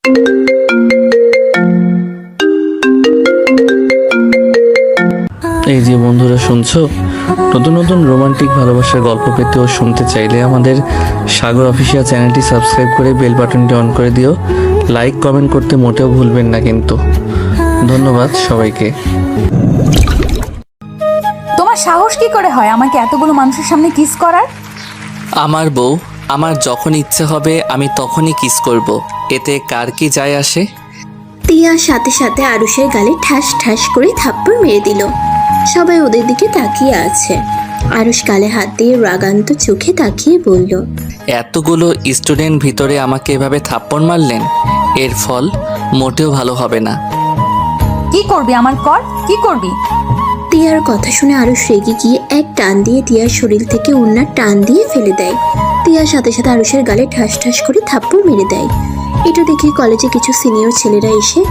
এই যে বন্ধুরা শুনছো, নতুন নতুন রোমান্টিক ভালোবাসার গল্প পেতে ও শুনতে চাইলে আমাদের সাগর অফিসিয়াল চ্যানেলটি সাবস্ক্রাইব করে বেল বাটনটি অন করে দিও। লাইক কমেন্ট করতে মোটেও ভুলবেন না কিন্তু। ধন্যবাদ সবাইকে। তোমার সাহস কি করে হয় আমাকে এতগুলো মানুষের সামনে কিস করার? আমার বউ, আমার যখন ইচ্ছে হবে আমি তখনই কিস করব, এতে কার কি যায় আসে? তিয়ার সাথে সাথে আরুষের গালে ঠাস ঠাস করে থাপ্পড় মেরে দিল। সবাই ওদের দিকে তাকিয়ে আছে। আরুষ গালে হাত দিয়ে রাগান্ত চোখে তাকিয়ে বলল, এতগুলো স্টুডেন্ট ভিতরে আমাকে এভাবে থাপ্পড় মারলেন, এর ফল মোটেও ভালো হবে না। কি করবি আমার কর, কি করবি? তিয়ার কথা শুনে আরুষ রেগে গিয়ে এক টান দিয়ে তিয়ার শরীর থেকে ওড়নার টান দিয়ে ফেলে দেয়। তিয়ার সাথে সাথে আরুষের গালে ঠাস ঠাস করে থাপ্পড় মেরে দেয়। এটা দেখে কলেজে কিছু সিনিয়র ছেলেরা এসে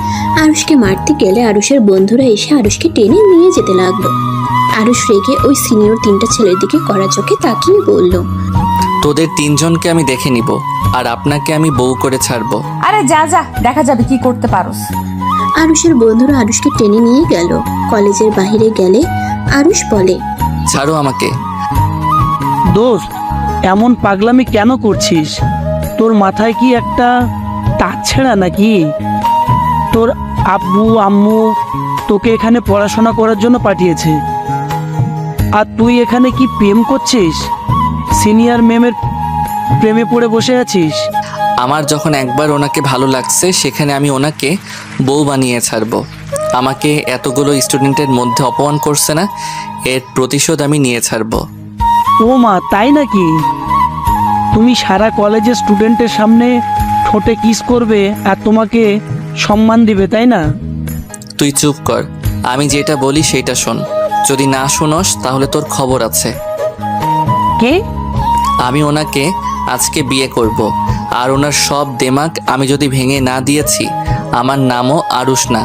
আরুষকে মারতে গেলে আরুষের বন্ধুরা এসে আরুষকে টেনে নিয়ে যেতে লাগলো। আরুষ রেগে ওই সিনিয়র তিনটা ছেলের দিকে কড়া চোখে তাকিয়ে বলল, তোদের তিনজনকে আমি দেখে নিব, আর আপনাকে আমি বউ করে ছাড়বো। আরে যা যা, দেখা যাবে কি করতে পারোস। আরুষের বন্ধুরা আরুষকে টেনে নিয়ে গেল। কলেজের বাইরে গেলে আরুষ বলে, ছাড়ো আমাকে। দোস্ত, এমন পাগলামি কেন করছিস? তোর মাথায় কি একটা তাছাড়া নাকি? তোর আব্বু আম্মু তোকে এখানে পড়াশোনা করার জন্য পাঠিয়েছে, আর তুই এখানে কি প্রেম করছিস? সিনিয়র ম্যামের প্রেমে পড়ে বসে আছিস? আমার যখন একবার ওনাকে ভালো লাগছে সেখানে আমি ওনাকে বউ বানিয়ে ছাড়বো। আমাকে এতগুলো স্টুডেন্টের মধ্যে অপমান করছে না, এর প্রতিশোধ আমি নিয়ে ছাড়বো। ও মা, তাই নাকি? তুমি সারা কলেজের স্টুডেন্টের সামনে ঠোঁটে কিস করবে আর তোমাকে সম্মান দিবে, তাই না? তুই চুপ কর, আমি যেটা বলি সেটা শোন। যদি না শুনোস তাহলে তোর খবর আছে। কে? আমি ওনাকে আজকে বিয়ে করব, আর ওনার সব দেমাগ আমি যদি ভেঙে না দিয়েছি, আমার নামও আরুষ না।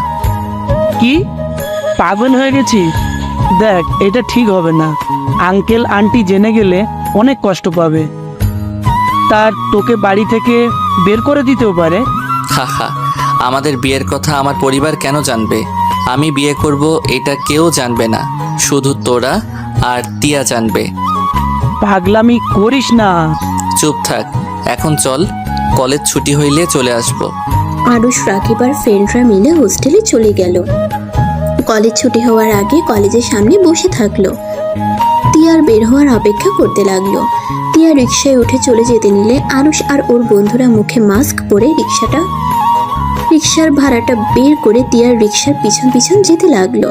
কি পাগল হয়ে গেছিস? দেখ, এটা ঠিক হবে না। আঙ্কেল আন্টি জেনে গেলে অনেক কষ্ট পাবে, তার তোকে বাড়ি থেকে বের করে দিতেও পারে। হা হা, আমাদের বিয়ের কথা আমার পরিবার কেন জানবে? আমি বিয়ে করব এটা কেউ জানবে না, শুধু তোরা আর তিয়া জানবে। পাগলামি করিস না। চুপ থাক, এখন চল, কলেজ ছুটি হইলে চলে আসবো। আরুষ রাকিব আর ফ্রেন্ডরা মিলে হোস্টেলে চলে গেল। কলেজ ছুটি হওয়ার আগে কলেজের সামনে বসে থাকলো। তিয়ার বের হওয়ার অপেক্ষা করতে লাগলো। টিয়া রিকশায় উঠে চলে যেতে নিলে আরুষ আর ওর বন্ধুরা মুখে মাস্ক পরে রিকশার ভাড়াটা বের করে টিয়ার রিকশার পিছন পিছন যেতে লাগলো।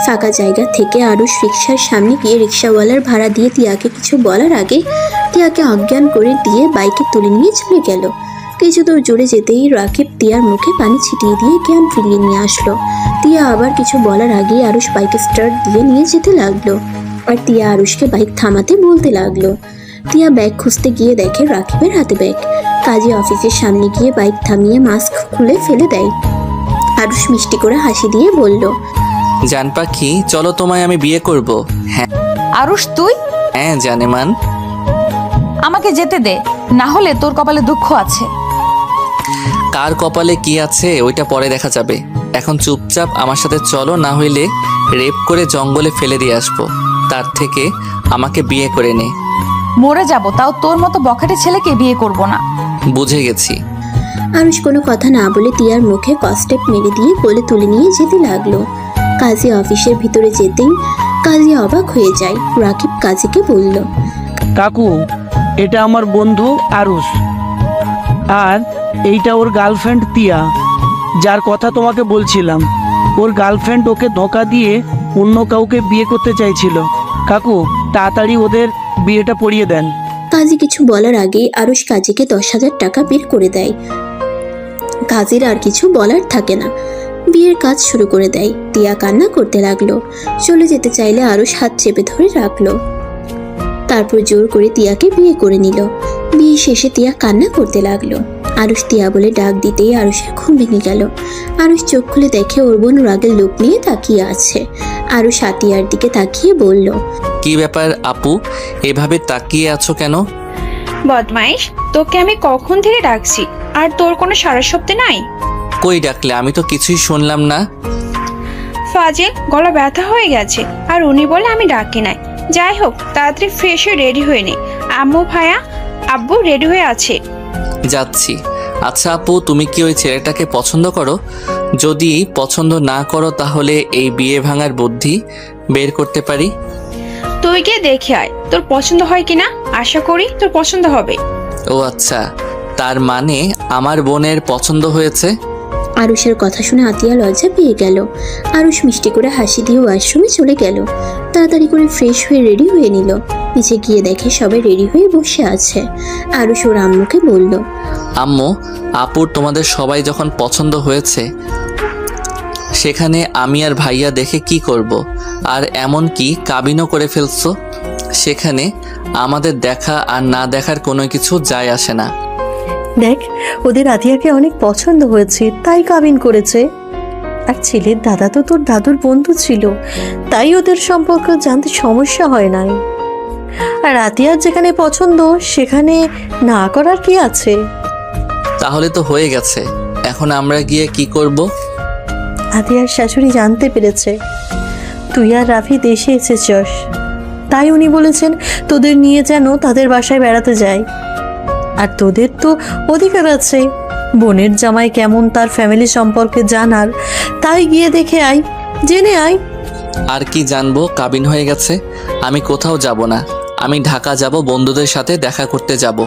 ফাঁকা জায়গা থেকে আরুষ রিকশার সামনে গিয়ে রিকশাওয়ালার ভাড়া দিয়ে টিয়াকে কিছু বলার আগে টিয়াকে অজ্ঞান করে দিয়ে বাইকে তুলে নিয়ে চলে গেল। কিছু দূর জুড়ে যেতেই রাকিব টিয়ার মুখে পানি ছিটিয়ে দিয়ে জ্ঞান ফিরিয়ে নিয়ে আসলো। টিয়া আবার কিছু বলার আগেই আরুষ বাইকে স্টার্ট দিয়ে নিয়ে যেতে লাগলো, আর টিয়া আরুষকে বাইক থামাতে বলতে লাগলো। টিয়া ব্যাগ খুঁজতে গিয়ে দেখে রাকিবের হাতে ব্যাগ। কাজী অফিসের সামনে গিয়ে বাইক থামিয়ে মাস্ক খুলে ফেলে দেয়। আরুষ মিষ্টি করে হাসি দিয়ে বলল, জান পাখি, চলো তোমায় আমি বিয়ে করব। হ্যাঁ আরুষ তুই? হ্যাঁ জানেমান। আমাকে যেতে দে, না হলে তোর কপালে দুঃখ আছে। কার কপালে কি আছে ওইটা পরে দেখা যাবে। এখন চুপচাপ আমার সাথে চলো, না হইলে রেপ করে জঙ্গলে ফেলে দিয়ে আসবো। তার থেকে আমাকে বিয়ে করে নে। মরে যাব, তাও তোর মতো বখাটে ছেলেকে বিয়ে করব না। বুঝে গেছি। আরুষ কোনো কথা না বলে টিয়ার মুখে কস্টেপ মেরে দিয়ে কোলে তুলে নিয়ে যেতে লাগলো। কাজী অফিসের ভিতরে যেতেই কাজী অবাক হয়ে যায়। রাকিব কাজীকে বলল, কাকু, এটা আমার বন্ধু আরুষ, আর এইটা ওর গার্লফ্রেন্ড তিয়া, যার কথা তোমাকে বলছিলাম। ওর গার্লফ্রেন্ড ওকে ধোঁকা দিয়ে অন্য কাউকে বিয়ে করতে চাইছিল। কাকু, তাড়াতাড়ি ওদের বিয়েটা পড়িয়ে দেন। কাজী কিছু বলার আগেই আরুষ কাজীকে 10,000 টাকা বের করে দেয়। কাজীর আর কিছু বলার থাকে না, বিয়ের কাজ শুরু করে দেয়। টিয়া কান্না করতে লাগলো। চলে যেতে চাইলে আরুষ হাত চেপে ধরে রাখলো। তারপর জোর করে টিয়াকে বিয়ে করে নিল। বিয়ে শেষে টিয়া কান্না করতে লাগলো। আরুষ টিয়া বলে ডাক দিতেই আরুষের ঘুম ভেঙে গেল। আরুষ চোখ খুলে দেখে ওর বোন রাগের লোক নিয়ে তাকিয়ে আছে। আরুষ টিয়ার দিকে তাকিয়ে বলল, কি ব্যাপার আপু, এভাবে তাকিয়ে আছো কেন? বদমাইশ, তোকে আমি কখন থেকে ডাকছি, আর তোর কোনো সারা শব্দ নাই? কই ডাকলে? আমি তো কিছুই শুনলাম না। ফাজিল, গলা ব্যথা হয়ে গেছে আর উনি বলে আমি ডাকি নাই। যাই হোক, তাড়াতাড়ি ফ্রেশ হয়ে রেডি হয়ে নে। আম্মু ভাইয়া আব্বু রেডি হয়ে আছে। যাচ্ছি। আচ্ছা আপু, তুমি কি ওই ছেলেটাকে পছন্দ করো? যদি পছন্দ না করো তাহলে এই বিয়ে ভাঙার বুদ্ধি বের করতে পারি। তুই গিয়ে দেখে আয় তোর পছন্দ হয় কিনা। আশা করি তোর পছন্দ হবে। ও আচ্ছা, তার মানে আমার বোনের পছন্দ হয়েছে। আরুষের কথা শুনে আতিয়া লজ্জা পেয়ে গেল। আরুষ মিষ্টি করে হাসি দিয়ে ওয়াশরুমে চলে গেল। তাড়াতাড়ি করে ফ্রেশ হয়ে রেডি হয়ে নিল। নিচে গিয়ে দেখে সবাই রেডি হয়ে বসে আছে। আরুষ ওর আম্মুকে বলল, আম্মু, আপুর তোমাদের সবাই যখন পছন্দ হয়েছে, সেখানে আমি আর ভাইয়া দেখে কি করব? আর এমন কি কাবিনও করে ফেলছো, সেখানে আমাদের দেখা আর না দেখার কোনো কিছু যায় আসে না। দেখ, ওদের আতিয়াকে অনেক পছন্দ হয়েছে তাই কাবিন করেছে। আর ছেলের দাদা তো তোর দাদুর বন্ধু ছিল, তাই ওদের সম্পর্ক জানতে সমস্যা হয় নাই। আর আতিয়ার যেখানে পছন্দ সেখানে না করার কি আছে? তাহলে তো হয়ে গেছে, এখন আমরা গিয়ে কি করব? আতিয়ার শাশুড়ি জানতে পেরেছে তুই আর রাফি দেশে এসেছস, তাই উনি বলেছেন তোদের নিয়ে যেন তাদের বাসায় বেড়াতে যায়। আর তোদের তো অধিকার আছে বোনের জামাই কেমন তার ফ্যামিলি সম্পর্কে জানার, তাই গিয়ে দেখে আয়, জেনে আয়। আর কি জানবো? কাবিন হয়ে গেছে। আমি কোথাও যাব না, আমি ঢাকা যাব, বন্ধুদের সাথে দেখা করতে যাব।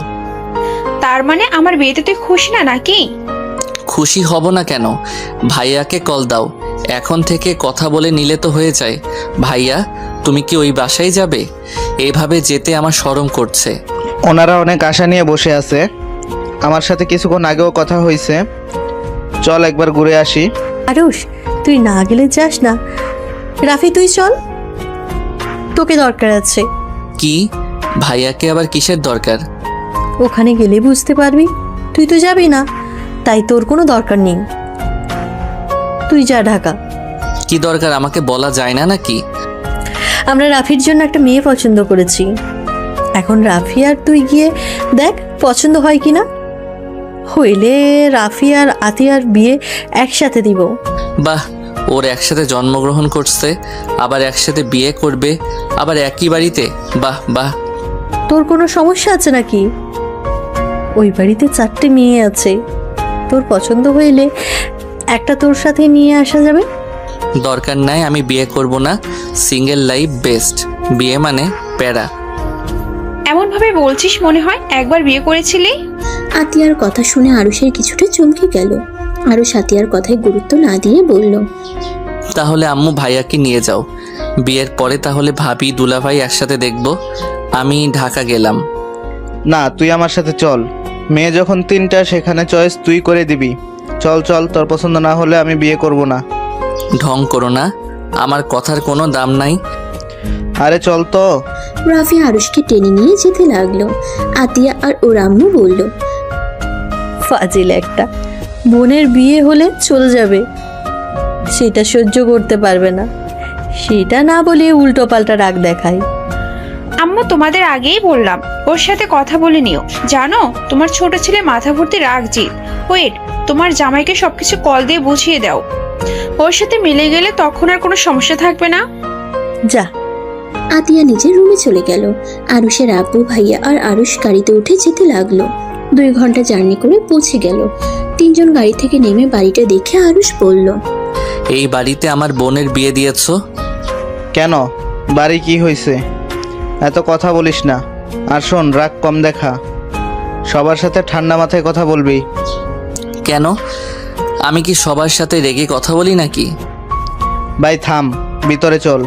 তার মানে আমার বিয়েতে তুই খুশি না নাকি? খুশি হব না কেন? ভাইয়াকে কল দাও, এখন থেকে কথা বলে নিলে তো হয়ে যায়। ভাইয়া, তুমি কি ওই বাসায় যাবে? এভাবে যেতে আমার শরম করছে। ওনারা অনেক আশা নিয়ে বসে আছে। আমার সাথে কিছুক্ষণ আগেও কথা হয়েছে। চল একবার ঘুরে আসি। আরুষ, তুই না গেলে যাস না। রাফি, তুই চল, তোকে দরকার আছে। কি? ভাইয়াকে আবার কিসের দরকার? ওখানে গেলে বুঝতে পারবি। তুই তো যাবি না, তাই তোর কোনো দরকার নেই। তুই যা ঢাকা। কি দরকার আমাকে বলা যায় না নাকি? আমরা রাফির জন্য একটা মেয়ে পছন্দ করেছি। এখন রাফি আর তুই গিয়ে দেখ পছন্দ হয় কি না। হইলে রাফি আর আতিয়ার বিয়ে একসাথে দিব। বাহ, ওর একসাথে জন্মগ্রহণ করছে, আবার একসাথে বিয়ে করবে, আবার একই বাড়িতে। বাহ বাহ। তোর কোনো সমস্যা আছে নাকি? ওই বাড়িতে 4টে মেয়ে আছে, তোর পছন্দ হইলে একটা তোর সাথে নিয়ে আসা যাবে। দরকার নাই, আমি বিয়ে করব না। Single life best. বিয়ে মানে প্যারা। এমন ভাবে বলছিস মনে হয় একবার বিয়ে করেছিলি। আতিয়ার কথা শুনে আরুষের কিছুটা চমকে গেল। আরুষ আতিয়ার কথায় গুরুত্ব না দিয়ে বলল, তাহলে আম্মু ভাইয়াকে নিয়ে যাও, বিয়ের পরে তাহলে ভাবি দুলাভাই একসাথে দেখব। আমি ঢাকা গেলাম। না, তুই আমার সাথে চল। মেয়ে যখন 3টা, সেখানে চয়েস তুই করে দিবি। চল চল, তোর পছন্দ না হলে আমি বিয়ে করব না। ঢং করো না, আমার কথার কোনো দাম নাই। আরে চল তো। রাফি আরুষকে টেনে নিয়ে যেতে লাগলো। আতিয়া আর ওর আম্মু বলল, ফাজিল একটা, বোনের বিয়ে হলে চলে যাবে, সেটা সহ্য করতে পারবে না। সেটা না বলে উল্টো পাল্টা রাগ দেখায়। আম্মু, তোমাদের আগেই বললাম ওর সাথে কথা বলে নিও। জানো, তোমার ছোট ছেলে মাথা ভর্তি রাগ জিত। ওয়েট, তোমার জামাইকে সবকিছু কল দিয়ে বুঝিয়ে দাও। ওর সাথে মিলে গেলে তখন আর কোনো সমস্যা থাকবে না। যা। আতিয়া নিজের রুমে চলে গেল। আরুষের আব্বু ভাইয়া আর আরুষ গাড়িতে উঠে যেতে লাগলো। 2 ঘন্টা জার্নি করে পৌঁছে গেল। 3জন গাড়ি থেকে নেমে বাড়িটা দেখে আরুষ বলল, এই বাড়িতে আমার বোনের বিয়ে দিয়েছো? কেন? বাড়ি কি হয়েছে? এত কথা বলিস না। আর শোন, রাগ কম দেখা। সবার সাথে ঠান্ডা মাথায় কথা বলবি। কেন? আমি কি সবার সাথে রেগে কথা বলি নাকি? ভাই থাম, ভিতরে চল।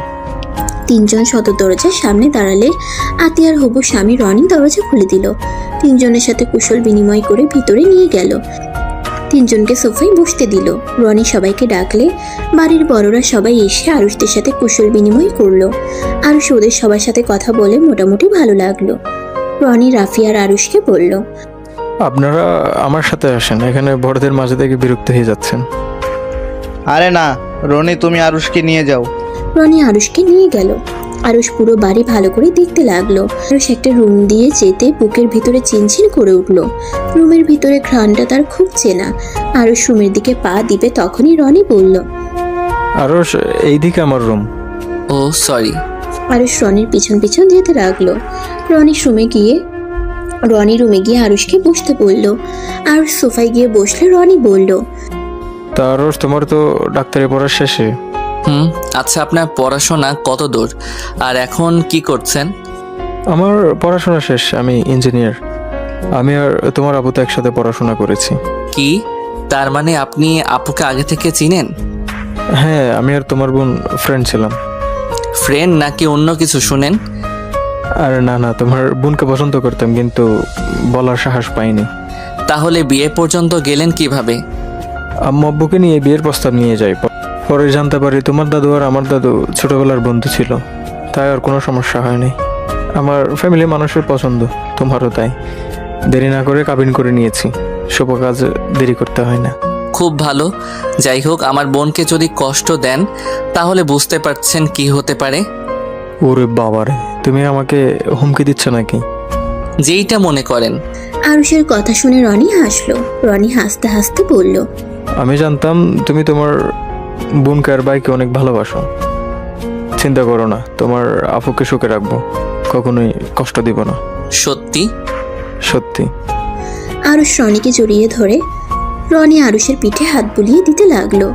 3জন সদর দরজার সামনে দাঁড়ালে আতিয়ার হবু স্বামী রনি দরজা খুলে দিল। 3জনের সাথে কুশল বিনিময় করে ভিতরে নিয়ে গেল। 3জনকে সোফায় বসতে দিল। রনি সবাইকে ডাকলে বাড়ির বড়রা সবাই এসে আরুষদের সাথে কুশল বিনিময় করলো। আরুষ ওদের সবার সাথে কথা বলে মোটামুটি ভালো লাগলো। রনি রাফি আর আরুষকে বলল, আপনারা আমার সাথে আসেন, এখানে বড়দের মাঝে থেকে বিরক্ত হয়ে যাচ্ছেন। আরে না রনি, তুমি আরুষকে নিয়ে যাও। রনি আরুষকে নিয়ে গেল। আরুষ পুরো বাড়ি ভালো করে দেখতে লাগলো। আরুষ একটা রুম দিয়ে যেতে বুকের ভিতরে চিনচিন করে উঠলো। রুমের ভিতরে ঘ্রাণটা তার খুব চেনা। আরুষ রুমের দিকে পা দিবে তখনই রনি বলল। আরশ, এইদিকে আমার রুম। ও সরি। আরুষ রনির পিছন পিছন যেতে লাগলো। রনি রুমে গিয়ে আরুষকে বসতে বলল। আরুষ সোফায় গিয়ে বসলে রনি বলল। তা আরশ, তোমার তো ডাক্তারি পড়া শেষে। আচ্ছা, আপনার পড়াশোনা কত দূর আর এখন কি করছেন? আমার পড়াশোনা শেষ, আমি ইঞ্জিনিয়ার। আমি আর তোমার আপু তো একসাথে পড়াশোনা করেছি। কি তার মানে আপনি আপুকে আগে থেকে চিনেন? হ্যাঁ, আমি আর তোমার বোন ফ্রেন্ড ছিলাম। ফ্রেন্ড নাকি অন্য কিছু? শুনেন, আর না না, তোমার বোনকে পছন্দ করতাম কিন্তু বলার সাহস পাইনি। তাহলে বিয়ে পর্যন্ত গেলেন কিভাবে? আম্মু আব্বুকে নিয়ে বিয়ের প্রস্তাব নিয়ে যাই। পরে জানতে পারি তোমার দাদু আর আমার দাদু ছোটবেলার বন্ধু ছিল, তাই আর কোনো সমস্যা হয়নি। আমার ফ্যামিলি মানুষের পছন্দ, তোমারও তাই। দেরি না করে কাবিন করে নিয়েছি, শুভ কাজ দেরি করতে হয় না। খুব ভালো। যাই হোক, আমার বোনকে যদি কষ্ট দেন তাহলে বুঝতে পারছেন কি হতে পারে। ওরে বাবারে, তুমি আমাকে হুমকি দিচ্ছ নাকি? যেইটা মনে করেন। আরুষের কথা শুনে রনি হাসলো। রনি হাসতে হাসতে বলল। আমি জানতাম তুমি তোমার বোনকে আর ভাইকে অনেক ভালোবাসো। চিন্তা করো না, তোমার আপুকে সুখে রাখবো, কখনোই কষ্ট দিব না। সত্যি? সত্যি। আরুষ রনিকে জড়িয়ে ধরে রনি আরুষের পিঠে হাত বুলিয়ে দিতে লাগলো।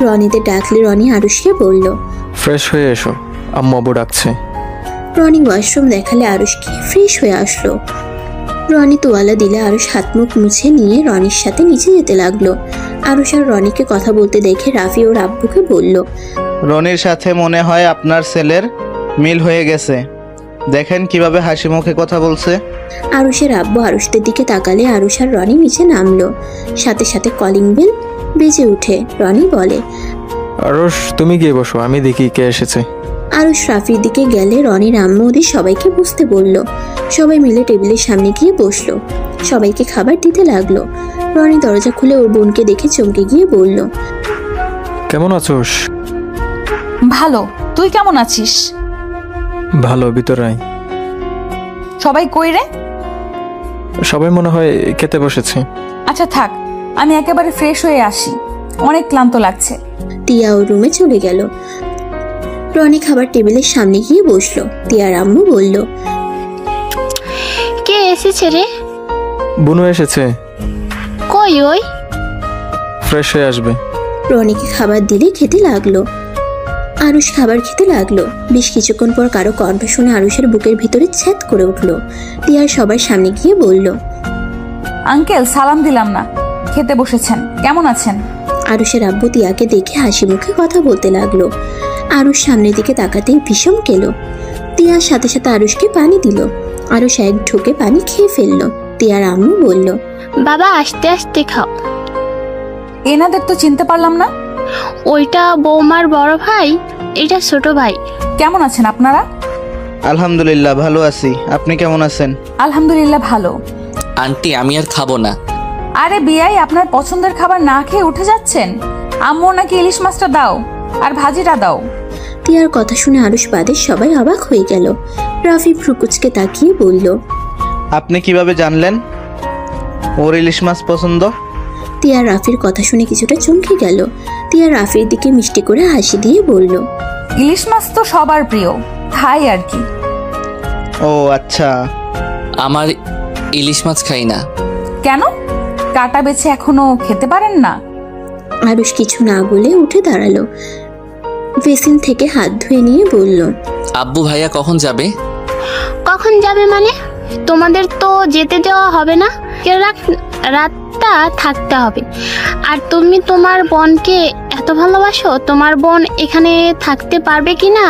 রনিতে ডাকলে রনি আরুষকে বলল। ফ্রেশ হয়ে এসো, আম্মু আব্বু ডাকছে। রনি ওয়াশরুম দেখালে আরুষকে ফ্রেশ হয়ে আসলো। রনি তোয়ালা দিলে আরুষ হাত মুখ মুছে নিয়ে রনির সাথে নিচে যেতে লাগলো। আরুষ আর রনিকে কথা বলতে দেখে রাফি ওর আব্বুকে বলল। রনির সাথে মনে হয় আপনার ছেলের মিল হয়ে গেছে, দেখেন কিভাবে হাসি মুখে কথা বলছে। আরুষের আব্বু আরুষদের দিকে তাকালে আরুষ আর রনি নিচে নামলো। সাথে সাথে কলিং বেল বেজে উঠে। রনি বলে। আরশ, তুমি গিয়ে বসো, আমি দেখি কে এসেছে। আরুষ রাফির দিকে গেলে রনির আম্মু ওদের সবাইকে বসতে বলল। সবাই মিলে টেবিলের সামনে গিয়ে বসলো। সবাইকে খাবার দিতে লাগলো। রনি দরজা খুলে ওর বোনকে দেখে চমকে গিয়ে বলল। কেমন আছোস? ভালো, তুই কেমন আছিস? ভালো, ভিতরে আয়। সবাই কই রে? সবাই মনে হয় খেতে বসেছে। আচ্ছা থাক, আমি একেবারে ফ্রেশ হয়ে আসি, অনেক ক্লান্ত লাগছে। টিয়া ওর রুমে চলে গেল। রনি খাবার টেবিলের সামনে গিয়ে বসলো। টিয়ার আম্মু বলল। কে এসেছে রে? বুনু এসেছে, কই ওই? ফ্রেশ হয়ে আসবে। রনিকে খাবার দিলে খেতে লাগলো। আরুষ খাবার খেতে লাগলো। বেশ কিছুক্ষণ পর কারো কণ্ঠ শুনে আরুষের বুকের ভিতরে ছ্যাদ করে উঠলো। টিয়ার সবার সামনে গিয়ে বলল। আঙ্কেল, সালাম দিলাম না, খেতে বসেছেন, কেমন আছেন? আরুষের আব্বু টিয়াকে দেখে হাসি মুখে কথা বলতে লাগলো। আরুষ সামনের দিকে তাকাতেই ভীষণ খেলো। টিয়ার সাথে সাথে আরুষকে পানি দিল। আরুষ এক ঢোকে পানি খেয়ে ফেললো। টিয়ার আম্মু বলল। বাবা আস্তে আস্তে খাও। এনাদের তো চিনতে পারলাম না। ওইটা বৌমার বড় ভাই, এটা ছোট ভাই। কেমন আছেন আপনারা? আলহামদুলিল্লাহ ভালো আছি, আপনি কেমন আছেন? আলহামদুলিল্লাহ ভালো। আন্টি, আমি আর খাবো না। আরে বিয়াই, আপনার পছন্দের খাবার না খেয়ে উঠে যাচ্ছেন? আম্মু নাকি ইলিশ মাছটা দাও আর ভাজিটা দাও। টিয়ার কথা শুনে আরুষ বাদের সবাই অবাক হয়ে গেল। রাফি ফ্রুকুচকে তাকিয়ে বলল। আপনি কিভাবে জানলেন ওর ইলিশ মাছ পছন্দ? টিয়া রাফির কথা শুনে কিছুটা চমকে গেল। টিয়া রাফির দিকে মিষ্টি করে হাসি দিয়ে বলল। ইলিশ মাছ তো সবার প্রিয়, খাই আর কি। ও আচ্ছা। আমার ইলিশ মাছ খাই না। কেন? কাটা বেছে এখনো খেতে পারেন না? আরুষ কিছু না বলে উঠে দাঁড়ালো। বেসিন থেকে হাত ধুয়ে নিয়ে বলল। আব্বু ভাইয়া কখন যাবে? কখন যাবে মানে? তোমাদের তো যেতে দেওয়া হবে না, রাতটা থাকতে হবে। আর তুমি তোমার বোনকে এত ভালোবাসো, তোমার বোন এখানে থাকতে পারবে কিনা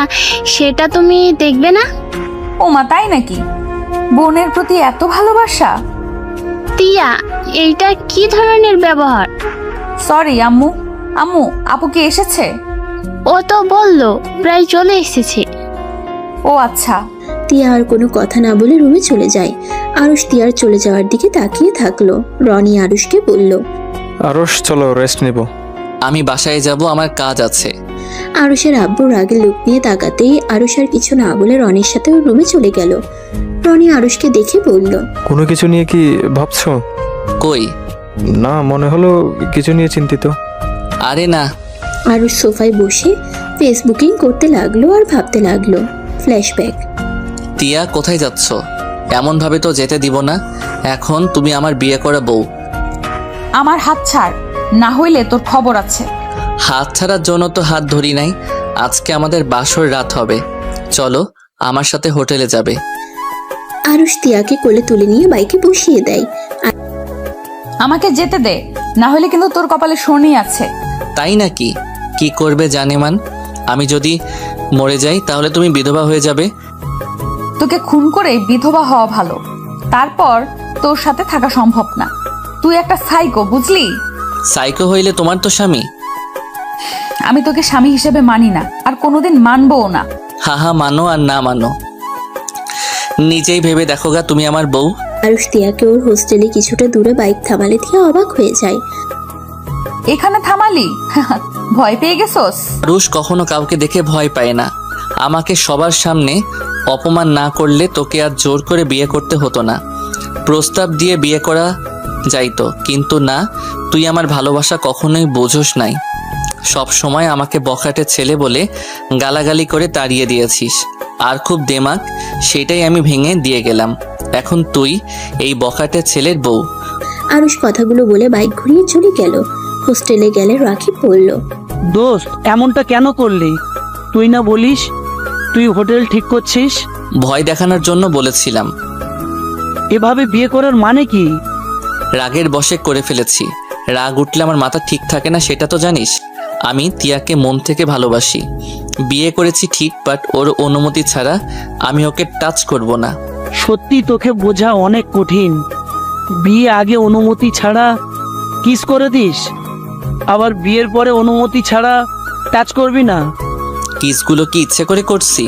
সেটা তুমি দেখবে না? ও মা, তাই নাকি? বোনের প্রতি এত ভালোবাসা? টিয়া, এইটা কি ধরনের ব্যবহার? সরি আম্মু। আম্মু, আপু কি এসেছে? ও তো বললো প্রায় চলে এসেছে। ও আচ্ছা। টিয়া আর কোনো কথা না বলে রুমে চলে যায়। আরুষ টিয়ার চলে যাওয়ার দিকে তাকিয়ে থাকলো। রনি আরুষকে বলল। আরশ, চলো রেস্ট নিব। আমি বাসায় যাব, আমার কাজ আছে। আরুষের আব্বু রাগে লুক নিয়ে তাকাতেই আরুষ আর কিছু না বলে রনির সাথে ওর রুমে চলে গেল। রনি আরুষকে দেখে বলল, কোনো কিছু নিয়ে কি ভাবছো? কই? না, মনে হলো কিছু নিয়ে চিন্তিত। আরে না। আরুষ সোফায় বসে ফেসবুকিং করতে লাগলো আর ভাবতে লাগলো। ফ্ল্যাশব্যাক। তিয়া, কোথায় যাচ্ছ? এমন ভাবে তো যেতে দিব না। এখন তুমি আমার বিয়ে করা বউ। আমার হাত ছাড়, না হইলে তোর খবর আছে। হাত ছাড়ার জন্য তো হাত ধরি নাই। আজকে আমাদের বাসর রাত হবে, চলো আমার সাথে হোটেলে যাবে। আরুষ তিয়াকে কোলে তুলে নিয়ে বাইকে বসিয়ে দেয়। আমাকে যেতে দে, না হলে কিন্তু তোর কপালে শনি আছে। তাই নাকি? কি করবে জানেমান? আমি যদি মরে যাই তাহলে তুমি বিধবা হয়ে যাবে। তোকে খুন করে বিধবা হওয়া ভালো, তারপর তোর সাথে থাকা সম্ভব না। তুই একটা সাইকো, বুঝলি? সাইকো হইলে তোমার তো স্বামী। আমি তোকে স্বামী হিসেবে মানি না, আর কোনোদিন মানবও না। হা হা, মানো আর না মানো, নিজেই ভেবে দেখো গা, তুমি আমার বউ। আরুষ তিয়াকে ওর হোস্টেলে কিছুটা দূরে বাইক থামালে তিয়া অবাক হয়ে যায়। এখানে থামালি? ভয় পেয়ে গেছোস? রুশ কখনো কাউকে দেখে ভয় পায় না। আমাকে সবার সামনে অপমান না করলে তোকে আর জোর করে বিয়ে করতে হতো না। প্রস্তাব দিয়ে বিয়ে করা যাইতো, কিন্তু না, তুই আমার ভালোবাসা কখনোই বোঝোস নাই। সব সময় আমাকে বখাটে ছেলে বলে গালাগালি করে তাড়িয়ে দিয়েছিস। আর খুব দেমাক, সেটাই আমি ভেঙে দিয়ে গেলাম। এখন তুই এই বখাটে ছেলের বউ। আরুষ কথাগুলো বলে বাইক ঘুরিয়ে চলে গেল। হোস্টেলে গেলে রাকিব বলল, দোস্ত, এমনটা কেন করলি? তুই না বলিস তুই হোটেল ঠিক করছিস? ভয় দেখানোর জন্য বলেছিলাম। এভাবে বিয়ে করার মানে কি? রাগের বশে করে ফেলেছি। রাগ উঠলে আমার মাথা ঠিক থাকে না, সেটা তো জানিস। আমি তিয়াকে মন থেকে ভালোবাসি। বিয়ে করেছি ঠিক, বাট ওর অনুমতি ছাড়া আমি ওকে টাচ করব না। সত্যি তোকে বোঝা অনেক কঠিন। বিয়ে আগে অনুমতি ছাড়া কিস করে দিস, আবার বিয়ের পরে অনুমতি ছাড়া টাচ করবি না। কিসগুলো কি ইচ্ছে করে করছি?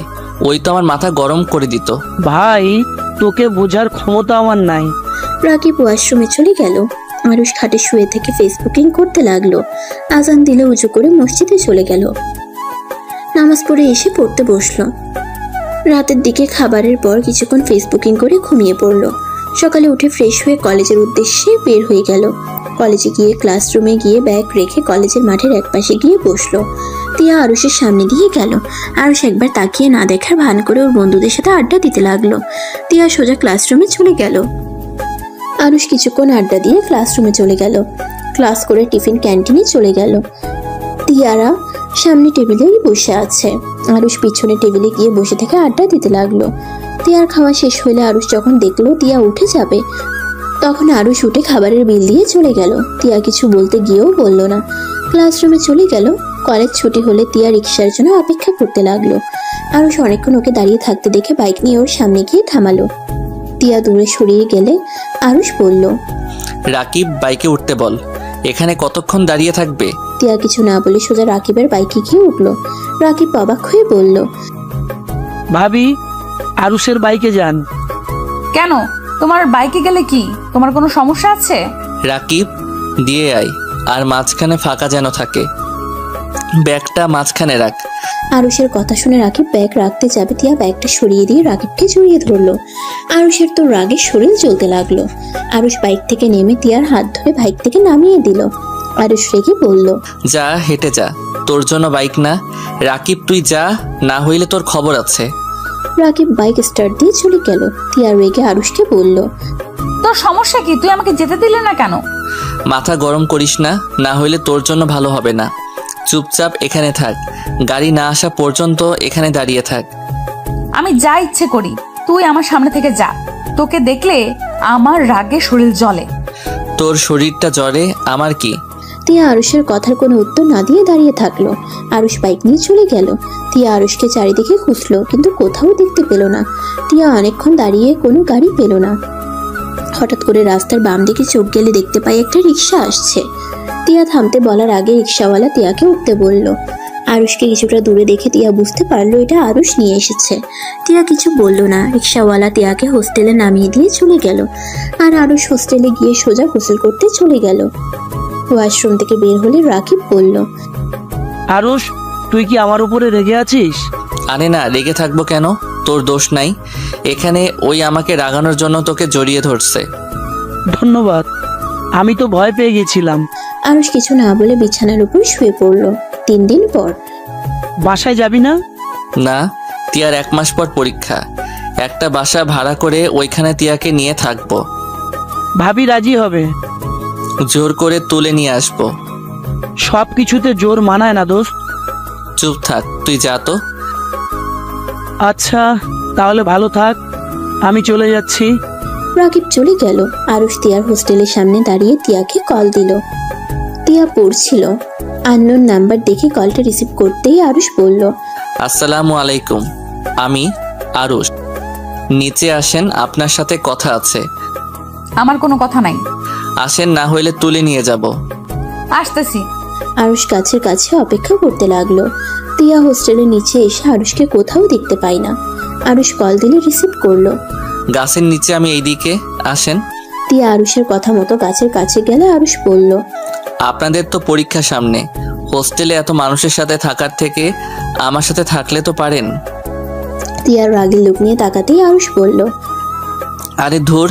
ওই তো আমার মাথা গরম করে দিত। ভাই, তোকে বোঝার ক্ষমতা আমার নাই। রাকিব ওয়াশরুমে চলে গেল। আরুষ খাটে শুয়ে থেকে ফেসবুকিং করতে লাগলো। আজান দিলে উঁচু করে মসজিদে চলে গেল। নামাজ পড়ে এসে পড়তে বসলো। রাতের দিকে খাবারের পর কিছুক্ষণ ফেসবুকিং করে ঘুমিয়ে পড়লো। সকালে উঠে ফ্রেশ হয়ে কলেজের উদ্দেশ্যে বের হয়ে গেল। কলেজে গিয়ে ক্লাসরুমে গিয়ে ব্যাগ রেখে কলেজের মাঠের একপাশে গিয়ে বসলো। তিয়া আরুষের সামনে দিয়ে গেল। আরুষ একবার তাকিয়ে না দেখার ভান করে ওর বন্ধুদের সাথে আড্ডা দিতে লাগলো। তিয়া সোজা ক্লাসরুমে চলে গেল। আরুষ কিছুক্ষণ আড্ডা দিয়ে ক্লাসরুমে চলে গেল। ক্লাস করে টিফিন ক্যান্টিনে চলে গেল। তিয়ারা সামনে টেবিলেই বসে আছে। আরুষ পিছনে টেবিলে গিয়ে বসে থেকে আড্ডা দিতে লাগলো। তিয়ার খাওয়া শেষ হইলে আরুষ যখন দেখলো তিয়া উঠে যাবে, তখন আরুষ উঠে খাবারের বিল দিয়ে চলে গেল। তিয়া কিছু বলতে গিয়েও বলল না, ক্লাসরুমে চলে গেল। কলেজ ছুটি হলে তিয়া রিক্সার জন্য অপেক্ষা করতে লাগলো। আরুষ অনেকক্ষণ ওকে দাঁড়িয়ে থাকতে দেখে বাইক নিয়ে ওর সামনে গিয়ে থামালো। তিয়া দূরে সরিয়ে গেলে আরুষ বলল, রাকিব, বাইকে উঠতে বল। এখানে কতক্ষণ দাঁড়িয়ে থাকবে? তিয়া কিছু না বলে সোজা রাকিবের বাইকে গিয়ে উঠলো। রাকিব অবাক হয়ে বলল, ভাবি, আরুষের বাইকে যান। কেন? তোমার বাইকে গেলে কি তোমার কোনো সমস্যা আছে? রাকিব, দিয়ে আয়, আর মাঝখানে ফাঁকা যেন থাকে। ব্যাগটা মাঝখানে রাখ। আরুষের কথা শুনে রাকিব ব্যাগ রাখতে যাবে, তিয়া ব্যাগটা সরিয়ে দিয়ে রাকিবকে জড়িয়ে ধরলো। আরুষের তো রাগে শরীর জ্বলতে লাগলো। আরুষ বাইক থেকে নেমে তিয়ার হাত ধরে বাইক থেকে নামিয়ে দিল। আরুষ রেগে বলল, যা, হেঁটে যা, তোর জন্য বাইক না। রাকিব, তুই যা, না হইলে তোর খবর আছে। রাকিব বাইক স্টার্ট দিয়ে চলে গেল। তিয়া রেগে আরুষকে বলল, তোর সমস্যা কি? তুই আমাকে যেতে দিলে না কেন? মাথা গরম করিস না, না হইলে তোর জন্য ভালো হবে না। চুপচাপ এখানে থাক, গাড়ি না আসা পর্যন্ত এখানে দাঁড়িয়ে থাক। আমি যা ইচ্ছে করি, তুই আমার সামনে থেকে যা। তোকে দেখলে আমার রাগে শরীর জ্বলে। তোর শরীরটা জ্বরে, আমার কি? তিয়া আরুষের কথার কোনো উত্তর না দিয়ে দাঁড়িয়ে থাকলো। আরুষ বাইক নিয়ে চলে গেল। তিয়া আরুষকে চারিদিকে খুঁজলো, কিন্তু কোথাও দেখতে পেল না। তিয়া অনেকক্ষণ দাঁড়িয়ে কোনো গাড়ি পেল না। হঠাৎ করে রাস্তার বাম দিকে চোখ গেলে দেখতে পাই একটা রিক্সা আসছে। তিয়া থামতে বলার আগে রিক্সাওয়ালা তিয়াকে উঠতে বলল। আরুষকে কিছুটা দূরে দেখে তিয়া বুঝতে পারলো এটা আরুষ নিয়ে এসেছে। তিয়া কিছু বলল না। রিক্সাওয়ালা তিয়াকে হোস্টেলে নামিয়ে দিয়ে চলে গেল। আর আরুষ হোস্টেলে গিয়ে সোজা গোসল করতে চলে গেল। ওয়াশরুম থেকে বের হলে রাকিব বলল, আরুষ, তুই কি আমার উপরে রেগে আছিস? আরে না, রেগে থাকবো কেন? তোর দোষ নাই। এখানে ওই আমাকে রাগানোর জন্য তোকে জড়িয়ে ধরছে। ধন্যবাদ, আমি তো ভয় পেয়ে গেছিলাম। আরুষ কিছু না বলে বিছানার উপর শুয়ে পড়ল। 3 দিন পর বাসায় যাবি না? না, তিয়ার 1 মাস পর পরীক্ষা। একটা বাসা ভাড়া করে ওইখানে তিয়াকে নিয়ে থাকবো। ভাবি রাজি হবে? জোর করে তুলে নিয়ে আসবো। সব কিছুতে জোর মানায় না দোস্ত। চুপ থাক, তুই যা তো। আচ্ছা, তাহলে ভালো থাক, আমি চলে যাচ্ছি। রাকিব চলে গেল। আরুষ তিয়ার হোস্টেলের সামনে দাঁড়িয়ে তিয়াকে কল দিল। তিয়া পড়ছিল। আননোন নাম্বার দেখে কলটা রিসিভ করতেই আরুষ বলল, আসসালামু আলাইকুম, আমি আরুষ। নিচে আসেন, আপনার সাথে কথা আছে। আমার কোনো কথা নাই। আসেন, না হইলে তুলে নিয়ে যাব। আসতেছি। আরুষ গাছের কাছে অপেক্ষা করতে লাগলো। তিয়া হোস্টেলের নিচে এসে আরুষকে কোথাও দেখতে পায় না। আরুষ কল দিলে রিসিভ করলো। গাছের নিচে, আমি এইদিকে, আসেন। তিয়া আরুষের কথা মতো গাছের কাছে গেলে আরুষ বলল, আপনাদের তো পরীক্ষা সামনে, হোস্টেলে এত মানুষের সাথে থাকার থেকে আমার সাথে থাকলে তো পারেন। তিয়ার রাগের লোক নিয়ে তাকাতেই আরুষ বলল, আরে ধুর,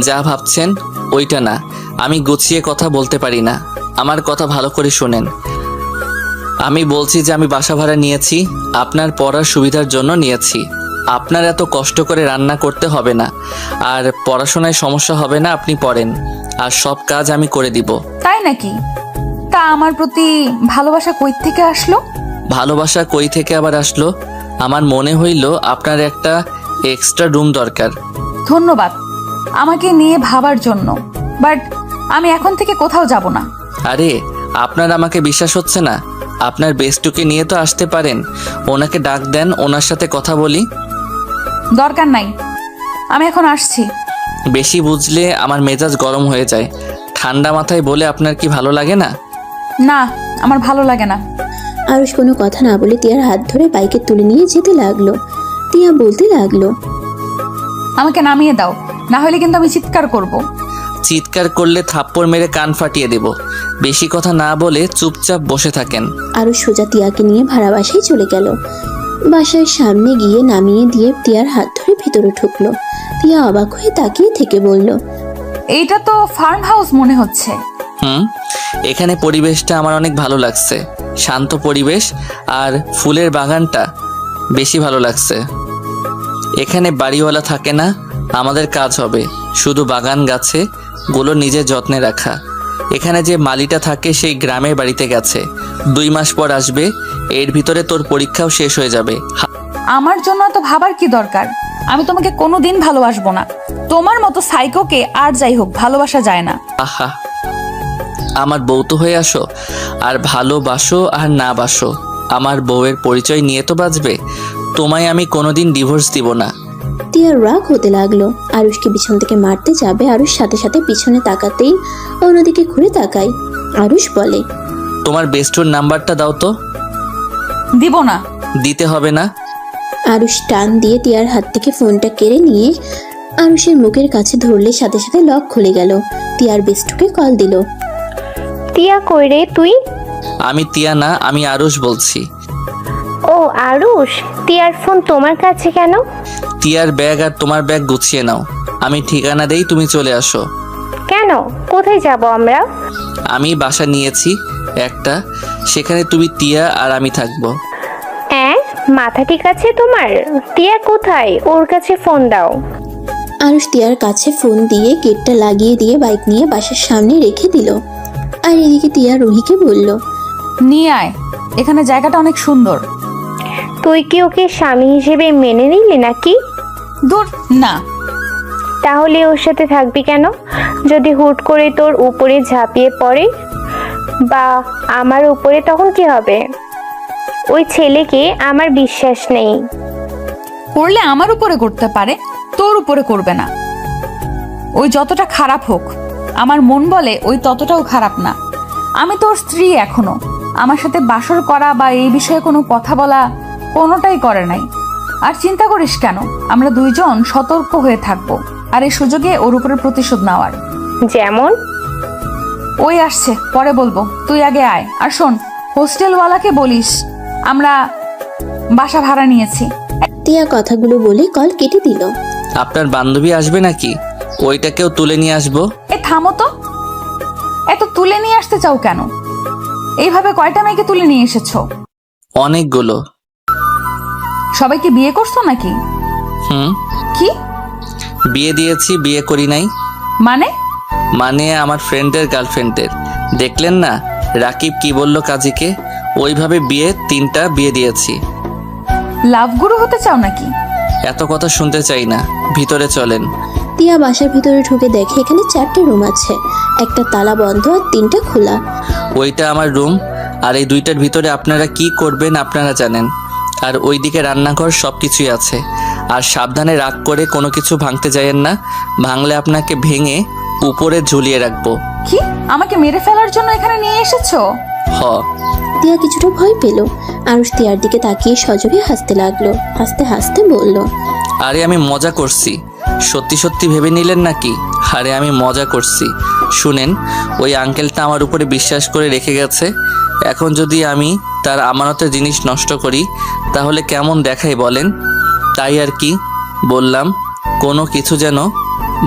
যা ভাবছেন ওইটা না। আমি গুছিয়ে কথা বলতে পারি না, আমার কথা ভালো করে শোনেন। আমি বলছি যে আমি বাসা ভাড়া নিয়েছি, আপনার পড়ার সুবিধার জন্য নিয়েছি। আপনার এত কষ্ট করে রান্না করতে হবে না, আর পড়াশোনায় সমস্যা হবে না। আপনি পড়েন, আর সব কাজ আমি করে দিব। তাই নাকি? তা আমার প্রতি ভালোবাসা কই থেকে আসলো? ভালোবাসা কই থেকে আবার আসলো? আমার মনে হইল আপনার একটা এক্সট্রা রুম দরকার। ধন্যবাদ আমাকে নিয়ে ভাবার জন্য, বাট আমি এখন থেকে কোথাও যাব না। আরে, আপনার আমাকে বিশ্বাস হচ্ছে না? আপনার বেস্টুকে নিয়ে তো আসতে পারেন। ওনাকে ডাক দেন, ওনার সাথে কথা বলি। দরকার নাই, আমি এখন আসছি। বেশি বুঝলে আমার মেজাজ গরম হয়ে যায়। ঠান্ডা মাথায় বলে আপনার কি ভালো লাগে না? না, আমার ভালো লাগে না। আরুষ কোনো কথা না বলে তিয়ার হাত ধরে বাইকে তুলে নিয়ে যেতে লাগলো। তিয়া বলতে লাগলো, আমাকে নামিয়ে দাও, না হলে কিন্তু আমি চিৎকার করব। চিৎকার করলে থাপ্পড় মেরে কান ফাটিয়ে দেব। বেশি কথা না বলে চুপচাপ বসে থাকেন। আরুষ সোজা তিয়াকে নিয়ে ভাড়া বাসায় চলে গেল। বাসার সামনে গিয়ে নামিয়ে দিয়ে তিয়ার হাত ধরে ভিতরে ঢুকলো। তিয়া অবাক হয়ে তাকিয়ে থেকে বলল, এইটা তো ফার্ম হাউস মনে হচ্ছে। এখানে পরিবেশটা আমার অনেক ভালো লাগছে। শান্ত পরিবেশ, আর ফুলের বাগানটা বেশি ভালো লাগছে। এখানে বাড়িওয়ালা থাকে না, আমাদের কাজ হবে শুধু বাগান গাছে গুলো নিজের যত্নে রাখা। এখানে যে মালিটা থাকে সেই গ্রামের বাড়িতে গেছে, 2 মাস পর আসবে। এর ভিতরে তোর পরীক্ষাও শেষ হয়ে যাবে। আমার জন্য তো ভাবার কি দরকার? আমি তোমাকে কোনোদিন ভালোবাসবো না। তোমার মতো সাইকোকে আর যাই হোক ভালোবাসা যায় না। আহা, আমার বউ তো হয়ে আসো, আর ভালোবাসো আর না বাসো, আমার বউয়ের পরিচয় নিয়ে তো বাঁচবে। তোমায় আমি কোনোদিন ডিভোর্স দিব না। তিয়ার রাগ হতে লাগলো। আরুষকে পিছন থেকে মারতে যাবে, আরুষ সাথে সাথে পিছনে তাকাতেই অন্যদিকে ঘুরে তাকায়। আরুষ বলে, তোমার বেস্টুর নাম্বারটা দাও তো। দিব না। দিতে হবে না। আরুষ টান দিয়ে তিয়ার হাত থেকে ফোনটা কেড়ে নিয়ে আরুষের মুখের কাছে ধরলে সাথে সাথে লক খুলে গেল। তিয়ার বেস্টুকে কল দিল। তিয়া কই রে তুই? আমি তিয়া না, আমি আরুষ বলছি। ও আরুষ, তিয়ার ফোন তোমার কাছে কেন? তিয়ার ব্যাগ আর তোমার ব্যাগ গুছিয়ে নাও, আমি ঠিকানা দেই, তুমি চলে আসো। কেন? কোথায় যাব আমরা? আমি বাসা নিয়েছি একটা, সেখানে তুমি, তিয়া আর আমি থাকবো। হ্যাঁ, মাথা ঠিক আছে তোমার? তিয়া কোথায়? ওর কাছে ফোন দাও। আরুষ তিয়ার কাছে ফোন দিয়ে গেটটা লাগিয়ে দিয়ে বাইক নিয়ে বাসার সামনে রেখে দিল। আর এদিকে তিয়া রুহিকে বলল, নিয়ে আয়, এখানে জায়গাটা অনেক সুন্দর। তুই কি ওকে স্বামী হিসেবে মেনে নিলি নাকি? দূর না। তাহলে ওর সাথে থাকবি কেন? যদি হুট করে তোর উপরে ঝাঁপিয়ে পড়ে বা আমার উপরে, তখন কি হবে? ওই ছেলেকে আমার বিশ্বাস নেই। করলে আমার উপরে করতে পারে, তোর উপরে করবে না। ওই যতটা খারাপ হোক, আমার মন বলে ওই ততটাও খারাপ না। আমি তোর স্ত্রী এখনো। আমার সাথে বাসর করা বা এই বিষয়ে কোনো কথা বলা কোনোটাই করে নাই। আর চিন্তা করিস কেন, আমরা দুইজন সতর্ক হয়ে থাকবো, আর এই সুযোগে ওর উপরে প্রতিশোধ নেওয়ার। যেমন? ওই আসছে, পরে বলবো, তুই আগে আয়। আর শোন, হোস্টেলওয়ালাকে বলিস আমরা বাসা ভাড়া নিয়েছি। তিয়া কথাগুলো বলে কল কেটে দিল। আপনার বান্ধবী আসবে নাকি? ওইটাকেও তুলে নিয়ে আসবো। এ থামো তো, এত তুলে নিয়ে আসতে চাও কেন? এইভাবে কয়টা মেয়েকে তুলে নিয়ে এসেছো? অনেকগুলো। সবাইকে বিয়ে করছো নাকি? হুম। কি বিয়ে দিয়েছি, বিয়ে করি নাই। মানে? মানে আমার ফ্রেন্ডের গার্লফ্রেন্ডের। দেখলেন না রাকিব কি বলল কাজীকে? ওইভাবে 3টা বিয়ে দিয়েছি। লাভ গুরু হতে চাও নাকি? এত কথা শুনতে চাই না, ভিতরে চলেন। তিয়া বাসার ভিতরে ঢুকে দেখে এখানে 4টে রুম আছে, একটা তালা বন্ধ আর 3টা খোলা। ওইটা আমার রুম, আর এই 2টার ভিতরে আপনারা কি করবেন আপনারা জানেন। আর ওইদিকে রান্নাঘর, সব কিছুই আছে। আর সাবধানে রাগ করে কোনো কিছু ভাঙতে যায়েন না, ভাঙলে আপনাকে ভেঙে উপরে ঝুলিয়ে রাখবো। কি আমাকে মেরে ফেলার জন্য এখানে নিয়ে এসেছো? হ। তিয়া কিছুটা ভয় পেল। আরুষ তিয়ার দিকে তাকিয়ে সজোরে হাসতে লাগলো। হাসতে হাসতে বলল, আরে আমি মজা করছি, সত্যি সত্যি ভেবে নিলেন নাকি? আরে আমি মজা করছি। শুনেন, ওই আঙ্কেলটা আমার উপরে বিশ্বাস করে রেখে গেছে। এখন যদি আমি তার আমানতের জিনিস নষ্ট করি তাহলে কেমন দেখাই বলেন? তাই আর কি বললাম, কোনো কিছু যেন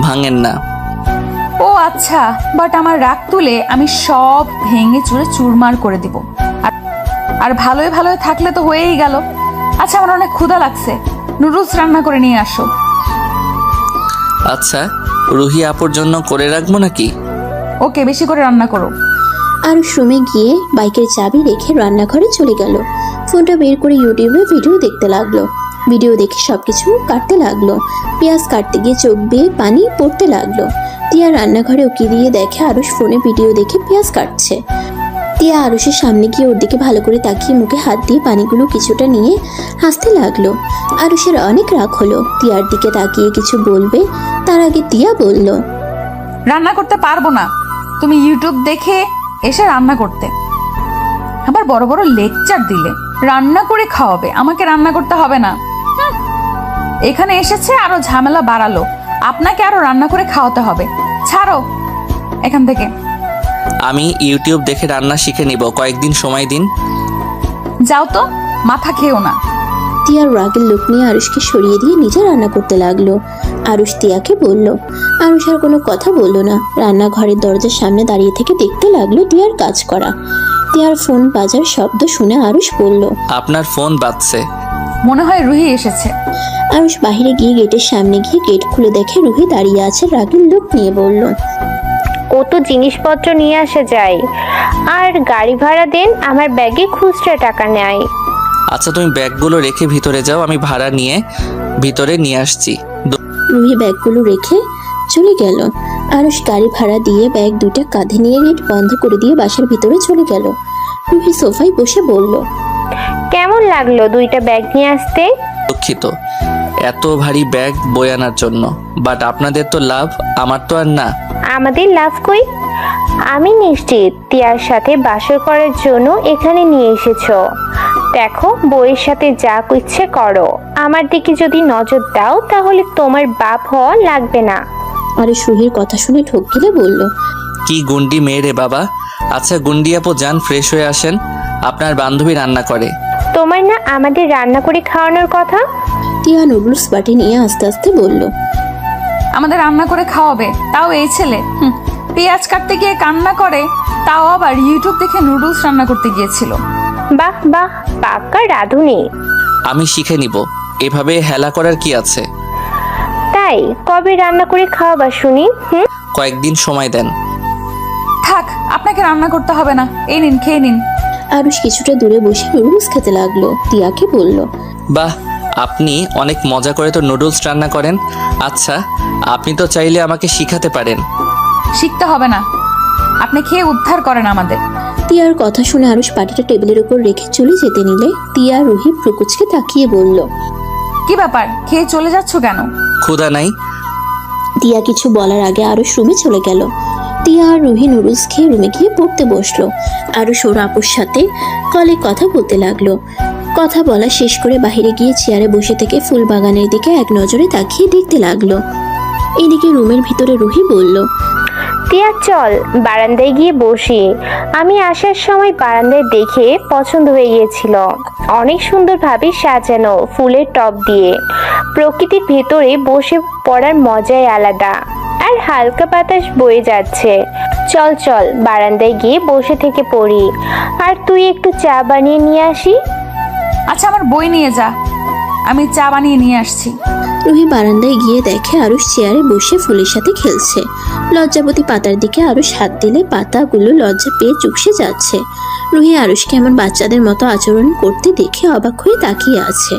ভাঙেন না। ও আচ্ছা, বাট আমার রাগ তুলে আমি সব ভেঙে চুরে চুরমার করে দিব। আর ভালোই ভালোই থাকলে তো হয়েই গেল। আচ্ছা, আমার অনেক ক্ষুধা লাগছে, নুডলস রান্না করে নিয়ে আসো। আচ্ছা, রুহি আপুর জন্য করে রাখবো নাকি? ওকে, বেশি করে রান্না করো। আরুষ রুমে গিয়ে বাইকের চাবি রেখে রান্নাঘরে চলে গেল। ফোনটা বের করে ইউটিউবে ভিডিও দেখতে লাগলো। ভিডিও দেখে সবকিছু কাটতে লাগলো। পেঁয়াজ কাটতে গিয়ে চোখ বেয়ে পানি পড়তে লাগলো। তিয়া রান্নাঘরে উকি দিয়ে দেখে আরুষ ফোনে ভিডিও দেখে পেঁয়াজ কাটছে। তিয়া আরুষের সামনে গিয়ে ওর দিকে ভালো করে তাকিয়ে মুখে হাত দিয়ে পানিগুলো কিছুটা নিয়ে হাসতে লাগলো। আরুষের অনেক রাগ হলো। তিয়ার দিকে তাকিয়ে কিছু বলবে, তার আগে তিয়া বলল, রান্না করতে পারবো না। তুমি ইউটিউব দেখে এসে রান্না করতে, আবার বড় বড় লেকচার দিলে। রান্না করে খাওয়াবে, আমাকে রান্না করতে হবে না। এখানে এসেছে আরো ঝামেলা বাড়ালো, আপনাকে আরো রান্না করে খাওয়াতে হবে। ছাড়ো এখান থেকে। আমি ইউটিউব দেখে রান্না শিখে নিব, কয়েকদিন সময় দিন। যাও তো, মাথা খেও না। তিয়ার রাগের লোক নিয়ে আরুষকে সরিয়ে দিয়ে নিজে রান্না করতে লাগলো। আরুষ তিয়াকে বলল। আরুষ আর কোনো কথা বলল না। রান্নাঘরের দরজার সামনে দাঁড়িয়ে থেকে দেখতে লাগলো তিয়ার কাজ করা। তিয়ার ফোন বাজার শব্দ শুনে আরুষ বলল, আপনার ফোন বাজছে। মনে হয় রুহি এসেছে। আরুষ বাইরে গিয়ে গেটের সামনে গিয়ে গেট খুলে দেখে রুহি দাঁড়িয়ে আছে রাগের লোক নিয়ে। বলল, ও তো জিনিসপত্র নিয়ে আসা যায়, আর গাড়ি ভাড়া দেন, আমার ব্যাগে খুচরা টাকা নেয়। আচ্ছা, তুমি ব্যাগগুলো রেখে ভিতরে যাও, আমি ভাড়া নিয়ে ভিতরে নিয়ে আসছি। রুহি ব্যাগগুলো রেখে চলে গেল। আরুষ গাড়ি ভাড়া দিয়ে ব্যাগ 2টা কাঁধে নিয়ে গেট বন্ধ করে দিয়ে বাসার ভিতরে চলে গেল। রুহি সোফায় বসে বলল, কেমন লাগলো 2টা ব্যাগ নিয়ে আসতে? দুঃখিত এত ভারী ব্যাগ বয়ে আনার জন্য, বাট আপনাদের তো লাভ, আমার তো আর না। আমাদের লাভ কই? আমি নিশ্চিত তিয়ার সাথে বাসর করার জন্য এখানে নিয়ে এসেছো। দেখো, বইয়ের সাথে যা ইচ্ছে করো, আমার দিকে যদি নজর দাও তাহলে তোমার বাপ হওয়া লাগবে না। আরুষ রুহির কথা শুনে ঠোক গিলে বলল, কি গুন্ডি মেয়ে রে বাবা। আচ্ছা গুন্ডি আপু, যান ফ্রেশ হয়ে আসেন, আপনার বান্ধবী রান্না করে। তোমার না আমাদের রান্না করে খাওয়ানোর কথা? তিয়া নুডলস বাটি নিয়ে আস্তে আস্তে বলল, আমাদের রান্না করে খাওয়াবে, তাও এই ছেলে। পেঁয়াজ কাটতে গিয়ে কান্না করে, তাও আবার ইউটিউব দেখে নুডলস রান্না করতে গিয়েছিল। বাহ বাহ, পাক্কা রাঁধুনি। আমি শিখে নিব, এভাবে হেলা করার কি আছে। তাই কবে রান্না করে খাওয়াবা শুনি? কয়েকদিন সময় দেন। থাক, আপনাকে রান্না করতে হবে না, এই নিন, খেয়ে নিন। আরুষ কিছুটা দূরে বসে নুডলস খেতে লাগলো। তিয়াকে বলল, বাহ, আপনি অনেক মজা করে তো নুডলস রান্না করেন। আচ্ছা, আপনি তো চাইলে আমাকে শিখাতে পারেন। শিখতে হবে না, আপনি খেয়ে উদ্ধার করেন আমাদের। তিয়ার কথা শুনে আরুষ পাটিটা টেবিলের উপর রেখে চলে যেতে নিলে তিয়া রুহি প্রকুচকে তাকিয়ে বলল, কি ব্যাপার, খেয়ে চলে যাচ্ছ কেন? ক্ষুধা নাই। তিয়া কিছু বলার আগে আরুষ রুমে চলে গেল। তিয়া আর রুহি নুডলস খেয়ে রুমে গিয়ে পড়তে বসলো। আরুষ ওর আপুর সাথে কলে কথা বলতে লাগলো। কথা বলা শেষ করে বাইরে গিয়ে চেয়ারে বসে থেকে ফুল বাগানের দিকে এক নজরে তাকিয়ে দেখতে লাগলো। এদিকে রুমের ভিতরে রুহি বলল, তিয়া চল বারান্দায় গিয়ে বসি। আমি আসার সময় বারান্দায় দেখে পছন্দ হয়ে গিয়েছিল। অনেক সুন্দরভাবে সাজানো ফুলের টব দিয়ে। প্রকৃতির ভেতরে বসে পড়ার মজাই আলাদা। আর হালকা বাতাস বয়ে যাচ্ছে। চল চল বারান্দায় গিয়ে বসে থেকে পড়ি। আর তুই একটু চা বানিয়ে নিয়ে আসি। আচ্ছা আমার বই নিয়ে যা, আমি চা বানিয়ে নিয়ে আসছি। রুহি বারান্দায় গিয়ে দেখে আরুষ চেয়ারে বসে ফুলের সাথে খেলছে। লজ্জাবতী পাতার দিকে আরুষ হাত দিলে পাতাগুলো লজ্জা পেয়ে চুপসে যাচ্ছে। রুহি আরুষকে এমন বাচ্চাদের মতো আচরণ করতে দেখে অবাক হয়ে তাকিয়ে আছে।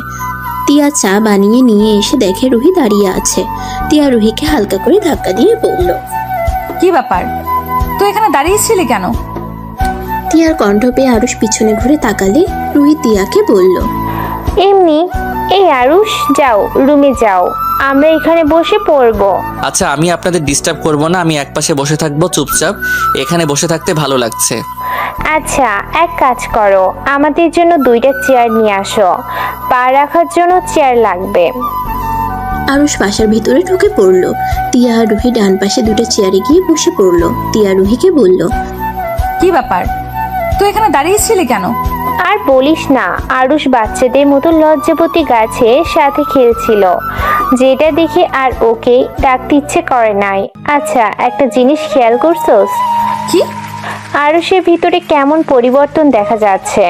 তিয়া চা বানিয়ে নিয়ে এসে দেখে রুহি দাঁড়িয়ে আছে। তিয়া রুহিকে হালকা করে ধাক্কা দিয়ে বলল, কি ব্যাপার, তুই এখানে দাঁড়িয়েছিলি কেন? তিয়ার কণ্ঠ পেয়ে আরুষ পিছনে ঘুরে তাকালে রুহি তিয়াকে বলল, এমনি। এই আরুষ যাও রুমে যাও, আমরা এখানে বসে পড়বো। আচ্ছা আমি আপনাদের ডিস্টার্ব করব না, আমি একপাশে বসে থাকবো চুপচাপ। এখানে বসে থাকতে ভালো লাগছে। আচ্ছা এক কাজ করো, আমাদের জন্য 2টা চেয়ার নিয়ে আসো। পা রাখার জন্য চেয়ার লাগবে। আরুষ বাসার ভিতরে ঢুকে পড়ল। তিয়া আর রুহি ডান পাশে দুটো চেয়ারে গিয়ে বসে পড়ল। তিয়া রুহিকে বলল, কি ব্যাপার, তুই এখানে দাঁড়িয়েছিলি কেন? আর বলিস না, আরুষ বাচ্চাদের মতো লজ্জাবতী গাছের সাথে খেলছিল, যেটা দেখে আর ওকে ডাকতে ইচ্ছে করে নাই। আচ্ছা একটা জিনিস খেয়াল করছোস? কি? আরুষের ভিতরে কেমন পরিবর্তন দেখা যাচ্ছে।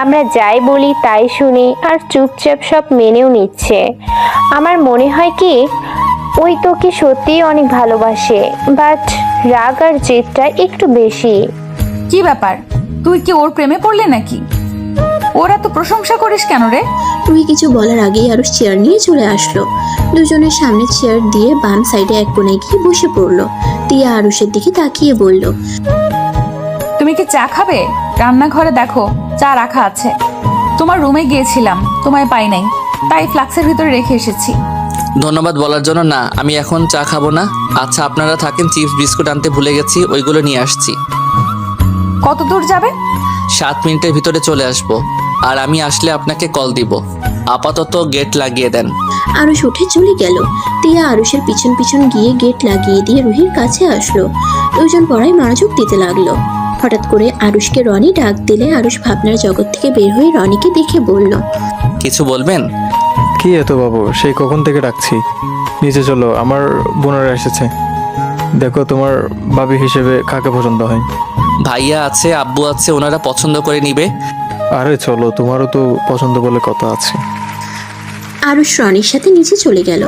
আমরা যাই বলি তাই শুনি আর চুপচাপ সব মেনেও নিচ্ছে। আমার মনে হয় কি ওই তোকে সত্যিই অনেক ভালোবাসে, বাট রাগ আর জেদটা একটু বেশি। কি ব্যাপার, তুই কি ওর প্রেমে পড়লি নাকি? ওর এত প্রশংসা করিস কেন রে? রুহি কিছু বলার আগেই আরুষ চেয়ার নিয়ে চলে আসলো। দুজনের সামনে চেয়ার দিয়ে বাম সাইডে এক কোণে গিয়ে বসে পড়ল। তিয়া আরুষের দিকে তাকিয়ে বলল, তুমি কি চা খাবে? রান্নাঘরে দেখো চা রাখা আছে। তোমার রুমে গিয়েছিলাম, তোমায় পাই নাই, তাই ফ্লাক্সের ভিতরে রেখে এসেছি। ধন্যবাদ বলার জন্য না, আমি এখন চা খাবো না। আচ্ছা আপনারা থাকেন, চিপস বিস্কুট আনতে ভুলে গেছি, ওইগুলো নিয়ে আসছি। কত দূর যাবে? 7 মিনিটের ভিতরে চলে আসবো। আর আমি আসলে আপনাকে কল দিব। আপাতত গেট লাগিয়ে দেন। আরুষ উঠে চলে গেল। তিয়া আরুষের পিছন পিছন গিয়ে গেট লাগিয়ে দিয়ে রুহির কাছে আসলো। দুজন পড়ায় মনোযোগ দিতে লাগলো। হঠাৎ করে আরুষকে রনি ডাক দিলে আরুষ ভাবনার জগৎ থেকে বের হয়ে রনিকে দেখে বলল, কিছু বলবেন? কি এত বাবু, সেই কখন থেকে ডাকছি। নিচে চলো, আমার বোনেরা এসেছে। দেখো তোমার ভাবি হিসেবে কাকে পছন্দ হয়। ভাইয়া আছে, আব্বু আছে, ওনারা পছন্দ করে নিবে। আরে চলো, তোমারও তো পছন্দ বলে কথা আছে। আরুষ রনির সাথে নিচে চলে গেল।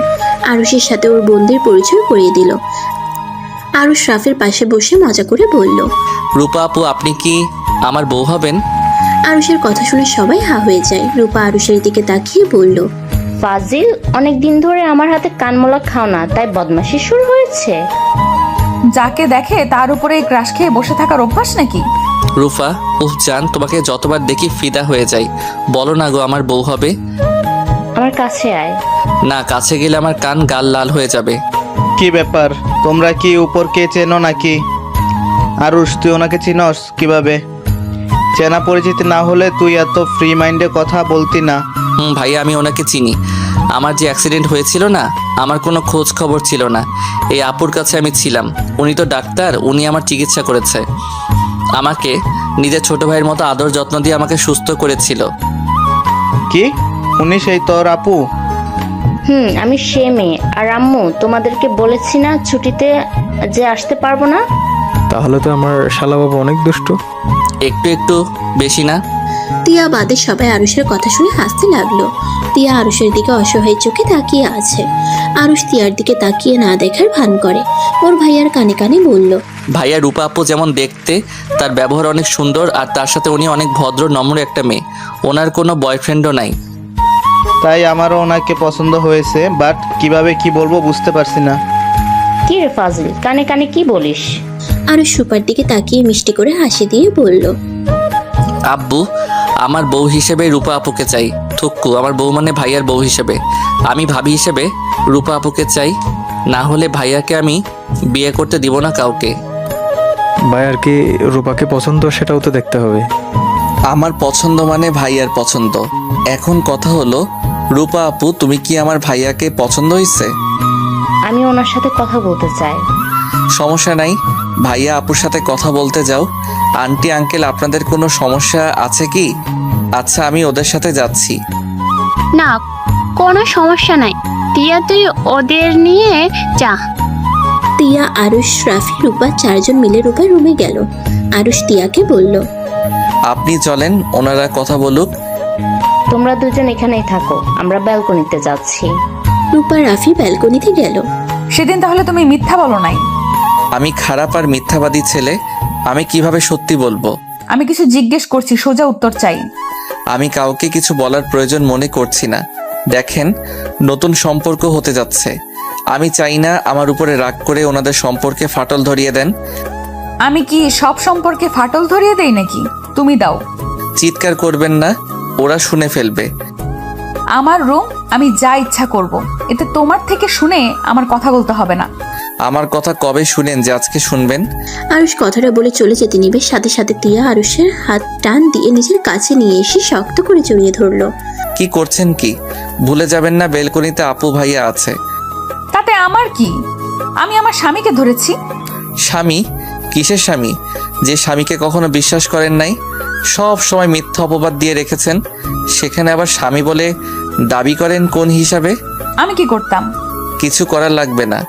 আরুষের সাথে ওর বোনদের পরিচয় করিয়ে দিল। আরুষ রাফের পাশে বসে মজা করে বলল, রূপা আপু আপনি কি আমার বউ হবেন? আরুষের কথা শুনে সবাই হা হয়ে যায়। রূপা আরুষের দিকে তাকিয়ে বলল, ফাজিল, অনেক দিন ধরে আমার হাতে কানমোলা খাও না, তাই বদমাশি শুরু হয়েছে। যাকে দেখে তার উপরে ক্রাশ খেয়ে বসে থাকার অভ্যাস নাকি? রূপা উফ জান, তোমাকে যতবার দেখি ফিদা হয়ে যাই। বলো না গো আমার বউ হবে। আমার কাছে আয়। না, কাছে গেলে আমার কান গাল লাল হয়ে যাবে। কি ব্যাপার, তোমরা কি উপরকে চেনো নাকি? আরুষ তুই ওনাকে চিনস কিভাবে? চেনা পরিচিতি না হলে তুই এত ফ্রি মাইন্ডে কথা বলতি না। ভাইয়া আমি ওনাকে চিনি। আমার যে অ্যাক্সিডেন্ট হয়েছিল না, আমার কোনো খোঁজ খবর ছিল না। এই আপুর কাছে আমি ছিলাম। উনি তো ডাক্তার, উনি আমার চিকিৎসা করেছে। আমাকে নিজের ছোট ভাইয়ের মতো আদর যত্ন দিয়ে আমাকে সুস্থ করেছিল। কি উনি সেই তোর আপু? আমি সে মেয়ে। আর আম্মু তোমাদেরকে বলেছি না ছুটিতে যে আসতে পারবো না। তাহলে তো আমার শালাবাবু অনেক দুষ্ট। একটু একটু, বেশি না। তিয়া বাদে সবাই আরুষের কথা শুনে হাসতে লাগলো। তিয়া আরুষের দিকে অসহায় চোখে তাকিয়ে আছে। আরুষ তিয়ার দিকে তাকিয়ে না দেখার ভান করে। ওর ভাইয়ার কানে কানে বলল, ভাইয়া রূপা আপু যেমন দেখতে, তার ব্যবহার অনেক সুন্দর, আর তার সাথে উনি অনেক ভদ্র নম্র একটা মেয়ে। ওনার কোনো বয়ফ্রেন্ডও নাই। তাই আমারও ওনাকে পছন্দ হয়েছে, বাট কিভাবে কি বলবো বুঝতে পারছি না। কি রে ফাজিল, কানে কানে কি বলিস? আরুষ রূপার দিকে তাকিয়ে মিষ্টি করে হাসি দিয়ে বলল, আব্বু আমার বউ হিসেবে রূপা আপুকে চাই। থুক্কু, আমার বউ মানে ভাইয়ার বউ হিসেবে। আমি ভাবি হিসেবে রূপা আপুকে চাই, না হলে ভাইয়াকে আমি বিয়ে করতে দিব না কাউকে। ভাইয়ার কি রূপাকে পছন্দ সেটাও তো দেখতে হবে। আমার পছন্দ মানে ভাইয়ার পছন্দ। এখন কথা হলো, রূপা আপু তুমি কি আমার ভাইয়াকে পছন্দ হয়েছে? আমি ওনার সাথে কথা বলতে চাই। সমস্যা নাই, ভাইয়া আপুর সাথে কথা বলতে যাও। আন্টি আঙ্কেল আপনাদের কোনো সমস্যা আছে কি? আচ্ছা আমি ওদের সাথে যাচ্ছি। না, কোনো সমস্যা নাই। টিয়া তুই ওদের নিয়ে যা। টিয়া, আরুষ, রাফি, রূপা চারজন মিলে রূপার রুমে গেল। আরুষ টিয়াকে বলল, আপনি চলেন, ওনারা কথা বলুক। তোমরা দুজন এখানেই থাকো, আমরা ব্যালকনিতে যাচ্ছি। রূপা রাফি ব্যালকনিতে গেল। সেদিন তাহলে তুমি মিথ্যা বলো নাই? আমি খারাপ আর মিথ্যাবাদী ছেলে, আমি কিভাবে সত্যি বলবো? আমি কিছু জিজ্ঞেস করছি, সোজা উত্তর চাই। আমি কাউকে কিছু বলার প্রয়োজন মনে করছি না। দেখেন, নতুন সম্পর্ক হতে যাচ্ছে, আমি চাই না আমার উপরে রাগ করে ওনাদের সম্পর্কে ফাটল ধরিয়ে দেন। আমি কি সব সম্পর্কে ফাটল ধরিয়ে দেই নাকি? তুমি দাও। চিৎকার করবেন না, ওরা শুনে ফেলবে। আমার রুম, আমি যা ইচ্ছা করব। এতে তোমার থেকে শুনে আমার কথা বলতে হবে না। আমার কথা কবে শুনেন যে আজকে শুনবেন? আরুষ কথাটা বলে চলে যেতে নিবে, সাথে সাথে টিয়া আরুষের হাত টান দিয়ে নিজের কাছে নিয়ে এসে শক্ত করে জড়িয়ে ধরলো। কি করছেন কি? ভুলে যাবেন না বেলকনিতে আপু ভাইয়া আছে। তাতে আমার কি? আমি আমার স্বামীকে ধরেছি। স্বামী? কিসের স্বামী? যে স্বামীকে কখনো বিশ্বাস করেন নাই, সব সময় মিথ্যা অপবাদ দিয়ে রেখেছেন, সেখানে আবার স্বামী বলে দাবি করেন কোন হিসাবে? আমি কি করতাম? কিছু করার লাগবে না।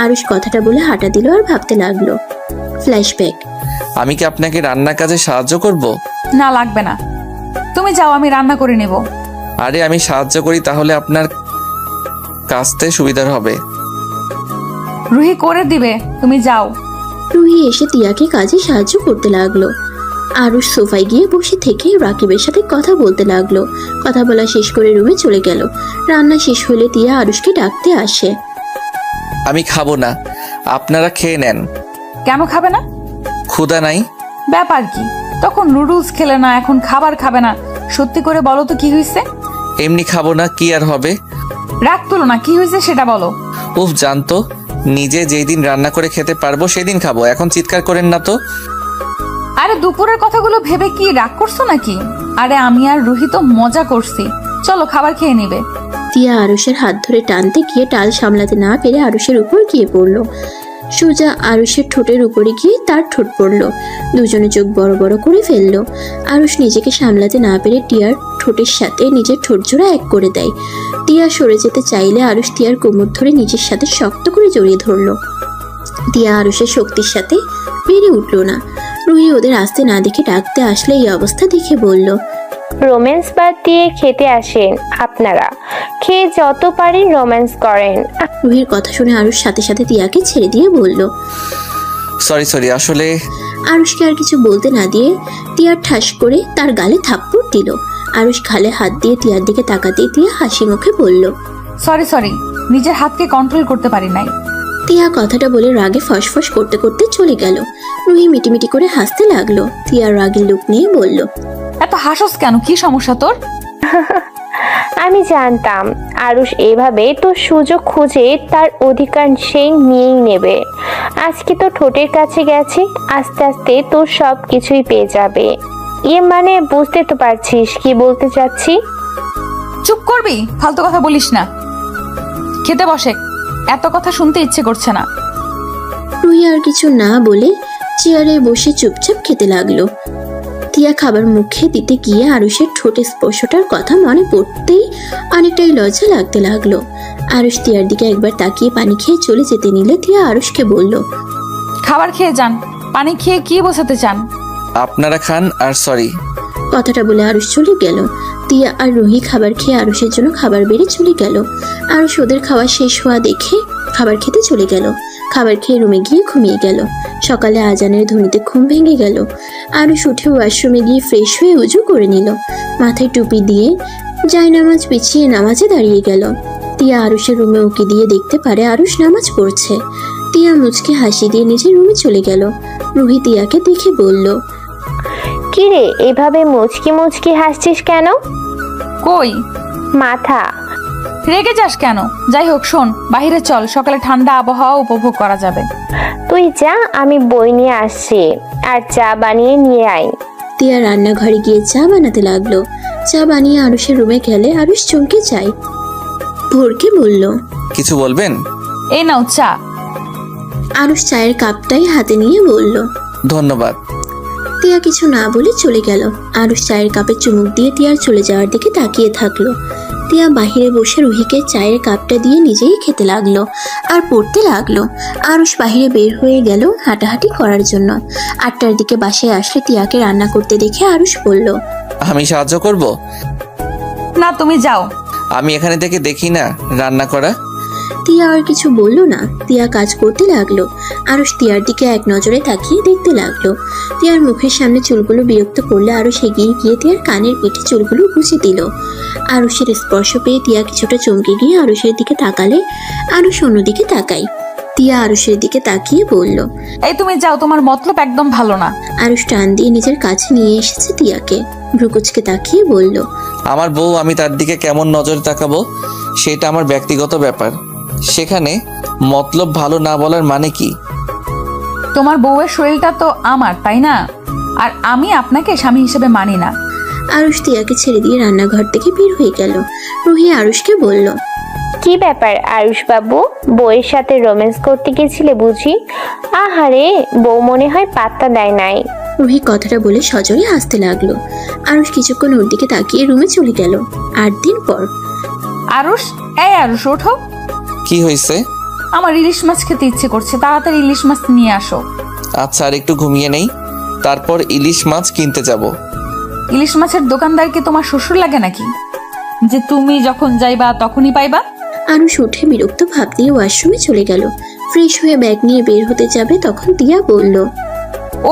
আরুষ কথাটা বলে হাঁটা দিল আর ভাবতে লাগলো। ফ্ল্যাশব্যাক। আমি কি আপনাকে রান্নার কাজে সাহায্য করব? না, লাগবে না, তুমি যাও, আমি রান্না করে নেব। আরে আমি সাহায্য করি তাহলে আপনার কাজতে সুবিধার হবে। রুহি করে দিবে, তুমি যাও। রুহি এসে টিয়াকে কাজে সাহায্য করতে লাগলো। আরুষ সোফায় গিয়ে বসে থেকে রাকিবের সাথে কথা বলতে লাগলো। কথা বলা শেষ করে রুমে চলে গেল। রান্না শেষ হলে টিয়া আরুষকে ডাকতে আসে। আমি খাবো না, আপনারা খেয়ে নেন। কেন খাবে না? ক্ষুধা নাই। ব্যাপার কি? তখন নুডলস খেলে না, এখন খাবার খাবে না। সত্যি করে বলো তো কি হয়েছে? এমনি খাবো না, কি আর হবে? রাগ তুলো না, কি হয়েছে সেটা বলো। উফ, জানতো, নিজে যেই দিন রান্না করে খেতে পারবো সেদিন খাবো, এখন চিৎকার করেন না তো। আরে দুপুরের কথাগুলো ভেবে কি রাগ করছো নাকি? আরে আমি আর রুহি তো মজা করছি, চলো খাবার খেয়ে নিবে। টিয়া আরুষের হাত ধরে টানতে গিয়ে টাল সামলাতে না পেরে আরুষের উপর গিয়ে পড়লো। সোজা আরুষের ঠোঁটের উপরে গিয়ে তার ঠোঁট পড়লো। দুজনে চোখ বড় বড় করে ফেললো। আরুষ নিজেকে সামলাতে না পেরে টিয়ার ঠোঁটের সাথে নিজের ঠোঁট জোড়া এক করে দেয়। টিয়া সরে যেতে চাইলে আরুষ টিয়ার কোমর ধরে নিজের সাথে শক্ত করে জড়িয়ে ধরলো। টিয়া আরুষের শক্তির সাথে পেরে উঠলো না। রুহি ওদের আসতে না দেখে ডাকতে আসলে এই অবস্থা দেখে বলল, রোম্যান্স বাদ দিয়ে খেতে আসেন আপনারা, খেয়ে যত পারেন রোম্যান্স করেন। রুহির কথা শুনে আরুষ সাথে সাথে টিয়াকে ছেড়ে দিয়ে বলল, সরি, আসলে। আরুষকে আর কিছু বলতে না দিয়ে টিয়া ঠাস করে তার গালে থাপ্পড় দিল। আরুষ গালে হাত দিয়ে টিয়ার দিকে তাকাতেই টিয়া হাসি মুখে বলল, সরি, নিজের হাতকে কন্ট্রোল করতে পারি নাই। টিয়া কথাটা বলে রাগে ফসফস করতে করতে চলে গেল। রুহি মিটিমিটি করে হাসতে লাগলো। টিয়ার রাগের লুক নিয়ে বলল, এত হাসস কেন? কি সমস্যা তোর? আমি জানতাম আরুষ এইভাবে তোর সুযোগ খুঁজে তার অধিকার সেই নিয়েই নেবে। আজকে তো ঠোঁটের কাছে গেছে, আস্তে আস্তে তোর সব কিছুই পেয়ে যাবে। মানে বুঝতে তো পারছিস কি বলতে চাচ্ছি? চুপ করবি? ফালতু কথা বলিস না, খেতে বসে। এত কথা শুনতে ইচ্ছে করছে না। রুহি আর কিছু না বলে চেয়ারে বসে চুপচাপ খেতে লাগলো। টিয়া খাবার মুখে দিতে গিয়ে আরুষের ঠোঁটে স্পর্শটার কথা মনে পড়তেই অনেকটাই লজ্জা লাগতে লাগলো। আরুষ টিয়ার দিকে একবার তাকিয়ে পানি খেয়ে চলে যেতে নিলে টিয়া আরুষকে বলল, খাবার খেয়ে যান, পানি খেয়ে কি বোঝাতে চান? আপনারা খান আর সরি। কথাটা বলে আরুষ চলে গেল। টিয়া আর রুহি খাবার খেয়ে আরুষের জন্য খাবার বেড়ে চলে গেল। আরুষ ওদের খাওয়া শেষ হওয়া দেখে খাবার খেতে চলে গেল। খাবার খেয়ে রুমে গিয়ে ঘুমিয়ে গেল। সকালে আজানের ধ্বনিতে ঘুম ভেঙে গেল। আরুষ উঠে ওয়াশরুমে গিয়ে ফ্রেশ হয়ে উজু করে নিল। মাথায় টুপি দিয়ে জায়নামাজ বিছিয়ে নামাজে দাঁড়িয়ে গেল। টিয়া আরুষের রুমে উকি দিয়ে দেখতে পারে আরুষ নামাজ পড়ছে। টিয়া মুচকে হাসি দিয়ে নিজের রুমে চলে গেল। রুহি টিয়াকে দেখে বলল, কিরে এভাবে মুচকি মুচকি হাসছিস কেন? কই মাথা। রেগে যাস কেন? যাই হোক শোন, বাইরে চল, সকালে ঠান্ডা আবহাওয়া উপভোগ করা যাবে। তুই যা, আমি বই নিয়ে আসছি, আর চা বানিয়ে নিয়ে আয়। টিয়া রান্নাঘরে গিয়ে চা বানাতে লাগলো। চা বানিয়ে আরুষের রুমে গেলে আরুষ চমকে যায়। ভোরকে বলল, কিছু বলবেন? এই নাও চা। আরুষ চায়ের কাপটাই হাতে নিয়ে বলল। ধন্যবাদ। টিয়া কিছু না বলে চলে গেল। আরুষ চায়ের কাপে চুমুক দিয়ে টিয়ার চলে যাওয়ার দিকে তাকিয়ে থাকলো। টিয়া বাহিরে বসে রুহিকে চায়ের কাপটা দিয়ে নিজেই খেতে লাগলো আর পড়তে লাগলো। আরুষ বাহিরে বের হয়ে গেল হাঁটাহাঁটি করার জন্য। 8টার দিকে বাসায় আসলে টিয়াকে রান্না করতে দেখে আরুষ বলল, আমি সাহায্য করব? না, তুমি যাও। আমি এখানে থেকে দেখি না রান্না করা। টিয়া আর কিছু বলল না। টিয়া কাজ করতে লাগলো। আরুষ টিয়ার দিকে এক নজরে তাকিয়ে দেখতে লাগলো। টিয়ার মুখের সামনে চুলগুলো বিরক্ত করলে আরুষ এগিয়ে গিয়ে টিয়ার কানের পিঠে চুলগুলো গুছিয়ে দিল। আরুষের স্পর্শ পেয়ে টিয়া কিছুটা চমকে গিয়ে আরুষের দিকে তাকালে আরুষ অন্যদিকে তাকাই। টিয়া আরুষের দিকে তাকিয়ে বলল, এই তুমি যাও, তোমার মতলব একদম ভালো না। আরুষ টান দিয়ে নিজের কাছে নিয়ে এসেছে টিয়াকে। ভ্রুকুচকে তাকিয়ে বলল, আমার বউ, আমি তার দিকে কেমন নজরে তাকাবো সেটা আমার ব্যক্তিগত ব্যাপার। সেখানে মতলব ভালো না বলার মানে কি? তোমার বউয়ের শরীরটা তো আমার, তাই না? আর আমি আপনাকে স্বামী হিসেবে মানি না। আরুষ টিয়াকে ছেড়ে দিয়ে রান্নাঘর থেকে বের হয়ে গেল। রুহি আরুষকে বলল, কি ব্যাপার আরুষ বাবু, বউয়ের সাথে রোম্যান্স করতে গেছিলে বুঝি? আহারে, বউ মনে হয় পাত্তা দেয় নাই। রুহি কথাটা বলে সজোরে হাসতে লাগলো। আরুষ কিছুক্ষণ ওর দিকে তাকিয়ে রুমে চলে গেল। 8 দিন পর। আরুষ, এই আরুষ, ওঠো। কি হয়েছে? আমার ইলিশ মাছ খেতে ইচ্ছে করছে, তাড়াতাড়ি ইলিশ মাছ নিয়ে আসো। আচ্ছা, আর একটু ঘুমিয়ে নেই, তারপর ইলিশ মাছ কিনতে যাব। ইলিশ মাছের দোকানদার কি তোমার শ্বশুর লাগে নাকি, যে তুমি যখন যাইবা তখনই পাইবা? আরুষ উঠে বিরক্ত ভাব নিয়ে ওয়াশরুমে চলে গেল। ফ্রেশ হয়ে ব্যাগ নিয়ে বের হতে যাবে তখন টিয়া বলল,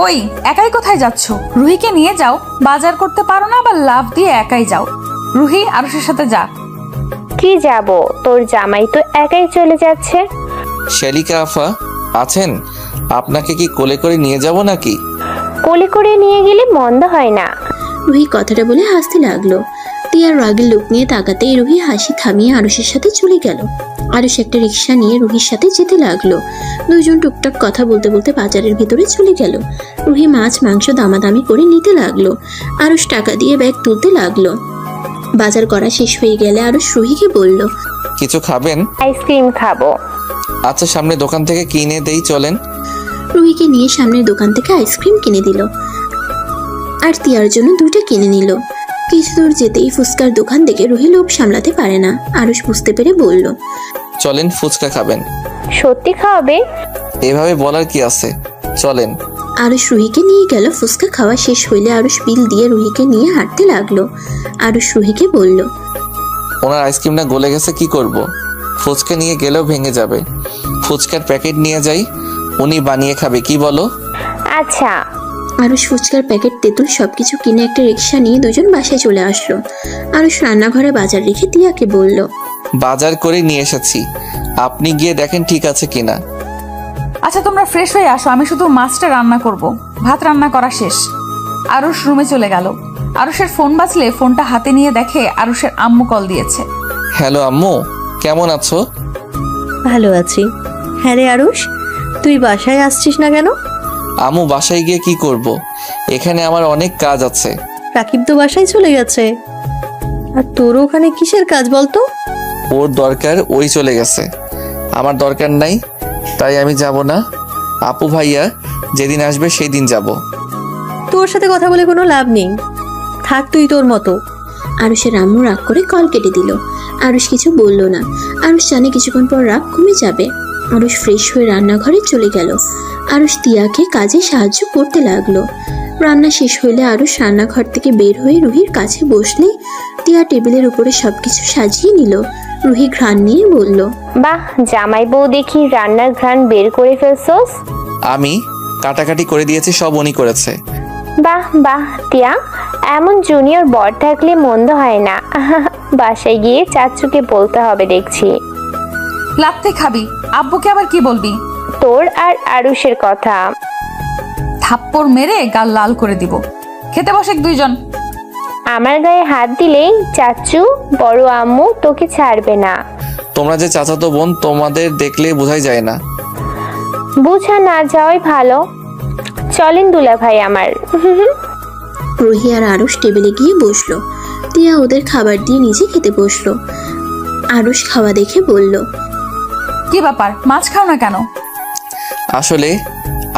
ওই একাই কোথায় যাচ্ছ? রুহিকে নিয়ে যাও, বাজার করতে পারো না, আবার লাভ দিয়ে একাই যাও। রুহি, আরুষের সাথে যা। কি যাব, তোর জামাই তো একাই চলে যাচ্ছে। শালিকা আফা আছেন? আপনাকে কি কোলে করে নিয়ে যাব নাকি? কোলে করে নিয়ে গেলে মন্দ হয় না। রুহি কথাটা বলে হাসতে লাগলো। টিয়ার রাগের লোক নিয়ে তাকাতেই রুহি হাসি থামিয়ে আরুষের সাথে চলে গেল। আরুষ একটা রিক্সা নিয়ে রুহির সাথে যেতে লাগলো। দুজন টুকটাক কথা বলতে বলতে বাজারের ভিতরে চলে গেল। রুহি মাছ মাংস দামাদামি করে নিতে লাগলো। আরুষ টাকা দিয়ে ব্যাগ তুলতে লাগলো। বাজার করা শেষ হয়ে গেলে আরুষ রুহিকে বলল, কিছু খাবেন? আইসক্রিম খাবো। আচ্ছা, সামনে দোকান থেকে কিনে দেই, চলেন। রুহিকে নিয়ে সামনের দোকান থেকে আইসক্রিম কিনে দিল আর টিয়ার জন্য 2টা কিনে নিল। কিছু দূর যেতেই ফুচকার দোকান থেকে রুহি লোভ সামলাতে পারে না। আরুষ বুঝতে পেরে বলল, চলেন, ফুচকা খাবেন। সত্যি খাওয়াবে? এভাবে বলার কি আছে, চলেন। আরুষ রুহিকে নিয়ে গেল। ফুচকা খাওয়া শেষ হইলে আরুষ বিল দিয়ে রুহিকে নিয়ে হাঁটতে লাগলো। আরুষ রুহিকে বলল, ওনার আইসক্রিমটা গলে গেছে, কি করব? ফুচকা নিয়ে গেলেও ভেঙে যাবে। ফুচকার প্যাকেট নিয়ে যাই, উনি বানিয়ে খাবে, কি বলো? আচ্ছা। আরুষ ফুচকার প্যাকেট তেঁতুল সবকিছু কিনে একটা রিক্সা নিয়ে দুজন বাসায় চলে আসলো। আরুষ রান্নাঘরে বাজার রেখে টিয়াকে বলল, বাজার করে নিয়ে এসেছি, আপনি গিয়ে দেখেন ঠিক আছে কিনা। আচ্ছা, তোমরা ফ্রেশ হয়ে আসো, আমি শুধু মাছটা রান্না করব। ভাত রান্না করা শেষ। আরুষ রুমে চলে গেল। আরুষের ফোন বাজলে ফোনটা হাতে নিয়ে দেখে আরুষের আম্মু কল দিয়েছে। হ্যালো আম্মু, কেমন আছো? ভালো আছি। হ্যাঁ রে আরুষ, তুই বাসায় আসছিস না কেন? আম্মু, বাসায় গিয়ে কি করব? এখানে আমার অনেক কাজ আছে। রাকিব তো বাসায় চলে গেছে, আর তোর ওখানে কিসের কাজ বলতো? ওর দরকার, ওই চলে গেছে, আমার দরকার নাই, তাই আমি যাব না। আপু ভাইয়া যেদিন আসবে সেই দিন যাব। তোর সাথে কথা বলে কোনো লাভ নেই, থাক তুই তোর মতো। আরুষের আম্মু রাগ করে কল কেটে দিল। আরুষ কিছু বলল না। আরুষ জানে কিছুক্ষণ পর রাগ কমে যাবে। আরুষ ফ্রেশ হয়ে রান্নাঘরে চলে গেল। আরুষ টিয়াকে কাজে সাহায্য করতে লাগলো। রান্না শেষ হইলে আরুষ রান্নাঘর থেকে বের হয়ে রুহির কাছে বসলে টিয়া টেবিলের উপরে সবকিছু সাজিয়ে নিল। রুহি ঘ্রাণ নিয়ে বলল, বাহ, জামাই বউ দেখি রান্নার ঘ্রাণ বের করে ফেলছোস। আমি কাটাকাটি করে দিয়েছি, সব উনি করেছে। বাহ বাহ টিয়া, এমন জুনিয়র বর থাকলে মন্দ হয় না। বাসায় গিয়ে চাচুকে বলতে হবে দেখছি। লাত্তে খাবি, আব্বুকে আবার কি বলবি? তোর আর আরুষের কথা। থাপ্পড় মেরে গাল লাল করে দিব। খেতে বসে দুইজন। আমার গায়ে হাত দিলেই চাচু বড় আম্মু তোকে ছাড়বে না। তোমরা যে চাচাতো বোন, তোমাদের দেখলে বোঝাই যায় না। বুঝা না যাওয়াই ভালো। চলেন দুলা ভাই আমার। রুহি আর আরুষ টেবিলে গিয়ে বসলো। টিয়া ওদের খাবার দিয়ে নিজে খেতে বসলো। আরুষ খাওয়া দেখে বলল, কি ব্যাপার, মাছ খাও না কেন? আসলে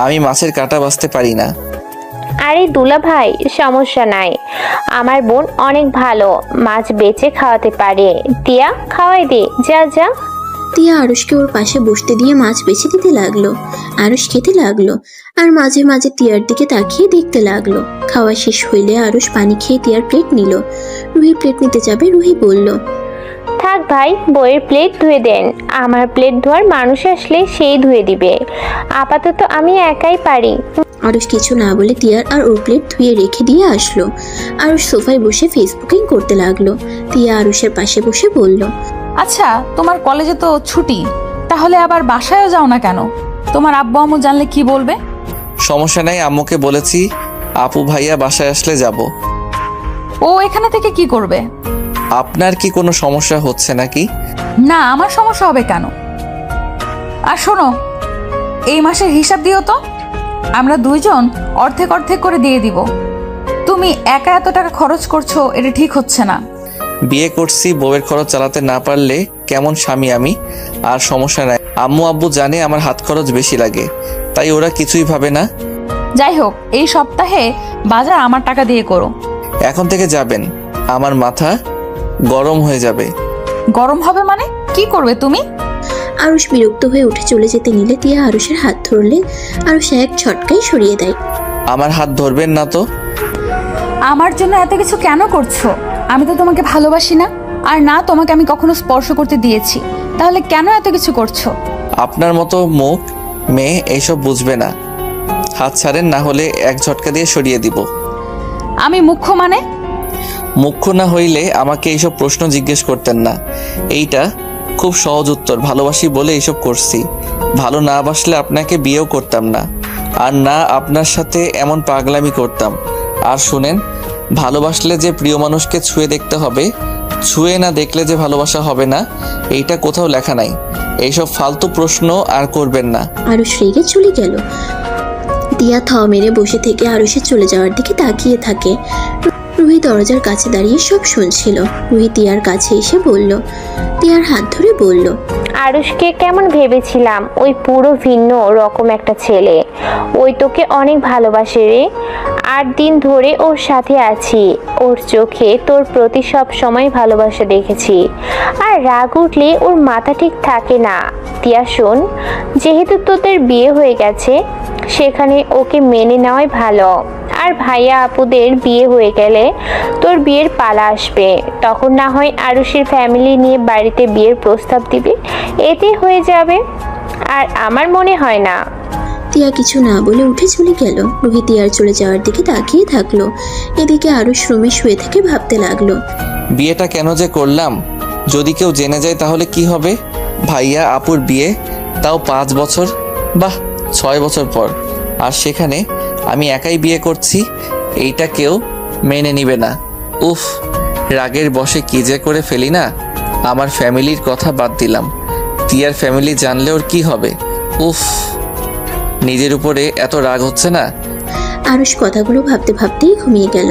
আমি মাছের কাঁটা বাছতে পারি না। আরে দুলা ভাই, সমস্যা নাই, আমার বোন অনেক ভালো, মাছ বেচে খাওয়াতে পারে। টিয়া, খাওয়াই দে, যা যা। টিয়া আরুষকে ওর পাশে বসতে দিয়ে মাছ বেছে দিতে লাগলো। আরুষ খেতে লাগলো আর মাঝে মাঝে টিয়ার দিকে তাকিয়ে দেখতে লাগলো। খাওয়া শেষ হইলে আরুষ পানি খেয়ে টিয়ার প্লেট নিল। রুহি প্লেট নিতে যাবে, রুহি বলল, থাক ভাই, বইয়ের প্লেট ধুয়ে দেন, আমার প্লেট ধোয়ার মানুষ আসলে সেই ধুয়ে দিবে, আপাতত আমি একাই পারি। আরুষ কিছু না বলে টিয়ার আর ওর প্লেট ধুয়ে রেখে দিয়ে আসলো। আরুষ সোফায় বসে ফেসবুকিং করতে লাগলো। টিয়া আরুষের পাশে বসে বলল, আচ্ছা, তোমার কলেজে তো ছুটি, তাহলে আবার বাসায়ও যাও না কেন? তোমার আব্বু আম্মু জানলে কি বলবে? সমস্যা নাই, আম্মুকে বলেছি আপু ভাইয়া বাসায় আসলে যাব। ও এখানে থেকে কি করবে? আপনার কি কোনো সমস্যা হচ্ছে নাকি? না, আমার সমস্যা হবে কেন? আর শোনো, এই মাসের হিসাব দিও তো, আমরা দুইজন অর্ধেক অর্ধেক করে দিয়ে দিব। তুমি একা এত টাকা খরচ করছো, এটা ঠিক হচ্ছে না। বিয়ে করছি, বউয়ের খরচ চালাতে না পারলে কেমন স্বামী আমি? আর সমস্যা নাই, আম্মু আব্বু জানে আমার হাত খরচ বেশি লাগে, তাই ওরা কিছুই ভাবে না। যাই হোক, এই সপ্তাহে বাজার আমার টাকা দিয়ে করো। এখন থেকে যাবেন, আমার মাথা গরম হয়ে যাবে। গরম হবে মানে? কি করবে তুমি? আরুষ বিরক্ত হয়ে উঠে চলে যেতে নিলে টিয়া আরুষের হাত ধরলে আরুষ এক ঝটকায় সরিয়ে দেয়। আমার হাত ধরবেন না তো। আমার জন্য এত কিছু কেন করছো? আমি তো তোমাকে ভালোবাসি না, আর না তোমাকে আমি কখনো স্পর্শ করতে দিয়েছি, তাহলে কেন এত কিছু করছো? আপনার মতো মুখ মেয়ে এইসব বুঝবে না। হাত ছাড়েন, না হলে এক ঝটকা দিয়ে সরিয়ে দিব। আমি মুখ্য মানে? মুখ্য না হইলে আমাকে এইসব প্রশ্ন জিজ্ঞেস করতেন না। এইটা খুব সহজ উত্তর, ভালোবাসি বলে এইসব করছি। ভালো না বাসলে আপনাকে বিয়েও করতাম না, আর না আপনার সাথে এমন পাগলামি করতাম। আর শুনেন, ভালোবাসলে যে প্রিয় মানুষকে ছুঁয়ে দেখতে হবে, ছুঁয়ে না দেখলে যে ভালোবাসা হবে না, এইটা কোথাও লেখা নাই। এইসব ফালতু প্রশ্ন আর করবেন না। আরুষ রেগে চলে গেল। টিয়া থ মেরে বসে থেকে আরুষের চলে যাওয়ার দিকে তাকিয়ে থাকে। রুহি দরজার কাছে দাঁড়িয়ে সব শুনছিল। রুহি টিয়ার কাছে এসে বলল, টিয়ার হাত ধরে বলল, আরুষকে কেমন ভেবেছিলাম, ওই পুরো ভিন্ন রকম একটা ছেলে। ওই তোকে অনেক ভালোবাসে রে, 8 দিন ধরে ওর সাথে আছি, ওর চোখে তোর প্রতি সব সময় ভালোবাসা দেখেছি। আর রাগ উঠলে ওর মাথা ঠিক থাকে না। টিয়া শোন, যেহেতু তোদের বিয়ে হয়ে গেছে, সেখানে ওকে মেনে নেওয়াই ভালো। আর ভাইয়া আপুদের বিয়ে হয়ে গেলে তোর বিয়ের পালা আসবে, তখন না হয় আরুষের ফ্যামিলি নিয়ে বাড়িতে বিয়ের প্রস্তাব দিবি, এতে হয়ে যাবে। আর আমার মনে হয় না। টিয়া কিছু না বলে উঠে চলে গেল। রুহি টিয়ার চলে যাওয়ার দিকে তাকিয়ে থাকলো। এদিকে আরুষ রুমে শুয়ে থেকে ভাবতে লাগলো, বিয়েটা কেন যে করলাম? যদি কেউ জেনে যায় তাহলে কি হবে? ভাইয়া আপুর বিয়ে, তাও 5 বছর, বাহ 6 বছর পর, আর সেখানে আমি একাই বিয়ে করছি। এইটা কেউ মেনে নিবে না। উফ, রাগের বশে কি যে করে ফেলি না। আমার ফ্যামিলির কথা বাদ দিলাম, টিয়ার ফ্যামিলি জানলে ওর কি হবে? উফ, নিজের উপরে এত রাগ হচ্ছে না। আরুষ কথাগুলো ভাবতে ভাবতেই ঘুমিয়ে গেল।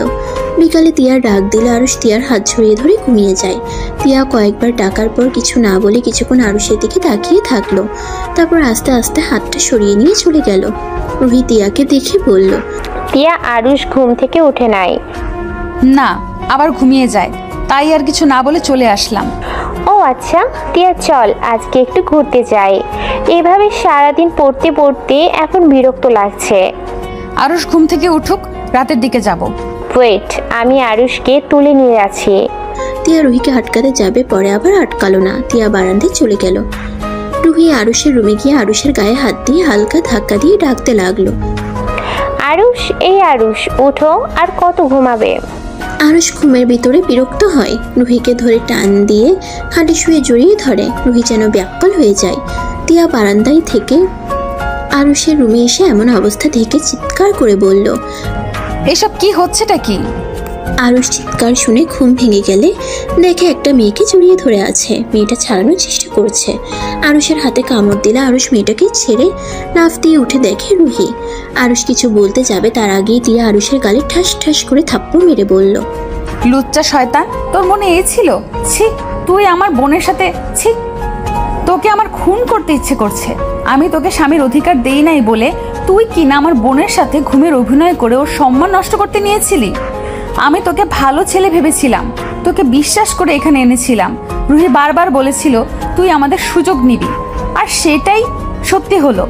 বিকালে টিয়ার ডাক দিলে আরুষ টিয়ার হাত জড়িয়ে ধরে ঘুমিয়ে যায়। টিয়া কয়েকবার ডাকার পর কিছু না বলে কিছুক্ষণ আরুষের দিকে তাকিয়ে থাকলো। তারপর আস্তে আস্তে হাতটা সরিয়ে নিয়ে চলে গেল। রুহি টিয়াকে দেখে বলল, টিয়া, আরুষ ঘুম থেকে উঠে নাই। না, আবার ঘুমিয়ে যায়, তাই আর কিছু না বলে চলে আসলাম। ও আচ্ছা, টিয়া চল আজকে একটু ঘুরতে যাই। এভাবে সারাদিন পড়তে পড়তে এখন বিরক্ত লাগছে। আরুষ ঘুম থেকে উঠুক, রাতের দিকে যাব। ওয়েট, আমি আরুষকে তুলে নিয়ে আছি। টিয়া রুহিকে আটকাতে যাবে, পরে আবার আটকালো না। টিয়া বারান্দায় চলে গেল। রুহি আরুষের রুমে গিয়ে আরুষের গায়ে হাত দিয়ে হালকা ধাক্কা দিয়ে ডাকতে লাগলো, আরুষ, এই আরুষ, উঠো, আর কত ঘুমাবে? আরুষ ঘুমের ভিতরে বিরক্ত হয়। রুহিকে ধরে টান দিয়ে খাটে শুয়ে জড়িয়ে ধরে। রুহি যেন ব্যাকুল হয়ে যায়। টিয়া বারান্দায় থেকে আরুষের রুমে এসে এমন অবস্থা দেখে চিৎকার করে বলল, এসব কি হচ্ছেটা কি? আরুষ চিৎকার শুনে ঘুম ভেঙে গেলে দেখে একটা মেয়েকে জড়িয়ে ধরে আছে। মেয়েটা ছাড়ানোর চেষ্টা করছে। আরুষের হাতে কামড় দিলে আরুষ মেয়েটাকে ছেড়ে লাফ দিয়ে উঠে দেখে রুহি। আরুষ কিছু বলতে যাবে তার আগেই টিয়া আরুষের গালে ঠাস ঠাস করে থাপ্পড় মেরে বলল, লুচ্চা শয়তান, তোর মনে এই ছিল? ছি, তুই আমার বোনের সাথে, ছি, তো তোকে আমার খুন করতে ইচ্ছে করছে। আমি তোকে স্বামীর অধিকার দেই নাই বলে তুই কিনা আমার বোনের সাথে ঘুমের অভিনয় করে ওর সম্মান নষ্ট করতে নিয়েছিলি। আমি তোকে ভালো ছেলে ভেবেছিলাম, তোকে বিশ্বাস করে এখানে এনেছিলাম। রুহি বারবার বলেছিল তুই আমাদের সুযোগ নিবি, আর সেটাই সত্যি হলো।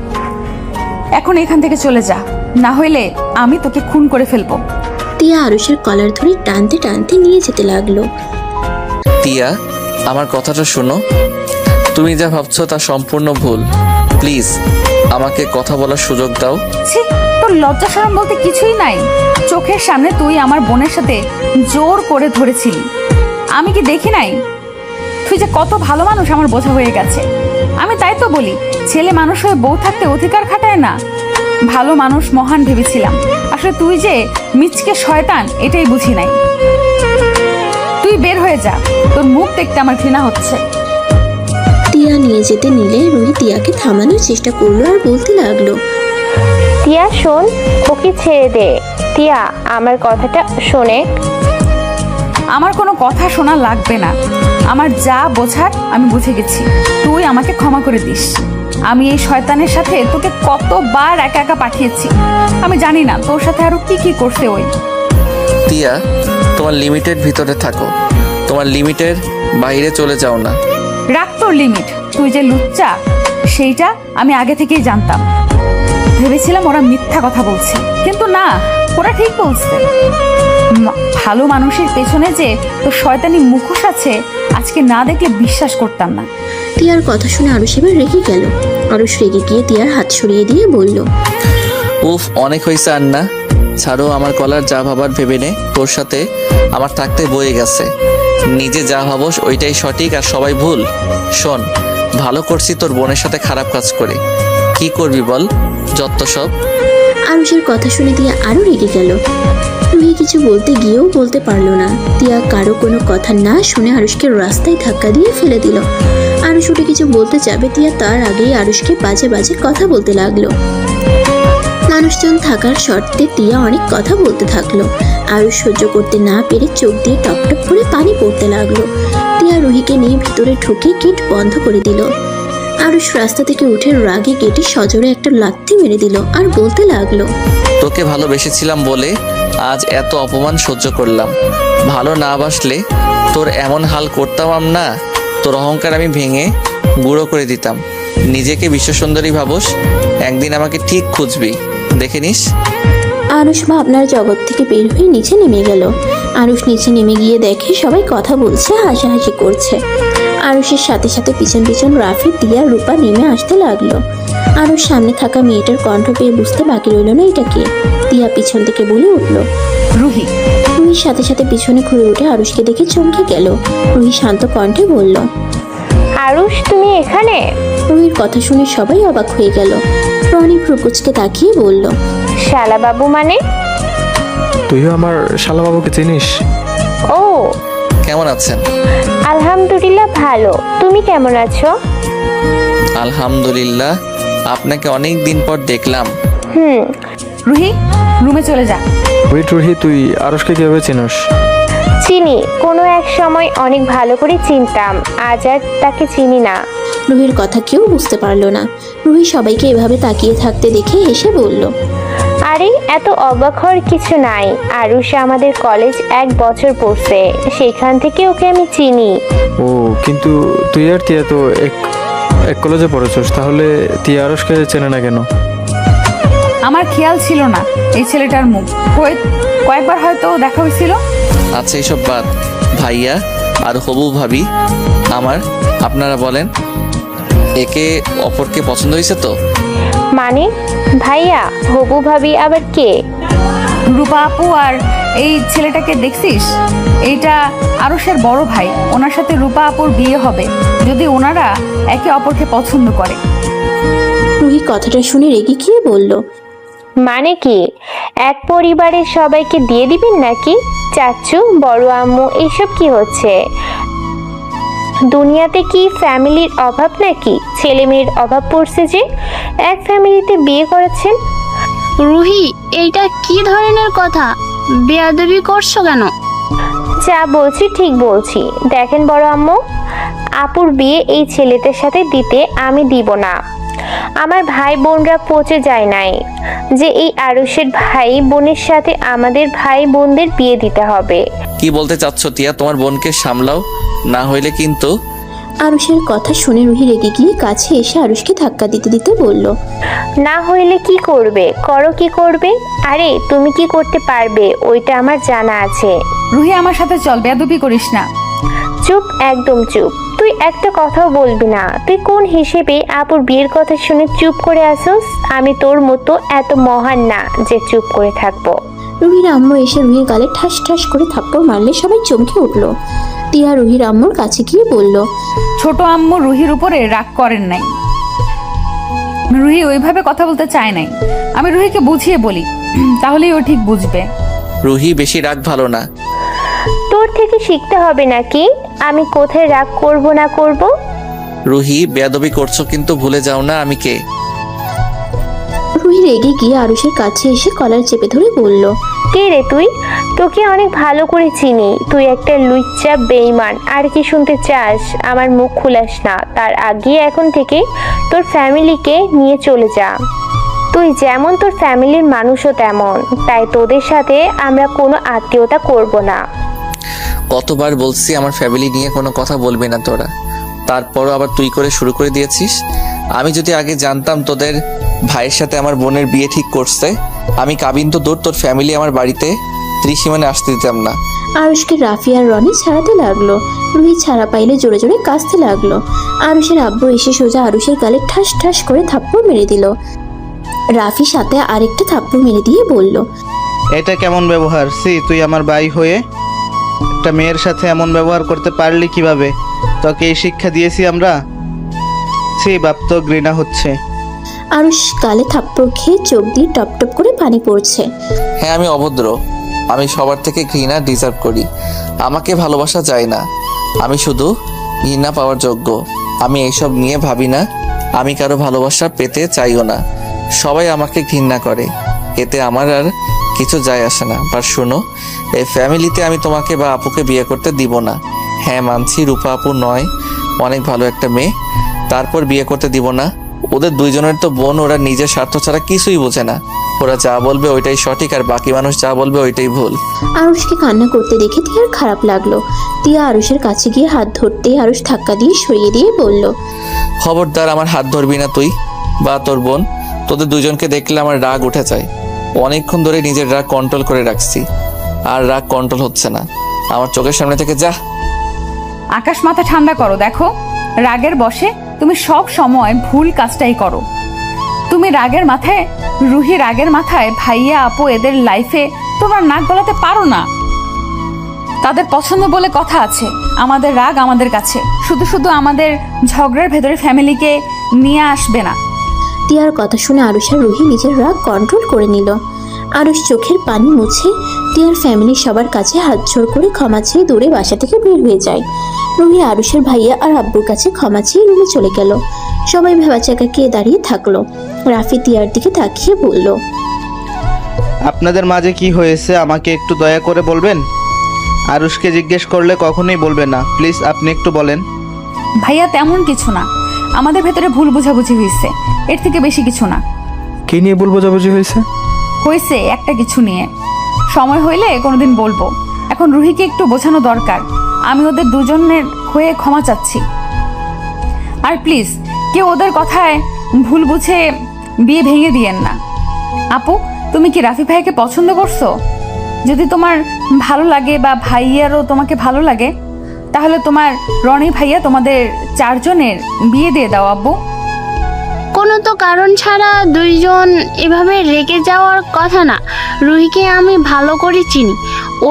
এখন এখান থেকে চলে যা, না হইলে আমি তোকে খুন করে ফেলবো। তিয়া আরুষের কলার ধরে টানতে টানতে নিয়ে যেতে লাগলো। টিয়া, আমার কথাটা শোনো। তুমি যা ভাবছো তা সম্পূর্ণ ভুল। প্লিজ আমাকে কথা বলার সুযোগ দাও। ছি, তোর লজ্জা শরম বলতে কিছুই নাই। চোখের সামনে তুই আমার বোনের সাথে জোর করে ধরেছিলি, আমি কি দেখি নাই? তুই যে কত ভালো মানুষ আমার বোঝা হয়ে গেছে। আমি তাই তো বলি, ছেলে মানুষ হয়ে বউ থাকতে অধিকার খাটায় না। ভালো মানুষ মহান ভেবেছিলাম, আসলে তুই যে মিচকে শয়তান এটাই বুঝি নাই। তুই বের হয়ে যা, তোর মুখ দেখতে আমার ঘৃণা হচ্ছে। টিয়া নিয়ে যেতে নিলে রুহি টিয়াকে থামানোর চেষ্টা করলো আর বলতে লাগলো, টিয়া শোন, ওকে ছেড়ে দে। টিয়া আমার কথাটা শোনে। আমার কোনো কথা শোনা লাগবে না, আমার যা বোঝার আমি বুঝে গেছি। তুই আমাকে ক্ষমা করে দিস। আমি এই শয়তানের সাথে তোকে কতবার একা একা পাঠিয়েছি, আমি জানি না তোর সাথে আরো কি কি করছে ওই। টিয়া, তোমার লিমিটের ভিতরে থাকো, তোমার লিমিটের বাইরে চলে যাও না। রাখ তোর লিমিট। তুই যে লুচ্চা সেইটা আমি আগে থেকেই জানতাম। ভেবেছিলাম ওরা মিথ্যা কথা বলছে, কিন্তু না, ওরা ঠিক বলছে। ভালো মানুষের পেছনে যে তোর শয়তানি মুখোশ আছে, আজকে না দেখলে বিশ্বাস করতাম না। টিয়ার কথা শুনে আরুষ এবার রেগে গেল। আরুষ রেগে গিয়ে টিয়ার হাত সরিয়ে দিয়ে বলল, উফ, অনেক হয়েছে আন্না, ছাড়ো। আমার কলার যা ভাবার ভেবে নে, তোর সাথে আমার থাকতে বয়ে গেছে। নিজে যা ভাবস ওইটাই সঠিক আর সবাই ভুল। শোন, ভালো করছি তোর বোনের সাথে খারাপ কাজ করে, কি করবি বল? যত সব। আরুষের কথা শুনে টিয়া আরো রেগে গেল। রুহি কিছু বলতে গিয়েও বলতে পারলো না। টিয়া কারো কোনো কথা না শুনে আরুষকে রাস্তায় ধাক্কা দিয়ে ফেলে দিল। আরুষ উঠে কিছু বলতে যাবে, টিয়া তার আগেই আরুষকে বাজে বাজে কথা বলতে লাগলো। মানুষজন থাকার শর্তে টিয়া অনেক কথা বলতে থাকলো। আরুষ সহ্য করতে না পেরে চোখ দিয়ে টপ টপ করে পানি পড়তে লাগলো। টিয়া রুহিকে নিয়ে ভিতরে ঢুকে গেট বন্ধ করে দিল। আরুষ রাস্তা থেকে উঠে রাগে গেটে সজোরে একটা লাথি মেরে দিল আর বলতে লাগলো, তোকে ভালোবেসেছিলাম বলে আজ এত অপমান সহ্য করলাম। ভালো না বাসলে তোর এমন হাল করতাম না। তোর অহংকার আমি ভেঙে গুঁড়ো করে দিতাম। নিজেকে বিশ্বসুন্দরী ভাবস, একদিন আমাকে ঠিক খুঁজবি, দেখে নিস। আরুষ ভাবনার জগৎ থেকে বের হয়ে নিচে নেমে গেল। আরুষ নিচে নেমে গিয়ে দেখে সবাই কথা বলছে, হাসাহাসি করছে। আরুষের সাথে সাথে পিছন পিছন রাফি, টিয়া, রূপা নেমে আসতে লাগলো। আরুষ সামনে থাকা মেয়েটার কণ্ঠ পেয়ে বুঝতে বাকি রইল না এটা কে। টিয়া পিছন থেকে বলে উঠলো, রুহি। রুহির সাথে সাথে পিছনে ঘুরে উঠে আরুষকে দেখে চমকে গেল। রুহি শান্ত কণ্ঠে বলল, আরুষ তুমি এখানে? রুহির কথা শুনে সবাই অবাক হয়ে গেল। রনি প্রকুচকে তাকিয়ে বলল, শালা বাবু মানে? তুইও আমার শালাবাবুকে চিনিস? ও, কেমন আছেন? আলহামদুলিল্লাহ ভালো। তুমি কেমন আছো? আলহামদুলিল্লাহ, আপনাকে অনেক দিন পর দেখলাম। রুহি, রুমে চলে যা। ওয়েট রুহি, তুই আরুষকে কিভাবে চিনস? চিনি, কোনো এক সময় অনেক ভালো করে চিনতাম, আজ আর তাকে চিনি না। রুহির কথা কেউ বুঝতে পারলো না। রুহি সবাইকে এভাবে তাকিয়ে থাকতে দেখে এসে বলল, আরে এত অবাক হওয়ার কিছু নাই। আরুষ আমাদের কলেজ 1 বছর পড়ছে, সেখান থেকে ওকে আমি চিনি। ও, কিন্তু তুই আর টিয়া তো এক কলেজে পড়েছিস, তাহলে টিয়া আরুষকে চেনে না কেন? আমার খেয়াল ছিল না এই ছেলেটার মুখ। কয়েকবার হয়তো দেখা হয়েছিল। আচ্ছা, এইসব বাদ। ভাইয়া আর হবু ভাবি আমার, আপনারা বলেন, একে অপরকে পছন্দ হয়েছে তো? মানে ভাইয়া, হবু ভাবি আবার কে? রূপা আপু আর এই ছেলেটাকে দেখছিস? এইটা আরুষের বড় ভাই। ওনার সাথে রূপা আপুর বিয়ে হবে যদি ওনারা একে অপরকে পছন্দ করে। রুহি কথাটা শুনে রেগে গিয়ে বলল, মানে কি, এক পরিবারের সবাইকে দিয়ে দিবেন নাকি? চাচু, বড় আম্মু, এসব কি হচ্ছে? দুনিয়াতে কি ফ্যামিলির অভাব নাকি? ছেলে মেয়ের অভাব পড়ছে যে এক ফ্যামিলিতে বিয়ে করেছেন। রুহি, এইটা কি ধরনের কথা? বেয়াদবি করছো কেন? যা বলছি ঠিক বলছি। দেখেন বড় আম্মু, আপুর বিয়ে এই ছেলেটার সাথে দিতে আমি দিব না। আমার ভাই বোনরা পচে যায় নাই যে এই আরুষের ভাই বোনের সাথে আমাদের ভাই বোনদের বিয়ে দিতে হবে। কি বলতে চাচ্ছ টিয়া? তোমার বোনকে সামলাও, না হইলে কিন্তু। আরুষের কথা শুনে রুহি রেগে গিয়ে কাছে এসে আরুষকে ধাক্কা দিতে দিতে বলল, না হইলে কি করবে? করো, কি করবে? আরে তুমি কি করতে পারবে ওইটা আমার জানা আছে। রুহি আমার সাথে চল, বেয়াদবি করিস না। চুপ, একদম চুপ। তুই একটা কথাও বলবি না। তুই কোন হিসেবে আপুর বিয়ের কথা শুনে চুপ করে আসোস? আমি তোর মতো এত মহান না যে চুপ করে থাকবো। রুহির আম্মু এসে রুহির গালে ঠাস ঠাস করে থাপ্পড় মারলে সবাই চমকে উঠল। টিয়া রুহির আম্মুর কাছে গিয়ে বলল, ছোট আম্মু রুহির উপরে রাগ করেন নাই, রুহি ওইভাবে কথা বলতে চায় নাই। আমি রুহিকে বুঝিয়ে বলি, তাহলেই ও ঠিক বুঝবে। রুহি, বেশি রাগ ভালো না। তোর থেকে শিখতে হবে নাকি আমি কোথায় রাগ করব না করব? রুহি, বেয়াদবি করছো কিন্তু ভুলে যাও না আমি কে। রুহি রেগে গিয়ে আরুষের কাছে এসে কলার চেপে ধরে বলল, কে রে তুই? তোকে অনেক ভালো করে চিনি। তুই একটা লুচ্চা বেঈমান। আর কি শুনতে চাস? আমার মুখ খুলাস না। তার আগে এখন থেকে তোর ফ্যামিলিকে নিয়ে চলে যা। তুই যেমন তোর ফ্যামিলির মানুষও তেমন। তাই তোদের সাথে আমরা কোনো আত্মীয়তা করব না। কতবার বলছি আমার ফ্যামিলি নিয়ে কোনো কথা বলবি না তোরা, তারপরও আবার তুই করে শুরু করে দিয়েছিস। আমি যদি আগে জানতাম তোদের ভাইয়ের সাথে আমার বোনের বিয়ে ঠিক করছে, আমি কাবিন তো দূর, তোর ফ্যামিলি আমার বাড়িতে ত্রিসীমানে আসতে দিতাম না। আরুষকে রাফি আর রনি ছাড়াতে লাগলো। রুহি ছাড়া পাইলে জোরে জোরে কাঁচতে লাগলো। আরুষের আব্বু এসে সোজা আরুষের গালে ঠাস ঠাস করে থাপ্পড় মেরে দিল। রাফি সাথে আরেকটা থাপ্পড় মেরে দিয়ে বলল, এটা কেমন ব্যবহার? তুই আমার ভাই হয়ে একটা মেয়ের সাথে এমন ব্যবহার করতে পারলি কিভাবে? তোকে এই শিক্ষা দিয়েছি আমরা? বাপ, তো ঘৃণা হচ্ছে। আরুষ গালে থাপ্পড় খেয়ে চোখ দিয়ে টপ টপ করে পানি পড়ছে। হ্যাঁ, আমি অভদ্র। আমি সবার থেকে ঘৃণা ডিজার্ভ করি। আমাকে ভালোবাসা যায় না, আমি শুধু ঘৃণা পাওয়ার যোগ্য। আমি এইসব নিয়ে ভাবি না, আমি কারো ভালোবাসা পেতে চাইও না। সবাই আমাকে ঘৃণা করে, এতে আমার আর কিছু যায় আসে না। বাট শোনো, এই ফ্যামিলিতে আমি তোমাকে বা আপুকে বিয়ে করতে দিব না। হ্যাঁ মানছি, রূপা আপু নয়, অনেক ভালো একটা মেয়ে, তারপর বিয়ে করতে দিব না। ওদের দুইজনের তো বোন, ওরা নিজের স্বার্থ ছাড়া কিছুই বোঝে না। ওরা যা বলবে ওইটাই সঠিক, আর বাকি মানুষ যা বলবে ওইটাই ভুল। আরুষকে কান্না করতে দেখে টিয়ার খারাপ লাগলো। টিয়া আরুষের কাছে গিয়ে হাত ধরতে আরুষ ধাক্কা দিয়ে সরিয়ে দিয়ে বলল, খবরদার আমার হাত ধরবি না তুই বা তোর বোন। তোদের দুজনকে দেখলে আমার রাগ উঠে যায়। অনেকক্ষণ ধরে নিজের রাগ কন্ট্রোল করে রাখছি, আর রাগ কন্ট্রোল হচ্ছে না। আমার চোখের সামনে থেকে যা। আকাশ মাথা ঠান্ডা করো। দেখো, রাগের বশে তুমি সব সময় ভুল কাজটাই করো। তুমি রাগের মাথায়, রুহি রাগের মাথায় ভাইয়া আপু এদের লাইফে তোমরা নাক গলাতে পারো না। তাদের পছন্দ বলে কথা আছে। আমাদের রাগ আমাদের কাছে, শুধু শুধু আমাদের ঝগড়ার ভেতরে ফ্যামিলিকে নিয়ে আসবে না। টিয়ার কথা শুনে আরুষ আর রুহি নিজের রাগ কন্ট্রোল করে নিল। আরুষ চোখের পানি মুছে টিয়ার ফ্যামিলির সবার কাছে হাত জোড় করে ক্ষমা চেয়ে দূরে বাসা থেকে বের হয়ে যায়। রুহি আরুষের ভাইয়া আর আব্বুর কাছে ক্ষমা চেয়ে রুমে চলে গেল। সবাই ভেবাচাকা কে দাঁড়িয়ে থাকলো। রাফি টিয়ার দিকে তাকিয়ে বলল, আপনাদের মাঝে কি হয়েছে আমাকে একটু দয়া করে বলবেন? আরুষকে জিজ্ঞেস করলে কখনোই বলবে না, প্লিজ আপনি একটু বলেন। ভাইয়া তেমন কিছু না, আমাদের ভেতরে ভুল বোঝাবুঝি হয়েছে, এর থেকে বেশি কিছু না। কি নিয়ে ভুল বোঝাবুঝি হয়েছে? হয়েছে একটা কিছু নিয়ে, সময় হইলে কোনোদিন বলবো। এখন রুহিকে একটু বোঝানো দরকার। আমি ওদের দুজনের হয়ে ক্ষমা চাচ্ছি। আর প্লিজ কেউ ওদের কথায় ভুল বুঝে বিয়ে ভেঙে দিয়েন না। আপু, তুমি কি রাফি ভাইকে পছন্দ করছো? যদি তোমার ভালো লাগে বা ভাইয়ারও তোমাকে ভালো লাগে, তাহলে তোমার রনি ভাইয়া তোমাদের চারজনের বিয়ে দিয়ে দাও আব্বু। কোনো তো কারণ ছাড়া দুইজন এভাবে রেগে যাওয়ার কথা না। রুহিকে আমি ভালো করে চিনি,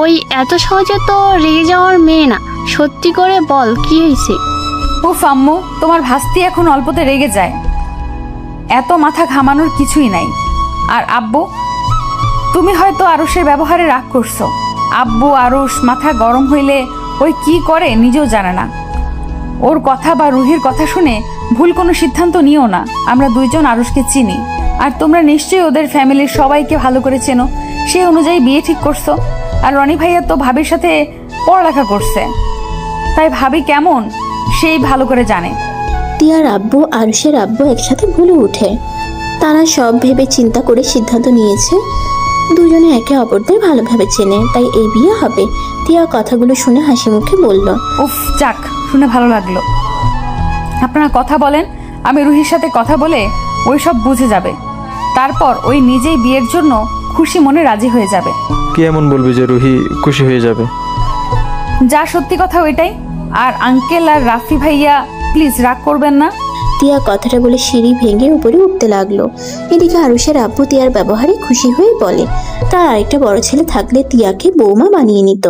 ওই এত সহজে তো রেগে যাওয়ার মেয়ে না। সত্যি করে বল, কি হয়েছে? উফ আম্মু, তোমার ভাস্তি এখন অল্পতে রেগে যায়, এত মাথা ঘামানোর কিছুই নাই। আর আব্বু, তুমি হয়তো আরুষের ব্যবহারে রাগ করছো। আব্বু আরুষ মাথা গরম হইলে ওই কি করে নিজেও জানে না। ওর কথা বা রুহির কথা শুনে ভুল কোনো সিদ্ধান্ত নিও না। আমরা দুইজন আরুষকে চিনি, আর তোমরা নিশ্চয়ই ওদের ফ্যামিলির সবাইকে ভালো করে চেনো। সেই অনুযায়ী বিয়ে ঠিক করছো। আর রনি ভাইয়া তো ভাবির সাথে পড়ালেখা করছে, তাই ভাবি কেমন সেই ভালো করে জানে। তিয়ার আব্বু আরুষের আব্বু একসাথে বলে ওঠে। তারা সব ভেবে চিন্তা করে সিদ্ধান্ত নিয়েছে দুজনে একে অপরদের ভালোভাবে চেনে, তাই এই বিয়ে হবে। তিয়া কথাগুলো শুনে হাসি মুখে বলল, উফ, যাক, শুনে ভালো লাগলো। আপনারা কথা বলেন, আমি রুহির সাথে কথা বলে ওই সব বুঝে যাবে। তারপর ওই নিজেই বিয়ের জন্য খুশি মনে রাজি হয়ে যাবে। কি এমন বলবি যে রুহি খুশি হয়ে যাবে? যা সত্যি কথা ওইটাই। আর আঙ্কেল আর রাফি ভাইয়া প্লিজ রাগ করবেন না। তিয়া কথাটা বলে সিঁড়ি ভেঙে উপরে উঠতে লাগলো। এদিকে আরুষের আব্বু তিয়ার ব্যবহারে খুশি হয়ে বলে তার আরেকটা বড় ছেলে থাকলে তিয়াকে বৌমা বানিয়ে নিত।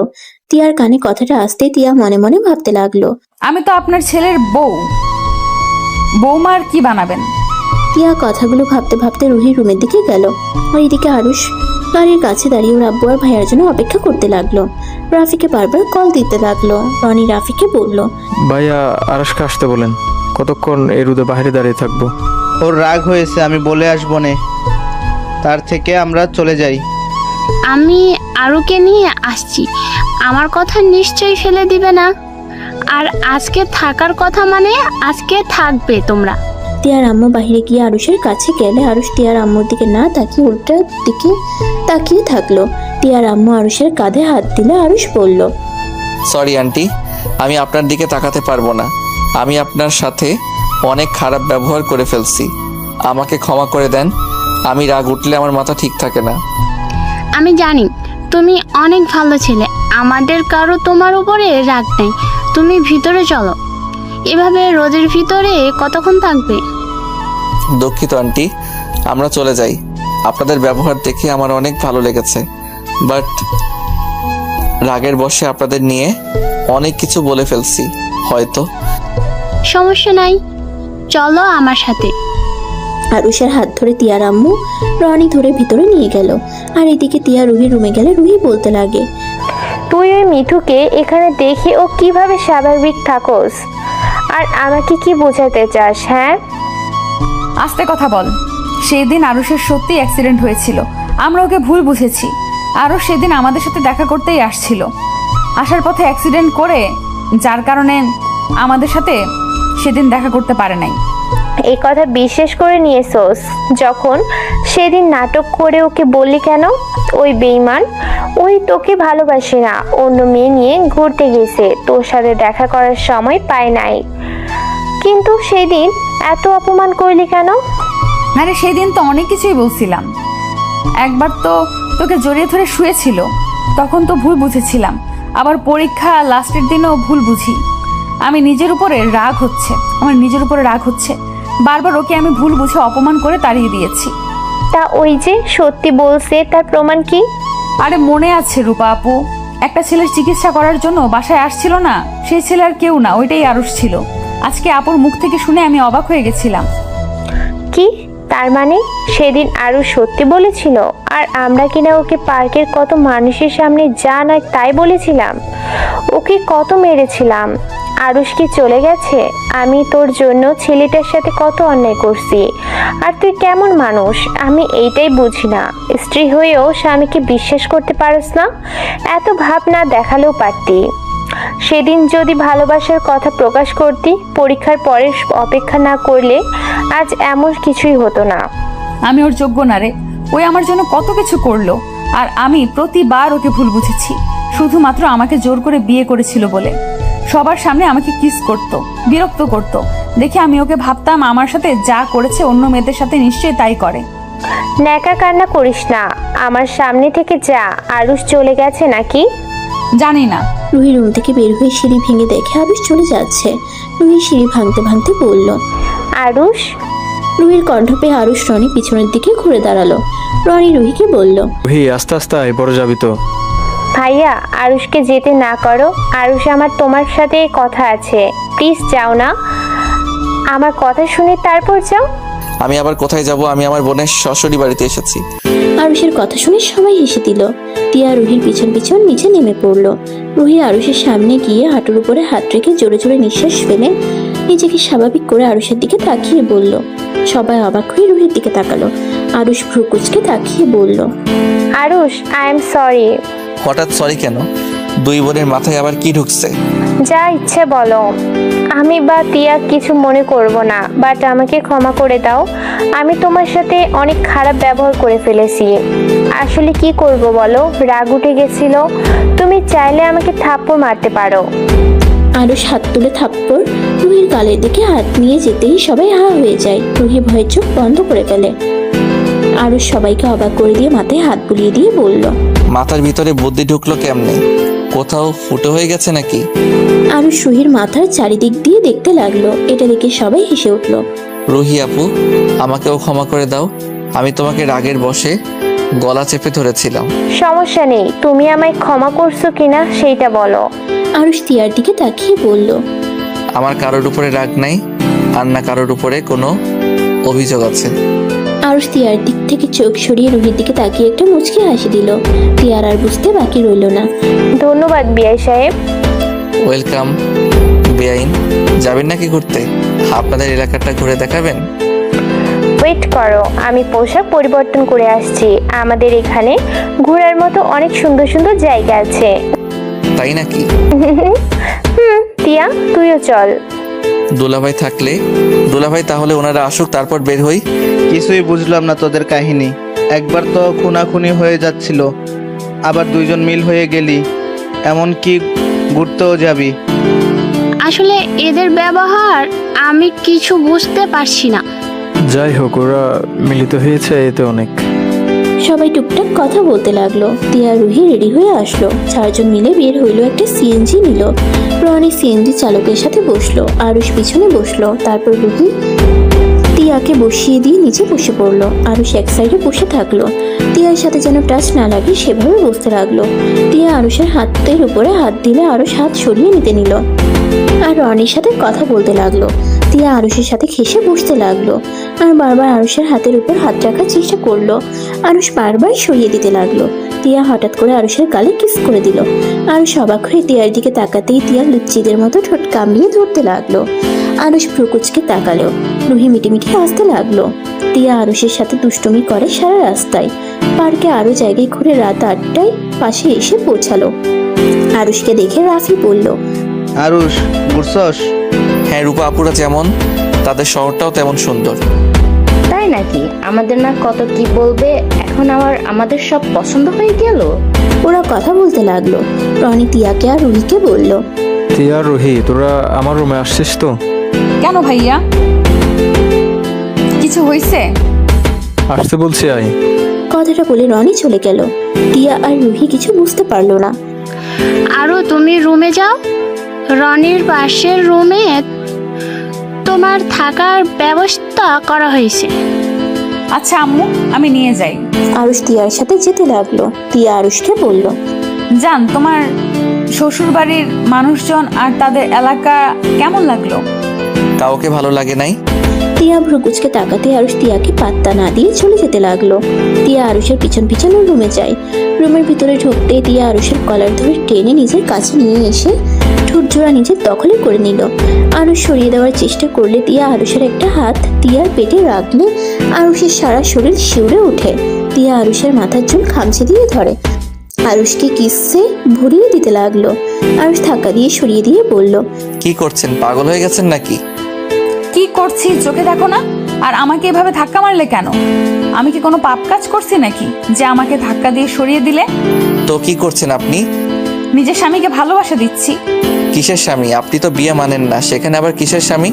তিয়ার কানে কথাটা আসতে তিয়া মনে মনে ভাবতে লাগলো, আমি তো আপনার ছেলের বৌমার কি বানাবেন? টিয়া কথাগুলো ভাবতে ভাবতে রুহির রুমের দিকে গেল। আর এদিকে আরুষ গাড়ির কাছে দাঁড়িয়ে ওর আব্বু আর ভাইয়ার জন্য অপেক্ষা করতে লাগলো। রাফিকে বারবার কল দিতে লাগলো। রনি রাফিকে বলল, ভাইয়া আরশকে আসতে বলেন, কতক্ষণ এই রোদে বাইরে দাঁড়িয়ে থাকবো? ওর রাগ হয়েছে, আমি বলে আসবো নে, তার থেকে আমরা চলে যাই। আমি আরুকে নিয়ে আসছি, আমার কথা নিশ্চয়ই ফেলে দিবে না। আর আজকে থাকার কথা মানে আজকে থাকবে তোমরা। টিয়ার আম্মু বাহিরে গিয়ে আরুষের কাছে গেলে আরুষ টিয়ার আম্মুর দিকে না তাকিয়ে উল্টার দিকে তাকিয়ে থাকলো। টিয়ার আম্মু আরুষের কাঁধে হাত দিলে আরুষ বলল, সরি আন্টি, আমি আপনার দিকে তাকাতে পারবো না। আমি আপনার সাথে অনেক খারাপ ব্যবহার করে ফেলছি, আমাকে ক্ষমা করে দেন। আমি রাগ উঠলে আমার মাথা ঠিক থাকে না। আমি জানি তুমি অনেক ভালো ছেলে, আমাদের কারো তোমার উপরে রাগ নেই। তুমি ভিতরে চলো। এভাবে রোদের ভিতরে কতক্ষণ থাকবে? দুঃখিত আন্টি, আমরা চলে যাই। আপনাদের ব্যবহার দেখে আমার অনেক ভালো লেগেছে, বাট রাগের বশে আপনাদের নিয়ে অনেক কিছু বলে ফেলছি হয়তো। সমস্যা নাই, চলো আমার সাথে। আরুষের হাত ধরে টিয়ার আম্মু রনি ধরে ভিতরে নিয়ে গেল। আর এদিকে টিয়া রুহির রুমে গেলে রুহি বলতে লাগে, তুই ওই মিঠুকে এখানে দেখে ও কিভাবে স্বাভাবিক থাকোস? আর আমাকে কি বোঝাতে চাস? হ্যাঁ, আস্তে কথা বল। সেই দিন আরুষের সত্যি অ্যাক্সিডেন্ট হয়েছিল, আমরা ওকে ভুল বুঝেছি। আরও সেদিন আমাদের সাথে দেখা করতেই আসছিল, আসার পথে অ্যাক্সিডেন্ট করে, যার কারণে আমাদের সাথে সেদিন দেখা করতে পারে নাই। এই কথা বিশ্বাস করে নিয়েছোস? যখন সেদিন নাটক করে ওকে বললি কেন? ওই বেঈমান, ওই তোকে ভালোবাসে না, অন্য মেয়ে নিয়ে ঘুরতে গেছে, তোর সাথে দেখা করার সময় পায় নাই। কিন্তু সেদিন এত অপমান করলি কেন? আরে সেদিন তো অনেক কিছুই বলছিলাম। একবার তো তোকে জড়িয়ে ধরে শুয়েছিল, তখন তো ভুল বুঝেছিলাম। আবার পরীক্ষা লাস্টের দিনেও ভুল বুঝি। আমি নিজের উপরে রাগ হচ্ছে, আমার নিজের উপরে রাগ হচ্ছে। বারবার ওকে আমি ভুল বুঝে অপমান করে তাড়িয়ে দিয়েছি। তা ওই যে সত্যি বলছে, তার প্রমাণ কি? আরে মনে আছে রূপা আপু, একটা ছেলের চিকিৎসা করার জন্য বাসায় আসছিল না, সেই ছেলে আর কেউ না, ওইটাই আরুষ ছিল। আজকে আপুর মুখ থেকে শুনে আমি অবাক হয়ে গেছিলাম। কি তার মানে সেদিন আরো সত্যি বলেছিল? আর আমরা কিনা ওকে পার্কের কত মানুষের সামনে যা নয় তাই বলেছিলাম, ওকে কত মেরেছিলাম। আরুষ কি চলে গেছে? আমি তোর জন্য ছেলেটার সাথে কত অন্যায় করছি, আর তুই কেমন মানুষ আমি এইটাই বুঝি না। স্ত্রী হয়েও স্বামীকে বিশ্বাস করতে পারস না? এত ভাব না দেখালেও পারতি। সেদিন যদি ভালোবাসার কথা প্রকাশ করতি, পরীক্ষার পরে অপেক্ষা না করলে আজ এমন কিছুই হতো না। আমি ওর যোগ্য না রে, ওই আমার জন্য কত কিছু করলো, আর আমি প্রতিবার ওকে ভুল বুঝেছি, শুধুমাত্র আমাকে জোর করে বিয়ে করেছিল বলে। সবার সামনে আমাকে কিস করত, বিরক্ত করত, দেখে আমি ওকে ভাবতাম আমার সাথে যা করেছে অন্য মেয়েদের সাথে নিশ্চয়ই তাই করে। ন্যাকা কান্না করিস না, আমার সামনে থেকে যা। আরুষ চলে গেছে নাকি? জানি না। রুহি রুম থেকে বের হয়ে সিঁড়ি ভেঙে দেখে আরুষ চলে যাচ্ছে। রুহি সিঁড়ি ভাঙতে ভাঙতে বলল, আরুষ। রুহির কণ্ঠ পেয়ে আরুষ রনি পিছনের দিকে ঘুরে দাঁড়ালো। রনি রুহিকে বলল, রুহি আস্তে আস্তে আয়, বড় যাবি তো। ভাইয়া আরুষকে যেতে না করো। আরুষ, আমার তোমার সাথে কথা আছে, প্লিজ যাও না। আমার কথা শুনে তারপর যাও। আমি আবার কোথায় যাব? আমি আমার বোনের শ্বশুরি বাড়িতে এসেছি। আরুষের কথা শুনে সবাই হেসে দিল। টিয়া রুহির পিছন পিছন নিচে নেমে পড়লো। রুহি আরুষের সামনে গিয়ে হাঁটুর উপরে হাত রেখে জোরে জোরে নিঃশ্বাস ফেলে নিজেকে স্বাভাবিক করে আরুষের দিকে তাকিয়ে বলল। সবাই অবাক হয়ে রুহির দিকে তাকালো। আরুষ ভ্রু কুঁচকে তাকিয়ে বলল, আরুষ, আই এম সরি। হঠাৎ সরি কেন? দুই বোনের মাথায় আবার কি ঢুকছে? যা ইচ্ছে বলো, আমি বা তিয়া কিছু মনে করব না, বাট আমাকে ক্ষমা করে দাও। আমি তোমার সাথে অনেক খারাপ ব্যবহার করে ফেলেছি। আসলে কি করব বলো, রাগ উঠে গেছিল। তুমি চাইলে আমাকে থাপ্পড় মারতে পারো। আরুষ হাত তুলে থাপ্পড় রুহির গালের দিকে হাত নিয়ে যেতেই সবাই হা হয়ে যায়। রুহি ভয়ের চোখ বন্ধ করে ফেলে। আরুষ সবাইকে অবাক করে দিয়ে মাথায় হাত বুলিয়ে দিয়ে বলল, মাথার ভিতরে বুদ্ধি ঢুকলো কেমনে? কোথাও ফুটো হয়ে গেছে নাকি? আরুষ রুহির মাথার চারিদিক দিয়ে দেখতে লাগলো। এটা দেখে সবাই হেসে উঠল। রুহি আপু, আমাকেও ক্ষমা করে দাও। আমি তোমাকে রাগের বশে গলা চেপে ধরেছিলাম। সমস্যা নেই, তুমি আমায় ক্ষমা করছো কিনা সেইটা বলো। আরুষ তিয়ার দিকে তাকিয়ে বলল, আমার কারোর উপরে রাগ নাই, আর না কারোর উপরে কোনো অভিযোগ আছে। আরুষ তিয়ার দিক থেকে চোখ সরিয়ে রুহির দিকে তাকিয়ে একটা মুচকি হাসি দিল। তিয়ার আর বুঝতে বাকি রইল না। ধন্যবাদ বিআই সাহেব। ওয়েলকাম। বেআইন, যাবেন নাকি ঘুরতে? আপনাদের এলাকাটা ঘুরে দেখাবেন? ওয়েট করো, আমি পোশাক পরিবর্তন করে আসছি। আমাদের এখানে ঘোরার মতো অনেক সুন্দর সুন্দর জায়গা আছে। তাই নাকি? তিয়া, তুইও চল। দুলাভাই থাকলে? দুলাভাই তাহলে ওনারা আসুক, তারপর বের হই। কিছুই বুঝলাম না তোদের কাহিনী। একবার তো খুনাখুনি হয়ে যাচ্ছিল, আবার দুইজন মিল হয়ে গেলি, এমন কি ঘুরতেও যাবি? আসলে এদের ব্যবহার আমি কিছু বুঝতে পারছি না। যাই হোক, ওরা মিলিত হয়েছে এতে অনেক। সবাই টুকটাক কথা বলতে লাগলো। তিয়া রুহি রেডি হয়ে আসলো। চারজন মিলে বের হইলো। একটা সিএনজি নিল। রনি সিএনজি চালকের সাথে বসলো। আরুষ পিছনে বসলো। তারপর রুহি তিয়াকে বসিয়ে দিয়ে নিচে বসে পড়লো। আরুষ এক সাইডে বসে থাকলো। তিয়ার সাথে যেন টাচ না লাগে সেভাবে বসতে লাগলো। তিয়া আরুষের হাতের উপরে হাত দিলে আরুষ হাত সরিয়ে নিতে নিল আর রনির সাথে কথা বলতে লাগলো। তিয়া আরুষের সাথে ঘেঁষে বসতে লাগলো আর বারবার আরুষের হাতের উপর হাত রাখার চেষ্টা করলো। আরুষ বারবার সরিয়ে দিতে লাগলো। তিয়া হঠাৎ করে আরুষের গালে কিস করে দিল। আরুষ অবাক হয়ে তিয়ার দিকে তাকাতেই তিয়া লুচ্চিদের মতো ঠোঁট কামড়িয়ে ধরতে লাগলো। আরুষ প্রকুচকে তাকালো। রুহি মিটিমিটি হাসতে লাগলো। তিয়া আরুষের সাথে দুষ্টুমি করে সারা রাস্তায়। পার্কে আরো জায়গায় ঘুরে রাত 8টায় পাশে এসে পৌঁছালো। আরুষকে দেখে রাফি বলল, আরুষ, ঘুরছস? হ্যাঁ, রূপা আপুরা যেমন, তাদের শহরটাও তেমন সুন্দর। তাই নাকি? আমাদের না কত কি বলবে, এখন আমাদের সব পছন্দ হয়ে গেল। ওরা কথা বলতে লাগলো। রনি তিয়াকে আর রুহিকে বলল, তিয়া, রুহি, তোরা আমার রুমে আসছিস তো? কেন ভাইয়া, কিছু হয়েছে? আসতে বলছি, আয়। কথাটা বলে রনি চলে গেল। তিয়া আর রুহি কিছু বুঝতে পারলো না। আরও তুমি রুমে যাও, রনির পাশের রুমে তোমার থাকার ব্যবস্থা করা হয়েছে। আচ্ছা আম্মু, আমি নিয়ে যাই। আরুষ তিয়ার সাথে যেতে লাগলো। তিয়া আরুষকে বলল, জান, তোমার শ্বশুর বাড়ির মানুষজন আর তাদের এলাকা কেমন লাগলো? কাউকে ভালো লাগে নাই। তিয়া ভ্রুকুচকে তাকাতে আরুষ তিয়াকে পাত্তা না দিয়ে চলে যেতে লাগলো। তিয়া আরুষের পিছন পিছন রুমে যায়। রুমের ভিতরে ঢুকতে তিয়া আরুষের কলার ধরে টেনে নিজের কাছে নিয়ে এসে ঠোঁট জোড়া নিজের দখলে করে নিল। আরুষ সরিয়ে দেওয়ার চেষ্টা করলে তিয়া আরুষের একটা হাত তিয়ার পেটে রাখলে আরুষের সারা শরীর শিউরে ওঠে। তিয়া আরুষের মাথার চুল খামচে দিয়ে ধরে। আরুষকে কিসে ভরিয়ে দিতে লাগলো। আরুষ ধাক্কা দিয়ে সরিয়ে দিয়ে বলল, কি করছেন? পাগল হয়ে গেছেন নাকি? কি করছি চোখে দেখো না? আর আমাকে এভাবে ধাক্কা মারলে কেন? আমি কি কোনো পাপ কাজ করছি নাকি যে আমাকে ধাক্কা দিয়ে সরিয়ে দিলে? তো কি করছেন আপনি? নিজের স্বামীকে ভালোবাসা দিচ্ছি। কিসের স্বামী? আপনি তো বিয়ে মানেন না, সেখানে আবার কিসের স্বামী?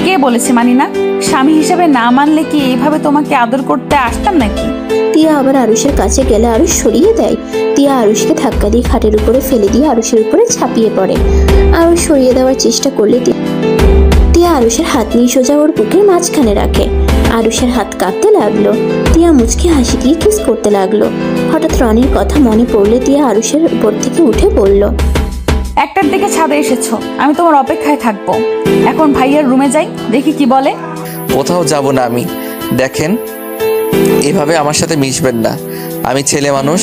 কে বলেছে মানি না? স্বামী হিসেবে না মানলে কি এইভাবে তোমাকে আদর করতে আসতাম নাকি? তিয়া আবার আরুষের কাছে গেলে আরুষ সরিয়ে দেয়। তিয়া আরুষকে ধাক্কা দিয়ে খাটের উপরে ফেলে দিয়ে আরুষের উপরে ঝাঁপিয়ে পড়ে। আরুষ সরিয়ে দেওয়ার চেষ্টা করলে তিয়া আরুষের হাত নিয়ে সোজা ওর বুকের মাঝখানে রাখে। আরুষের হাত কাঁপতে লাগলো। তিয়া মুচকি হাসি দিয়ে কিস করতে লাগলো। হঠাৎ রনির কথা মনে পড়লে তিয়া আরুষের উপর থেকে উঠে বলল, 1টার দিকে ছাদে এসেছো, আমি তোমার অপেক্ষায় থাকবো। এখন ভাইয়ার রুমে যাই, দেখি কি বলে। কোথাও যাব না আমি। দেখেন, এভাবে আমার সাথে মিশবেন না। আমি ছেলে মানুষ,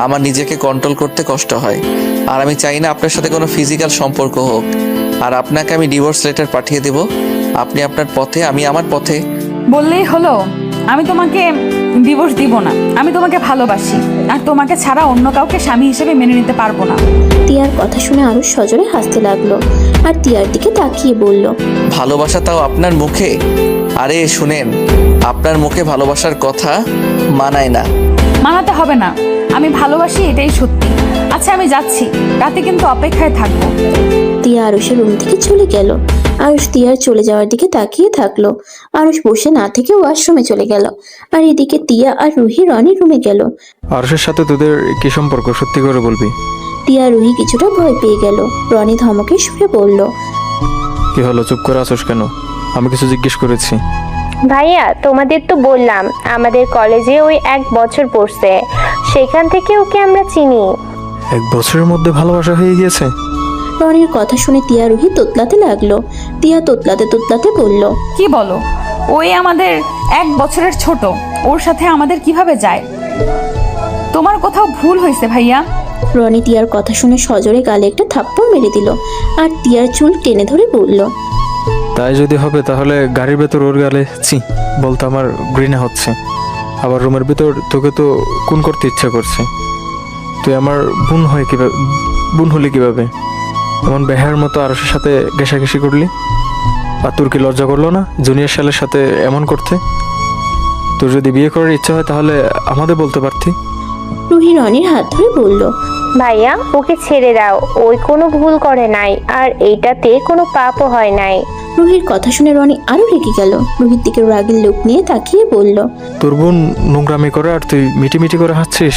আমার নিজেকে কন্ট্রোল করতে কষ্ট হয়। আর আমি চাই না আপনার সাথে কোনো ফিজিক্যাল সম্পর্ক হোক। আর আপনাকে আমি ডিভোর্স লেটার পাঠিয়ে দেব। আপনি আপনার পথে, আমি আমার পথে। বললেই হলো? আমি তোমাকে ডিভোর্স দিব না। আমি তোমাকে ভালোবাসি, আর তোমাকে ছাড়া অন্য কাউকে স্বামী হিসেবে মেনে নিতে পারবো না। তিয়ার কথা শুনে আরও সজোরে হাসতে লাগলো আর তিয়ার দিকে তাকিয়ে বলল, ভালোবাসা তাও আপনার মুখে? আরে শুনেন, আপনার মুখে ভালোবাসার কথা মানায় না। মানাতে হবে না, আমি ভালোবাসি, এটাই সত্যি। আচ্ছা আমি যাচ্ছি, রাতে কিন্তু অপেক্ষায় থাকবো। তিয়া আরুষের রুম থেকে চলে গেল। আরুষ তিয়ার চলে যাওয়ার দিকে তাকিয়ে থাকলো। আরুষ বসে না থেকে ওয়াশরুমে চলে গেল, আর এদিকে তিয়া আর রুহি রনির রুমে গেল। আরশের সাথে তোদের কি সম্পর্ক সত্যি করে বলবি? তিয়া রুহি কিছুটা ভয় পেয়ে গেল। রনি ধমকে সুরে বলল, কি হলো, চুপ করে আছোস কেন? আমি কিছু জিজ্ঞেস করেছি। ভাইয়া তোমাদের তো বললাম আমাদের কলেজে ওই 1 বছর পড়ছে, সেখান থেকে ওকে আমরা চিনি। 1 বছরের মধ্যে ভালোবাসা হয়ে গিয়েছে? রনির কথা শুনে তিয়া রুহি তোতলাতে লাগলো। তিয়া তোতলাতে তোতলাতে বলল, কি বলো? ওই আমাদের 1 বছরের ছোট, ওর সাথে আমাদের কিভাবে যায়? তোমার কোথাও ভুল হয়েছে ভাইয়া। রনি তিয়ার কথা শুনে সজোরে গালে একটা থাপ্পড় মেরে দিল আর তিয়ার চুল টেনে ধরে বলল, তাই যদি হবে তাহলে গাড়ির ভেতর ওর গালে চি বলতে আমার ঘৃণা হচ্ছে। আবার রুমের ভিতর তোকে তো খুন করতে ইচ্ছা করছে। তুই আমার বোন হলি কিভাবে? এমন বেহার মতো আরশের সাথে ঘেঁষাঘেঁষি করলি। আর তোর কি লজ্জা করলো না জুনিয়র শালের সাথে এমন করতে? তোর যদি বিয়ে করার ইচ্ছা হয় তাহলে আমাদের বলতে পারতি। রুহি রনির হাত ধরে বলল, ভাইয়া ওকে ছেড়ে দাও, ওই কোনো ভুল করে নাই, আর এইটাতে কোনো পাপও হয় নাই। রুহির কথা শুনে রনি আরো রেগে গেল। রুহির দিকে রাগের লোক নিয়ে তাকিয়ে বলল, তোর বোন নোংরামি করে আর তুই মিটিমিটি করে হাসছিস।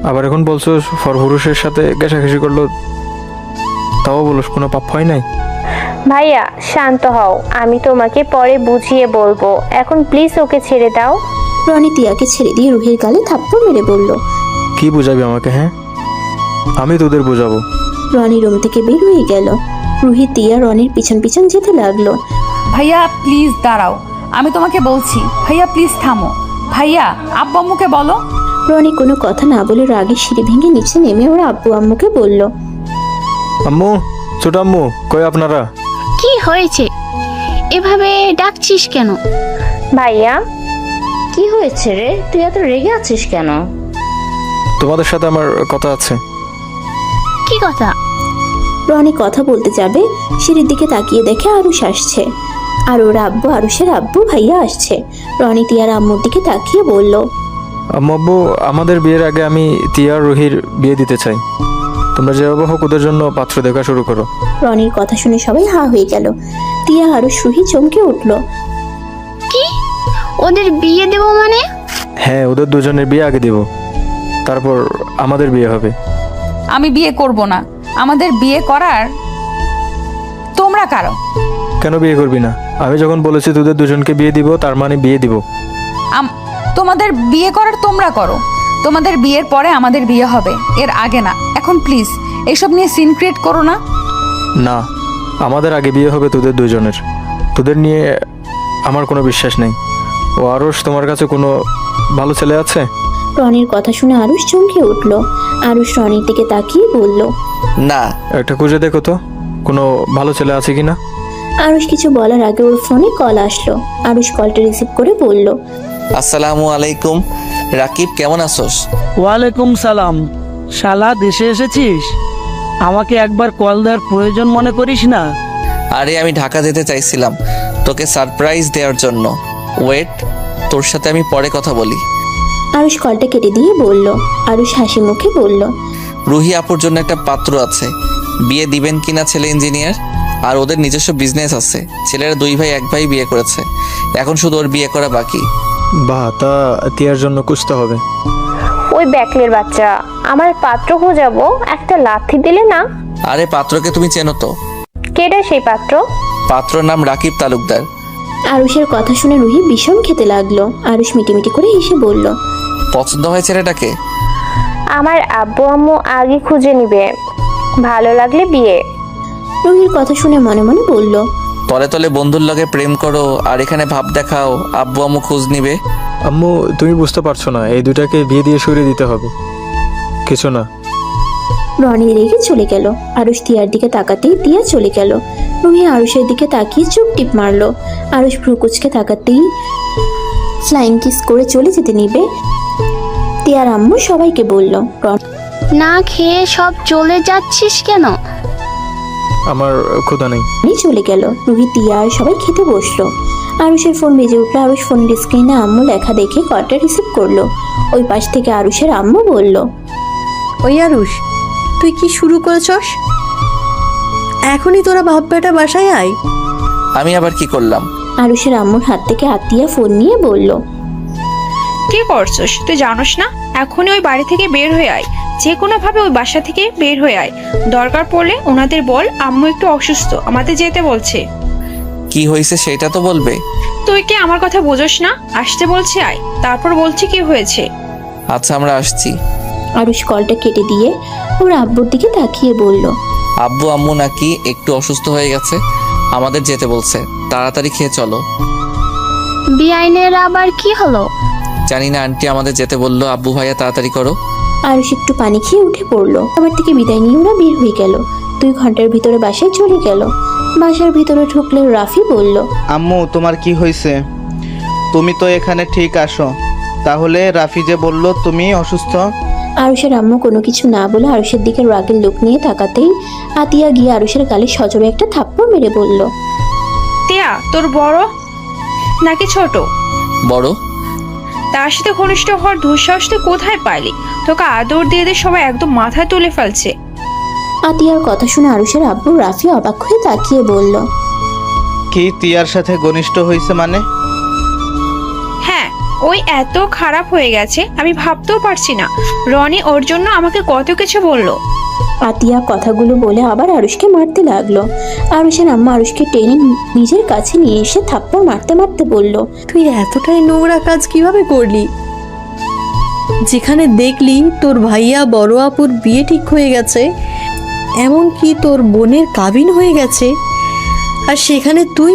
আবার এখন বলছো পরপুরুষের সাথে ঘেঁষাঘেঁষি করলো, তাও বলস কোনো পাপ হয় নাই। ভাইয়া শান্ত হও, আমি তোমাকে পরে বুঝিয়ে বলবো, এখন প্লিজ ওকে ছেড়ে দাও। রনি তিয়াকে ছেড়ে দিয়ে রুহির গালে থাপ্পড় মেরে বলল, কি বুঝাবি আমাকে? হ্যাঁ, আমি তোদের বোঝাবো। রনি রুম থেকে বের হয়ে গেল। রুহি তিয়া রনির পিছন পিছন যেতে লাগলো। ভাইয়া প্লিজ দাঁড়াও, আমি তোমাকে বলছি। ভাইয়া প্লিজ থামো। ভাইয়া আব্বু আম্মুকে বলো। রনি কোনো কথা না বলে রাগে সিঁড়ি ভেঙে নিচে নেমে ওর আব্বু আম্মুকে বলল, আম্মু, ছোট আম্মু, কই আপনারা? কি হয়েছে? এভাবে ডাকছিস কেন? ভাইয়া কি হয়েছে রে, তুই এত রেগে আছিস কেন? তোমাদের সাথে আমার কথা আছে। কি কথা? রনি কথা বলতে যাবে, সিঁড়ির দিকে তাকিয়ে দেখে আরুষ আসছে। আর ওর আব্বু আরুষের আব্বু ভাইয়া আসছে। রনি তিয়ার আম্মুর দিকে তাকিয়ে বলল, আম্মু, আমাদের বিয়ের আগে আমি তিয়া রুহির বিয়ে দিতে চাই। তোমরা যেভাবে হোক ওদের জন্য পাত্র দেখা শুরু করো। রনির কথা শুনে সবাই হা হয়ে গেল। তিয়া আরুষ রুহি চমকে উঠল। কি? ওদের বিয়ে দেব মানে? হ্যাঁ, ওদের দুজনের বিয়ে আগে দিব, তারপর আমাদের বিয়ে হবে। আমি বিয়ে করব না। আমাদের বিয়ে করার তোমরা কারো। কেন বিয়ে করবি না? আমি যখন বলেছি তোদের দুজনকে বিয়ে দিব, তার মানে বিয়ে দিব। তোমাদের বিয়ে করার তোমরা করো। তোমাদের বিয়ের পরে আমাদের বিয়ে হবে, এর আগে না। এখন প্লিজ এসব নিয়ে সিন ক্রিয়েট করো না। না, আমাদের আগে বিয়ে হবে তোদের দুজনের। তোদের নিয়ে আমার কোনো বিশ্বাস নেই। ও আরশ, তোমার কাছে কোনো ভালো ছেলে আছে? রনির কথা শুনে আরুষ চমকে উঠল। আরুষ রনির দিকে তাকিয়ে বলল, না। একটা খুঁজে দেখো তো কোনো ভালো ছেলে আছে কিনা। আরুষ কিছু বলার আগে ওর ফোনে কল আসলো। আরুষ কলটা রিসিভ করে বলল, আসসালামু আলাইকুম। রাকিব, কেমন আছোস? ওয়ালাইকুম সালাম। শালা দেশে এসেছিস? আমাকে একবার কল দেওয়ার প্রয়োজন মনে করিস না? আরে আমি ঢাকা যেতে চাইছিলাম তোকে সারপ্রাইজ দেওয়ার জন্য। ওয়েট, তোর সাথে আমি পরে কথা বলি। আরুষ কলটা কেটে দিয়ে বলল। আরুষ হাসি মুখে বলল, রুহি আপুর জন্য একটা পাত্র আছে, বিয়ে দিবেন কিনা? ছেলে ইঞ্জিনিয়ার, আর ওদের নিজস্ব বিজনেস আছে। ছেলেরা 2 ভাই 1 ভাই বিয়ে করেছে, এখন শুধু ওর বিয়ে করা বাকি। বাহ, তা তিয়ার জন্য খুঁজতে হবে। ওই ব্যাকলের বাচ্চা, আমার পাত্র খোঁজাবো, একটা লাথি দিলে না? আরে পাত্রকে তুমি চেনো তো? কেডা সেই পাত্র? পাত্রর নাম রাকিব তালুকদার। আরুষের কথা শুনে রুহি বিষম খেতে লাগলো। আরুষ মিটিমিটি করে হেসে বলল, পছন্দ হয় ছেলেটাকে? আমার আব্বু আম্মু আগে খুঁজে নিবে, ভালো লাগলে বিয়ে। রুহির কথা শুনে মনে মনে বলল, তলে তলে বন্ধুর লগে প্রেম করো আর এখানে ভাব দেখাও আব্বু আম্মু খোঁজ নিবে। আম্মু, তুমি বুঝতে পারছো না, এই দুটাকে বিয়ে দিয়ে সরিয়ে দিতে হবে। কিছু না। রনি রেগে চলে গেল। আরুষ তিয়ার দিকে তাকাতেই তিয়া চলে গেল। রুহি আরুষের দিকে তাকিয়ে চুপ টিপ মারলো। আরুষ ভ্রুকুচকে তাকাতেই ফ্লাইং কিস করে চলে যেতে নিবে, তিয়ার আম্মু সবাইকে বলল, না খেয়ে সব চলে যাচ্ছিস কেন? আমার ক্ষুধা নেই। রনি চলে গেল। রুহি, তিয়া আর সবাই খেতে বসলো। আরুষের ফোন বেজে উঠলো। আরুষ ফোনের স্ক্রিনে আম্মু লেখা দেখে কলটা রিসিভ করলো। ওই পাশ থেকে আরুষের আম্মু বলল, ওই আরুষ, তুই কি শুরু করেছস? এখনই তোরা বাপ বেটা বাসায় আয়। আমি আবার কি করলাম? আরুষের আম্মুর হাত থেকে আতিয়া ফোন নিয়ে বলল, কি করছস তুই জানোস না? এখনই ওই বাড়ি থেকে বের হয়ে আয়, যে কোনো ভাবে ওই বাসা থেকে বের হয়ে আয়। দরকার পড়লে ওনাদের বল আম্মু একটু অসুস্থ, আমাদের যেতে বলছে। কি হয়েছে সেটা তো বলবে। তুই কি আমার কথা বোঝস না? আসতে বলছি আয়, তারপর বলছি কি হয়েছে। আচ্ছা আমরা আসছি। আরুষ কলটা কেটে দিয়ে ওর আব্বুর দিকে তাকিয়ে বলল, আব্বু আম্মু নাকি একটু অসুস্থ হয়ে গেছে, আমাদের যেতে বলছে। তাড়াতাড়ি খেয়ে চলো। বিআইনের আবার কি হলো? জানি না আন্টি, আমাদের যেতে বললো। আব্বু ভাইয়া তাড়াতাড়ি করো। আরুষ একটু পানি খেয়ে উঠে পড়লো। আবার থেকে বিদায় নিয়ে ওরা বের হয়ে গেল। 2 ঘন্টার ভিতরে বাসায় চলে গেল। বাসার ভিতরে ঢুকলে রাফি বলল, আম্মু তোমার কি হয়েছে? তুমি তো এখানে ঠিক আসো, তাহলে রাফি যে বলল তুমি অসুস্থ। আরুষের আম্মু কোনো কিছু না বলে আরুষের দিকে রাগের লোক নিয়ে তাকাতেই আতিয়া গিয়ে আরুষের গালে সজোরে একটা থাপ্পড় মেরে বলল, টিয়া, তোর বড় নাকি ছোট? বড়। তার সাথে ঘনিষ্ঠ হওয়ার দুঃসাহস তুই কোথায় পাইলি? তোকে আদর দিয়ে দিয়ে সবাই একদম মাথায় তুলে ফেলছে। আতিয়ার কথা শুনে আরুষের আব্বু রাফি অবাক হয়ে তাকিয়ে বলল, কি তিয়ার সাথে ঘনিষ্ঠ হয়েছে মানে? হ্যাঁ, ওই এত খারাপ হয়ে গেছে আমি ভাবতেও পারছি না। রনি ওর জন্য আমাকে কত কিছু বললো। আতিয়া কথাগুলো বলে আবার আরুষকে মারতে লাগলো। আরুষের আম্মা আরুষকে টেনে নিজের কাছে নিয়ে এসে থাপ্পড় মারতে মারতে বলল, তুই এতটাই নোংরা কাজ কিভাবে করলি? যেখানে দেখলি তোর ভাইয়া বড় আপুর বিয়ে ঠিক হয়ে গেছে, এমনকি তোর বোনের কাবিন হয়ে গেছে, আর সেখানে তুই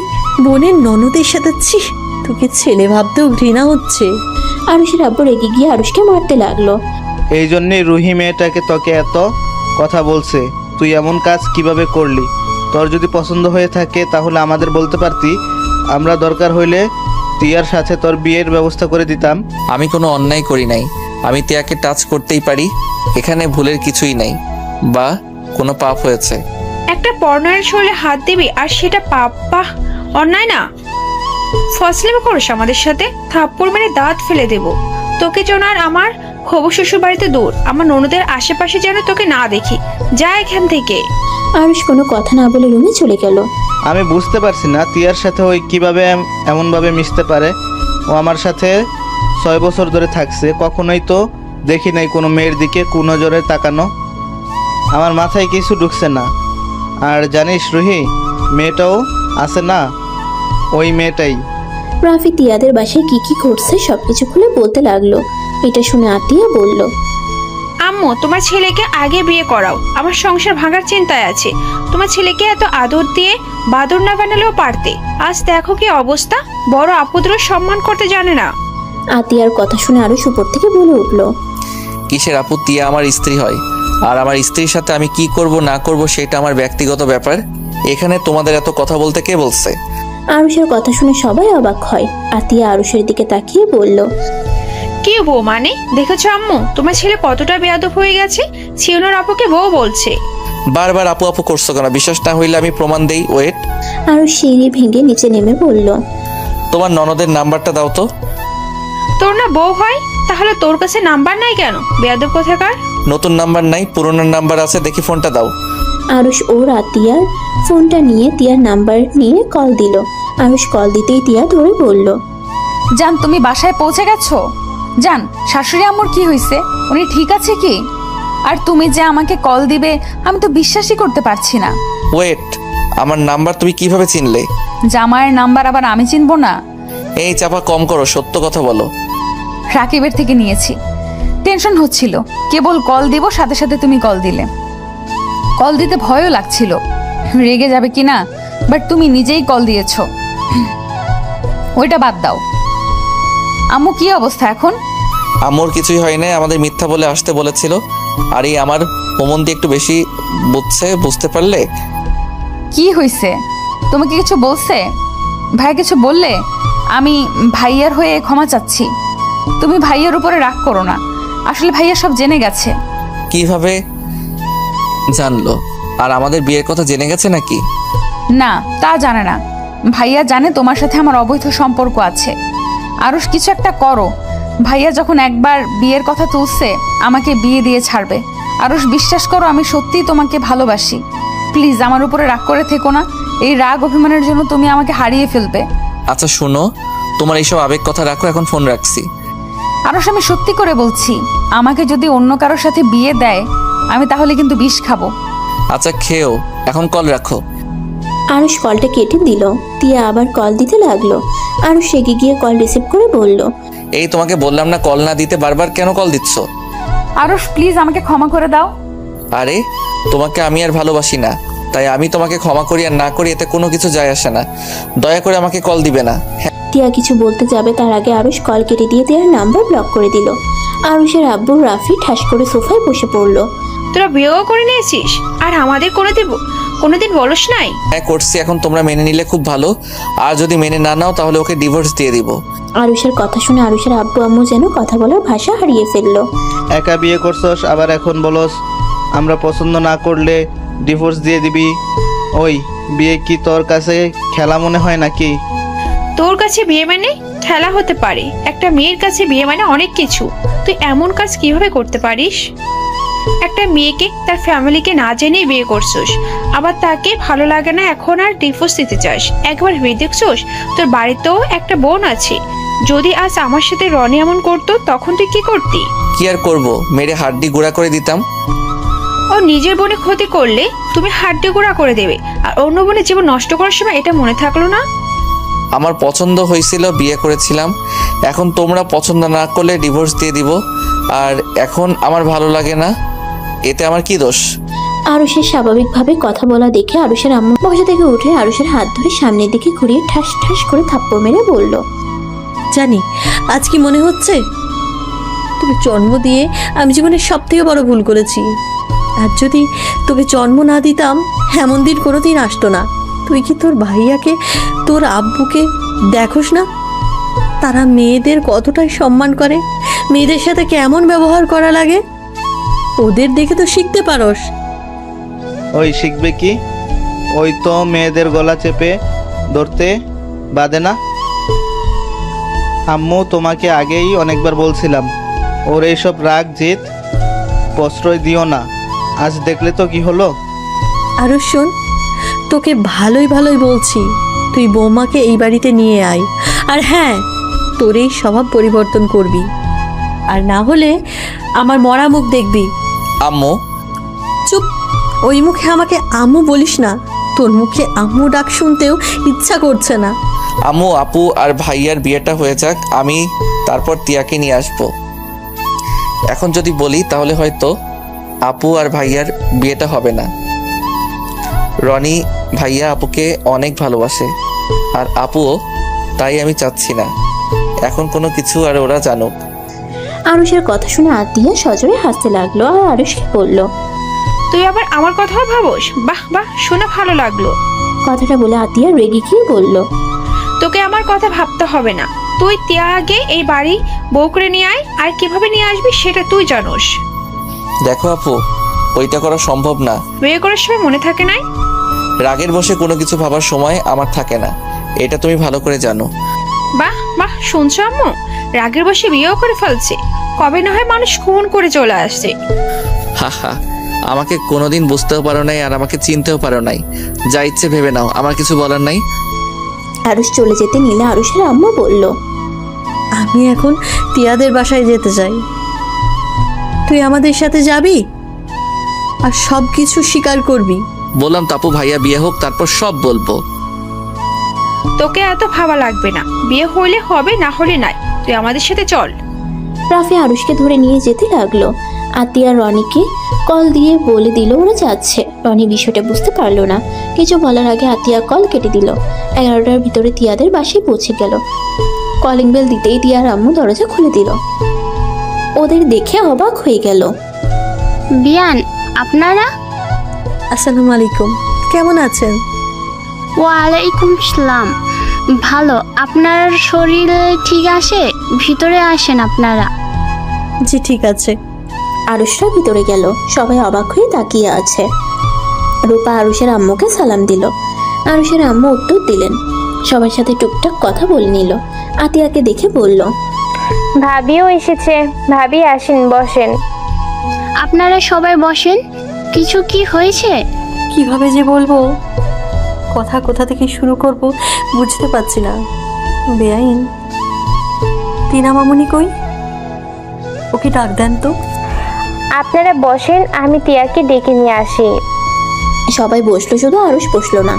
বোনের ননদের সাথে ছিস, তোকে ছেলে ভাবতেও ঘৃণা হচ্ছে। আরুষের আব্বু রেগে গিয়ে আরুষকে মারতে লাগলো। এই জন্যই রুহি মেয়েটাকে তোকে এত কথা বলছে। তুই এমন কাজ কিভাবে করলি? তোর যদি পছন্দ হয়ে থাকে তাহলে আমাদের বলতে পারতি, আমরা দরকার হইলে তিয়ার সাথে তোর বিয়ের ব্যবস্থা করে দিতাম। আমি কোনো অন্যায় করি নাই, আমি তিয়াকে টাচ করতেই পারি। এখানে ভুলের কিছুই নাই বা কোনো পাপ হয়েছে। একটা পর্ণয়ের শরীরে হাত দিবি আর সেটা পাপ? বাহ, অন্যায় না। ফসলেমা করিস আমাদের সাথে, থাপ্পড় মেরে দাঁত ফেলে দেব। তোকে যেন আর আমার হবু শ্বশুর বাড়িতে দূর, আমার ননদের আশেপাশে যেন তোকে না দেখি। যা এখান থেকে। আরুষ কোনো কথা না বলে রুমে চলে গেল। আমি বুঝতে পারছি না তিয়ার সাথে ওই কিভাবে এমনভাবে মিশতে পারে। ও আমার সাথে 6 বছর ধরে থাকছে, কখনোই তো দেখি নাই কোনো মেয়ের দিকে কুনজরে তাকানো। আমার মাথায় কিছু ঢুকছে না। আর জানিস রুহি, মেয়েটাও আছে না, ওই মেয়েটাই। রাফি তিয়াদের বাসায় কি কি করছে সবকিছু খুলে বলতে লাগলো। এটা শুনে আতিয়া বলল, আম্মু, তোমার ছেলেকে আগে বিয়ে করাও, আমার সংসার ভাঙার চিন্তায় আছে। তোমার ছেলেকে এত আদর দিয়ে বাদর না বানালেও পারতে। আজ দেখো কি অবস্থা, বড় আপুদেরও সম্মান করতে জানে না। আতিয়ার কথা শুনে আরুষ উপর থেকে বলে উঠলো, কিসের আপু? তিয়া আমার স্ত্রী হয়, আর আমার স্ত্রীর সাথে আমি কি করব না করব সেটা আমার ব্যক্তিগত ব্যাপার। এখানে তোমাদের এত কথা বলতে কে বলছে? আরুষের কথা শুনে সবাই অবাক হয়। আতিয়া আরুষের দিকে তাকিয়ে বলল, কি বউ মানে? দেখেছো আম্মু, তোমার ছেলে কতটা বেয়াদব হয়ে গেছে। সিওনার আপুকে বউ বলছে। বারবার আপু আপু করছো কেন? বিশ্বাস না হইলে আমি প্রমাণ দেই। ওয়েট। আরুষ সিঁড়ি ভেঙে নিচে নেমে বলল, তোমার ননদের নাম্বারটা দাও তো। তোর না বউ হয়, তাহলে তোর কাছে নাম্বার নাই কেন? বেয়াদব কোথাকার। নতুন নাম্বার নাই, পুরনো নাম্বার আছে, দেখি ফোনটা দাও। আরুষ ওর আতিয়ার ফোনটা নিয়ে তিয়ার নাম্বার নিয়ে কল দিল। আরুষ কল দিতেই তিয়া ধরে বলল, জান, তুমি বাসায় পৌঁছে গেছো? জান, শাশুড়ি আম্মুর কি হয়েছে? উনি ঠিক আছে কি? আর তুমি যে আমাকে কল দিবে আমি তো বিশ্বাসই করতে পারছি না। ওয়েট, আমার নাম্বার তুমি কিভাবে চিনলে? জামাইয়ের নাম্বার আবার আমি চিনবো না? এই চাপা কম করো, সত্য কথা বলো। রাকিবের থেকে নিয়েছি। টেনশন হচ্ছিল, কেবল কল দিব সাথে সাথে তুমি কল দিলে। কল দিতে ভয়ও লাগছিল রেগে যাবে কিনা, বাট তুমি নিজেই কল দিয়েছো। ওইটা বাদ দাও। আম্মু কি অবস্থা এখন? আম্মুর কিছুই হয় নাই, আমাদের মিথ্যা বলে আসতে বলেছিল। আর এই আমার হোমন্দি একটু বেশি বুঝতে পারলে। কি হয়েছে? তোমাকে কিছু বলছে? ভাই কিছু বললে? আমি ভাইয়ার হয়ে ক্ষমা চাচ্ছি। তুমি ভাইয়ার উপরে রাগ করো না, আসলে ভাইয়া সব জেনে গেছে। কিভাবে জানলো? আর আমাদের বিয়ের কথা জেনে গেছে নাকি? না, তা জানে না। ভাইয়া জানে তোমার সাথে আমার অবৈধ সম্পর্ক আছে। আরুষ কিছু একটা করো। ভাইয়া যখন একবার বিয়ের কথা তুলছে, আমাকে বিয়ে দিয়ে ছাড়বে। আরুষ বিশ্বাস করো, আমি সত্যিই তোমাকে ভালোবাসি। প্লিজ আমার উপরে রাগ করে থেকো না। এই রাগ অভিমানের জন্য তুমি আমাকে হারিয়ে ফেলবে। আচ্ছা শোনো, তোমার এইসব আবেগ কথা রাখো, এখন ফোন রাখছি। আরুষ আমি সত্যি করে বলছি, আমাকে যদি অন্য কারোর সাথে বিয়ে দেয়, আমি তাহলে কিন্তু বিষ খাবো। আচ্ছা খেও, এখন কল রাখো। আরুষ কলটা কেটে দিল। তিয়া আবার কল দিতে লাগলো। আরুষ রেগে গিয়ে কল রিসিভ করে বলল, এই তোমাকে বললাম না কল না দিতে, বারবার কেন কল দিচ্ছ? আরুষ প্লিজ আমাকে ক্ষমা করে দাও। আরে তোমাকে আমি আর ভালোবাসি না, তাই আমি তোমাকে ক্ষমা করি আর না করি এতে কোনো কিছু যায় আসে না। দয়া করে আমাকে কল দিবে না। তিয়া কিছু বলতে যাবে তার আগে আরুষ কল কেটে দিয়ে তিয়ার নাম্বার ব্লক করে দিল। আরুষের আব্বু রাফি ঠাস করে সোফায় বসে পড়লো। তোরা বিয়েও করে নিয়েছিস আর আমাদের কোনোদিন বলস নাই? হ্যাঁ করছি, এখন তোমরা মেনে নিলে খুব ভালো, আর যদি মেনে না নাও তাহলে ওকে ডিভোর্স দিয়ে দিব। আরুষের কথা শুনে আরুষের আব্বু আম্মু যেন কথা বলার ভাষা হারিয়ে ফেললো। একা বিয়ে করছস, আবার এখন বলস আমরা পছন্দ না করলে ডিভোর্স দিয়ে দিবি। ওই বিয়ে কি তোর কাছে খেলা মনে হয় নাকি? তোর কাছে বিয়ে মানে খেলা হতে পারে, একটা মেয়ের কাছে বিয়ে মানে অনেক কিছু। তুই এমন কাজ কিভাবে করতে পারিস? একটা মেয়েকে তার ফ্যামিলিকে না জেনেই বিয়ে করছিস, আবার তাকে ভালো লাগে না এখন আর ডিভোর্স দিতে চাস। একবার ভেবে দেখছোস তোর বাড়িতেও একটা বোন আছে। যদি আজ আমার সাথে রনি এমন করতো তখন তুই কি করতি? কি আর করব, মেরে হাড্ডি গুঁড়া করে দিতাম। ও নিজের বোনে ক্ষতি করলে তুমি হাড্ডি গুঁড়া করে দেবে, আর অন্য বোনের জীবন নষ্ট করার সময় এটা মনে থাকলো না? আমার পছন্দ হয়েছিল, বিয়ে করেছিলাম। এখন তোমরা পছন্দ না করলে ডিভোর্স দিয়ে দিব, আর এখন আমার ভালো লাগে না, এতে আমার কি দোষ? আরুষের স্বাভাবিকভাবে কথা বলা দেখে আরুষের আম্মু বসা থেকে উঠে আরুষের হাত ধরে সামনের দিকে ঘুরিয়ে ঠাস ঠাস করে থাপ্পড় মেরে বলল, জানি আজ কি মনে হচ্ছে, তোকে জন্ম দিয়ে আমি জীবনের সব থেকে বড় ভুল করেছি। আর যদি তোকে জন্ম না দিতাম, এমন দিন কোনোদিন আসতো না। তুই কি তোর ভাইয়াকে, তোর আব্বুকে দেখোস না? তারা মেয়েদের কতটাই সম্মান করে, মেয়েদের সাথে কেমন ব্যবহার করা লাগে, ওদের দেখে তো শিখতে পারোস। ওই শিখবে কি? ওই তো মেয়েদের গলা চেপে ধরতে বাদে না। আম্মু তোমাকে আগেই অনেকবার বলছিলাম ওর এইসব রাগ জিদ প্রশ্রয় দিও না। আজ দেখলে তো কি হলো। আরো শোন, তোকে ভালোই ভালোই বলছি, তুই বৌমাকে এই বাড়িতে নিয়ে আয়। আর হ্যাঁ, তোর এই স্বভাব পরিবর্তন করবি, আর না হলে আমার মরা মুখ দেখবি। আম্মু চুপ, ওই মুখে আমাকে আম্মু বলিস না। তোর মুখে আম্মু ডাক শুনতেও ইচ্ছা করছে না। আম্মু, আপু আর ভাইয়ার বিয়েটা হয়ে যাক, আমি তারপর তিয়াকে নিয়ে আসবো। এখন যদি বলি তাহলে হয়তো আপু আর ভাইয়ার বিয়েটা হবে না। রনি ভাইয়া আপুকে অনেক ভালোবাসে, আর আপুও, তাই আমি চাচ্ছি না এখন কোনো কিছু আর ওরা জানুক। আরুষের কথা শুনে আতিয়া সজোরে হাসতে লাগলো আর আরুষকে বলল, তুই আবার আমার কথাও ভাবোস? বাহ বাহ, শুনে ভালো লাগলো। কথাটা বলে আতিয়া রেগে গিয়ে বলল, তোকে আমার কথা ভাবতে হবে না। তুই তিয়া আগে এই বাড়ি বউ করে নিয়ে আয়, আর কিভাবে নিয়ে আসবি সেটা তুই জানোস। দেখো আপু, ওইটা করা সম্ভব না। বিয়ে করার সময় মনে থাকে নাই? রাগের বসে কোনো কিছু ভাবার সময় আমার থাকে না, এটা তুমি ভালো করে জানো। বাহ বাহ, শুনছো আম্মু? রাগের বসে বিয়েও করে ফেলছে। কবে না হয় মানুষ খুন করে চলে আসছে। হা হা, আমাকে কোনোদিন বুঝতেও পারো নাই আর আমাকে চিনতেও পারো নাই। যা ইচ্ছে ভেবে নাও, আমার কিছু বলার নাই। আরুষ চলে যেতে নিলে আরুষের আম্মু বলল, আমি এখন তিয়াদের বাসায় যেতে চাই। তুই আমাদের সাথে যাবি আর সব কিছু স্বীকার করবি। বললাম তাপু ভাইয়া বিয়ে হোক, তারপর সব বলবো। তোকে এত ভাবা লাগবে না, বিয়ে হইলে হবে, না হলে নাই। তুই আমাদের সাথে চল। রাফি আরুষকে ধরে নিয়ে যেতে লাগলো। আতিয়া রনিকে কল দিয়ে বলে দিল ওরা যাচ্ছে। রনি বিষয়টা বুঝতে পারলো না। কিছু বলার আগে আতিয়া কল কেটে দিল। 11টার ভিতরে তিয়াদের বাসায় পৌঁছে গেল। কলিং বেল দিতেই তিয়ার আম্মু দরজা খুলে দিল। ওদের দেখে অবাক হয়ে গেল। বিয়ান, আপনারা? আসসালামু আলাইকুম, কেমন আছেন? ওয়ালাইকুম আসসালাম। ভালো। আপনার শরীর ঠিক আছে? ভিতরে আসেন আপনারা। জি ঠিক আছে। আরুষরা ভিতরে গেল। সবাই অবাক হয়ে তাকিয়ে আছে। রূপা আরুষের আম্মুকে সালাম দিল। আরুষের আম্মু উত্তর দিলেন। সবার সাথে টুকটাক কথা বলে নিল। আতিয়াকে দেখে বলল, ভাবিও এসেছে। ভাবি আসেন, বসেন। আপনারা সবাই বসেন। কিছু কি হয়েছে? কিভাবে যে বলবো, কথা কোথা থেকে শুরু করব বুঝতে পারছি না। বেআইন, টিনা মামুনি কই? ওকে ডাক দেন তো। আপনারা বসেন, আমি টিয়াকে ডেকে নিয়ে আসি। সবাই বসলো, শুধু আরুষ বসলো না।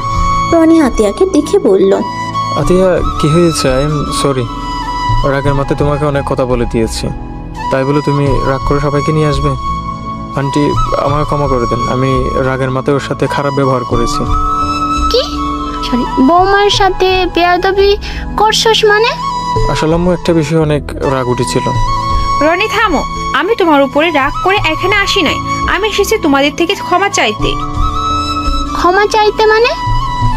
রনি আতিয়াকে দেখে বলল, আতিয়া, কি হয়েছে? আই এম সরি, রাগের মাথায় তোমাকে অনেক কথা বলে দিয়েছি। তাই বলে তুমি রাগ করে সবাইকে নিয়ে আসবে? আন্টি, আমাকে ক্ষমা করে দেন, আমি রাগের মাথায় ওর সাথে খারাপ ব্যবহার করেছি। কি? সরি, বৌমার সাথে বেয়াদবি করছস মানে? আসলে আম্মু একটা বিষয়ে অনেক রাগ উঠেছিল। রনি থামো। আমি তোমার উপরে রাগ করে এখানে আসি নাই। আমি এসেছি তোমাদের থেকে ক্ষমা চাইতে। ক্ষমা চাইতে মানে?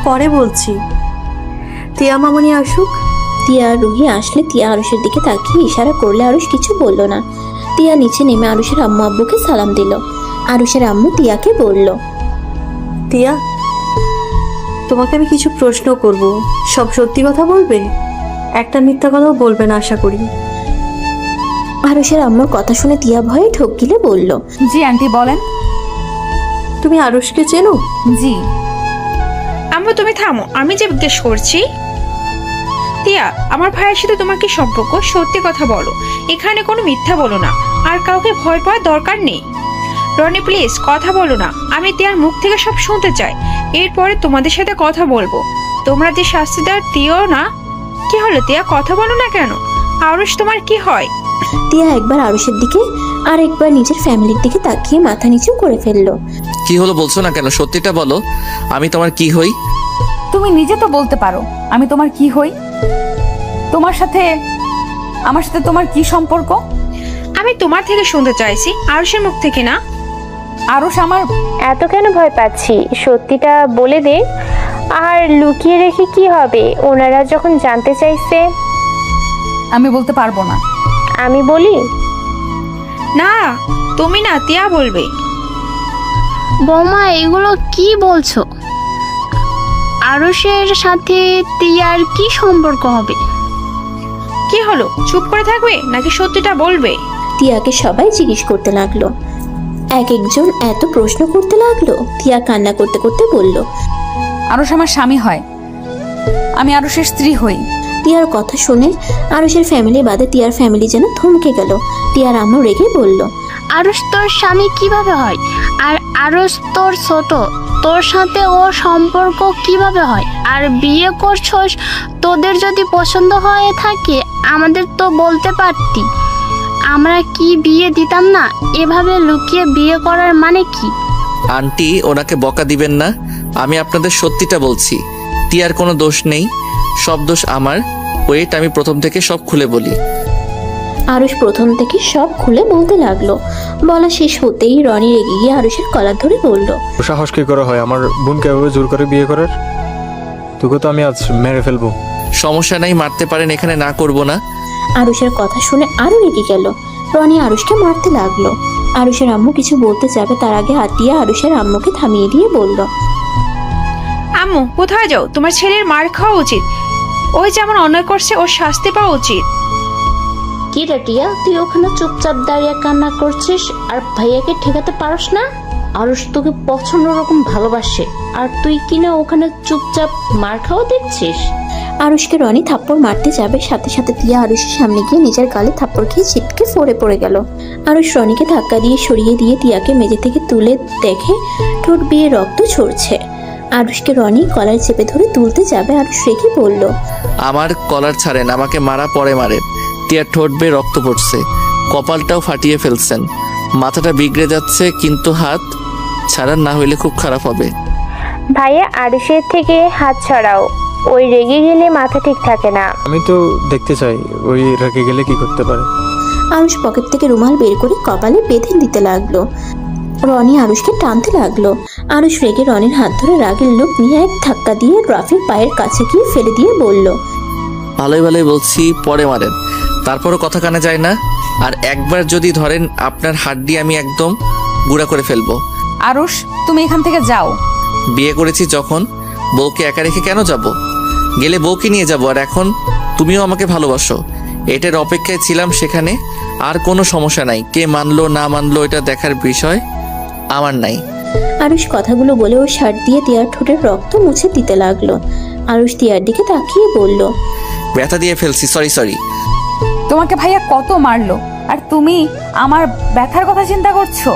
পরে বলছি, টিয়া মামুনি আসুক। তিয়া আর রুহি আসলে তিয়া আরুষের দিকে তাকিয়ে ইশারা করলে আরুষ কিছু বলল না। তিয়া নিচে নেমে আরুষের আম্মু আব্বুকে সালাম দিল। আরুষের আম্মু তিয়াকে বলল, টিয়া, তোমাকে আমি কিছু প্রশ্ন করব, সব সত্যি কথা বলবে? একটা মিথ্যা কথাও বলবে না আশা করি। আরুষের আম্মুর কথা শুনে তিয়া ভয়ে ঠক গিলে বলল, জি আন্টি বলেন। তুমি আরুষকে চেনো? জি। আম্মু তুমি থামো, আমি যে জিজ্ঞেস করছি। তিয়া, আমার ভাইয়ের সাথে তোমার কি সম্পর্ক? সত্যি কথা বলো, এখানে কোনো মিথ্যা বলো না। আর কাউকে ভয় পাওয়ার দরকার নেই। রনি প্লিজ কথা বলো না। আমি তিয়ার মুখ থেকে সব শুনতে চাই। এরপরে তোমাদের সাথে কথা বলবো। তোমরা যে শাস্তি দেওয়ার দিও না। কি হলো তিয়া, কথা বলো না কেন? আরুষ তোমার কি হয়? তিয়া একবার আরুষের দিকে আর একবার নিজের ফ্যামিলির দিকে তাকিয়ে মাথা নিচু করে ফেললো। কি হলো বলছো না কেন? সত্যিটা বলো, আমি তোমার কি হই? তুমি নিজে তো বলতে পারো আমি তোমার কি হই। তোমার সাথে আমার সাথে তোমার কি সম্পর্ক? আমি তোমার থেকে শুনতে চাইছি, আরুষের মুখ থেকে না। আরুষ আমার। এত কেন ভয় পাচ্ছি? সত্যিটা বলে দে। আর লুকিয়ে রেখে কি হবে? ওনারা যখন জানতে চাইছে। আমি বলতে পারবো না। আমি বলি? না, তুমি না, তিয়া বলবে। বৌমা এগুলো কি বলছো? আরুষের সাথে তিয়ার কি সম্পর্ক হবে? কি হলো, চুপ করে থাকবে নাকি সত্যিটা বলবে? তিয়াকে সবাই জিজ্ঞেস করতে লাগলো। এক একজন এত প্রশ্ন করতে লাগলো। তিয়া কান্না করতে করতে বলল, আরুষ আমার স্বামী হয়, আমি আরুষের স্ত্রী হই। তিয়ার কথা শুনে আরুষের ফ্যামিলি বাদে তিয়ার ফ্যামিলি যেন থমকে গেল। তিয়ার আম্মু রেগে বলল, আরুষ তোর স্বামী কিভাবে হয়? আর আরুষ তোর ছোট, তোর সাথে ও সম্পর্ক কিভাবে হয়? আর বিয়ে করছস, তোদের যদি পছন্দ হয়ে থাকে আমাদের তো বলতে পারতি, আমরা কি বিয়ে দিতাম না? এভাবে লুকিয়ে বিয়ে করার মানে কি? আন্টি, ওনাকে বকা দিবেন না। আমি আপনাদের সত্যিটা বলছি, টিয়ার কোনো দোষ নেই, সব দোষ আমার। ওয়েট, আমি প্রথম থেকে সব খুলে বলি। আরুষ প্রথম থেকে সব খুলে বলতে লাগলো। বলা শেষ হতেই রনি রেগে গিয়ে আরুষের কলার ধরে বলল, সাহস কি করে হয় আমার বোনকে এভাবে জোর করে বিয়ে করার? তোকে তো আমি আজ মেরে ফেলবো। সমস্যা নাই, মারতে পারেন, এখানে না করব না। আরুষের কথা শুনে আরো রেগে গেল। রনি আরুষকে মারতে লাগলো। আরুষের আম্মু কিছু বলতে যাবে তার আগে আতিয়া আরুষের আম্মুকে থামিয়ে দিয়ে বলল, আম্মু কোথায় যাও? তোমার ছেলের মার খাওয়া উচিত। ওই যেমন অন্যায় করছে ওর শাস্তি পাওয়া উচিত। কি রে টিয়া, তুই ওখানে চুপচাপ দাঁড়িয়ে কান্না করছিস আর ভাইয়াকে ঠেকাতে পারস না? আরুষ তোকে পছন্দ রকম ভালোবাসে, আর তুই কিনা ওখানে চুপচাপ মার খাওয়া দেখছিস। আরুষকে রনি থাপ্পড় মারতে যাবে, সাথে সাথে তিয়া আরুষের সামনে গিয়ে নিজের গালে থাপ্পড় খেয়ে ছিটকে পড়ে গেল। আরুষ রনিকে ধাক্কা দিয়ে সরিয়ে দিয়ে তিয়াকে মেঝে থেকে তুলে দেখে ঠোঁট বেয়ে রক্ত ঝরছে। আরুষকে রনি কলার চেপে ধরে তুলতে যাবে। আরুষ রেখে বলল, আমার কলার ছাড়েন, আমাকে মারা পরে মারেন। টিয়ার ঠোঁট বেয়ে রক্ত পড়ছে, কপালটাও ফাটিয়ে ফেলছেন, মাথাটা বিগড়ে যাচ্ছে, কিন্তু হাত ছাড়ান, না হইলে খুব খারাপ হবে। ভাইয়া আরুষের থেকে হাত ছড়াও, ওই রেগে গেলে মাথা ঠিক থাকে না। আমি তো দেখতে চাই ওই রেগে গেলে কি করতে পারে। আরুষ পকেট থেকে রুমাল বের করে কপালে বেঁধে দিতে লাগলো। রনি আরুষকে টানতে লাগলো। আরুষ রেগে রনির হাত ধরে রাগের লোক নিয়ে এক ধাক্কা দিয়ে রাফির পায়ের কাছে গিয়ে ফেলে দিয়ে বলল, ভালোই ভালোই বলছি, পরে মারেন, তারপরও কথা কানে যায় না। আর একবার যদি ধরেন আপনার হাড্ডি আমি একদম গুঁড়া করে ফেলবো। আরুষ, তুমি এখান থেকে যাও। বিয়ে করেছি যখন, বউকে একা রেখে কেন যাব? গেলে বউকে নিয়ে যাব। আর এখন তুমিও আমাকে ভালোবাসো, এটার অপেক্ষায় ছিলাম সেখানে। আর কোনো সমস্যা নাই, কে মানলো না মানলো এটা দেখার বিষয় আমার নাই। আরুষ কথাগুলো বলে ওর শার্ট দিয়ে তিয়ার ঠোঁটের রক্ত মুছে দিতে লাগলো। আরুষ তিয়ার দিকে তাকিয়ে বলল, ব্যথা দিয়ে ফেলছি, সরি। তোমাকে ভাইয়া কত মারলো, আর তুমি আমার ব্যথার কথা চিন্তা করছো?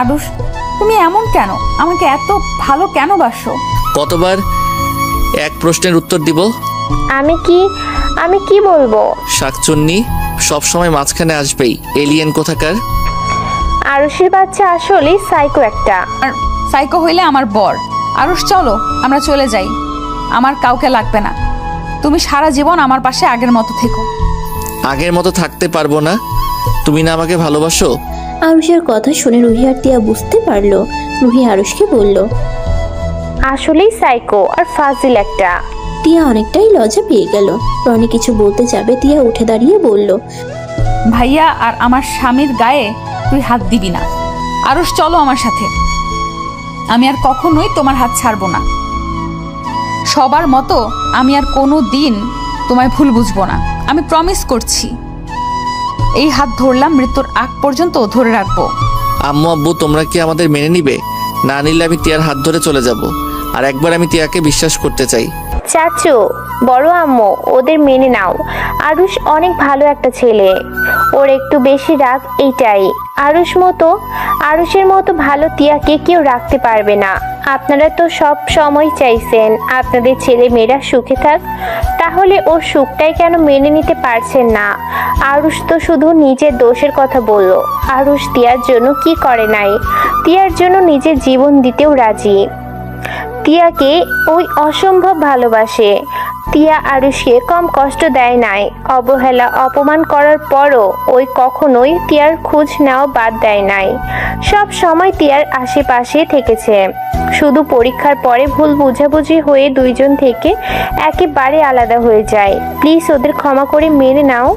আরুষ, তুমি এমন কেন? আমাকে এত ভালো কেন বাসো? কতবার এক প্রশ্নের উত্তর দিব? আমি কি বলবো? শাকচুন্নি সবসময় মাঝখানে আসবেই, এলিয়েন কোথাকার। আরুষের বাচ্চা আসলেই সাইকো একটা। আর সাইকো হইলে আমার বর। আরুষ, চলো আমরা চলে যাই, আমার কাউকে লাগবে না। তুমি সারা জীবন আমার পাশে আগের মতো থেকো। আগের মতো থাকতে পারবো না, তুমি না আমাকে ভালোবাসো? আরুষের কথা শুনে রুহি আর তিয়া বুঝতে পারলো। রুহি আরুষকে বলল, আসলেই সাইকো আর ফাজিল একটা। তিয়া অনেকটাই লজ্জা পেয়ে গেল। রনি কিছু বলতে যাবে, তিয়া উঠে দাঁড়িয়ে বলল, ভাইয়া আর আমার স্বামীর গায়ে তুই হাত দিবি না। আরুষ, চলো আমার সাথে। আমি আর কখনোই তোমার হাত ছাড়বো না। সবার মতো আমি আর কোনো দিন তোমায় ভুল বুঝবো না, আমি প্রমিস করছি। এই হাত ধরলাম, মৃত্যুর আগ পর্যন্ত ধরে রাখবো। আম্মু আব্বু তোমরা কি আমাদের মেনে নিবে? না নিলে আমি তিয়ার হাত ধরে চলে যাব। আর একবার আমি তিয়াকে বিশ্বাস করতে চাই। চাচু, বড় আম্মু, ওদের মেনে নাও। আরুষ অনেক ভালো একটা ছেলে, ওর একটু বেশি রাগ এইটাই। আরুষের মতো ভালো তিয়াকে কেউ রাখতে পারবে না। আপনারা তো সব সময় চাইছেন আপনাদের ছেলে মেয়েরা সুখে থাক, তাহলে ওর সুখটাই কেন মেনে নিতে পারছেন না? আরুষ তো শুধু নিজের দোষের কথা বলল। আরুষ তিয়ার জন্য কি করে নাই? তিয়ার জন্য নিজের জীবন দিতেও রাজি। তিয়াকে ওই অসম্ভব ভালোবাসে। তিয়া আরুষকে কম কষ্ট দেয় নাই। অবহেলা অপমান করার পরও ওই কখনোই তিয়ার খোঁজ নেওয়া বাদ দেয় নাই। সব সময় তিয়ার আশেপাশে থেকেছে। শুধু পরীক্ষার পরে ভুল বুঝাবুঝি হয়ে দুইজন থেকে একেবারে আলাদা হয়ে যায়। প্লিজ ওদের ক্ষমা করে মেনে নাও।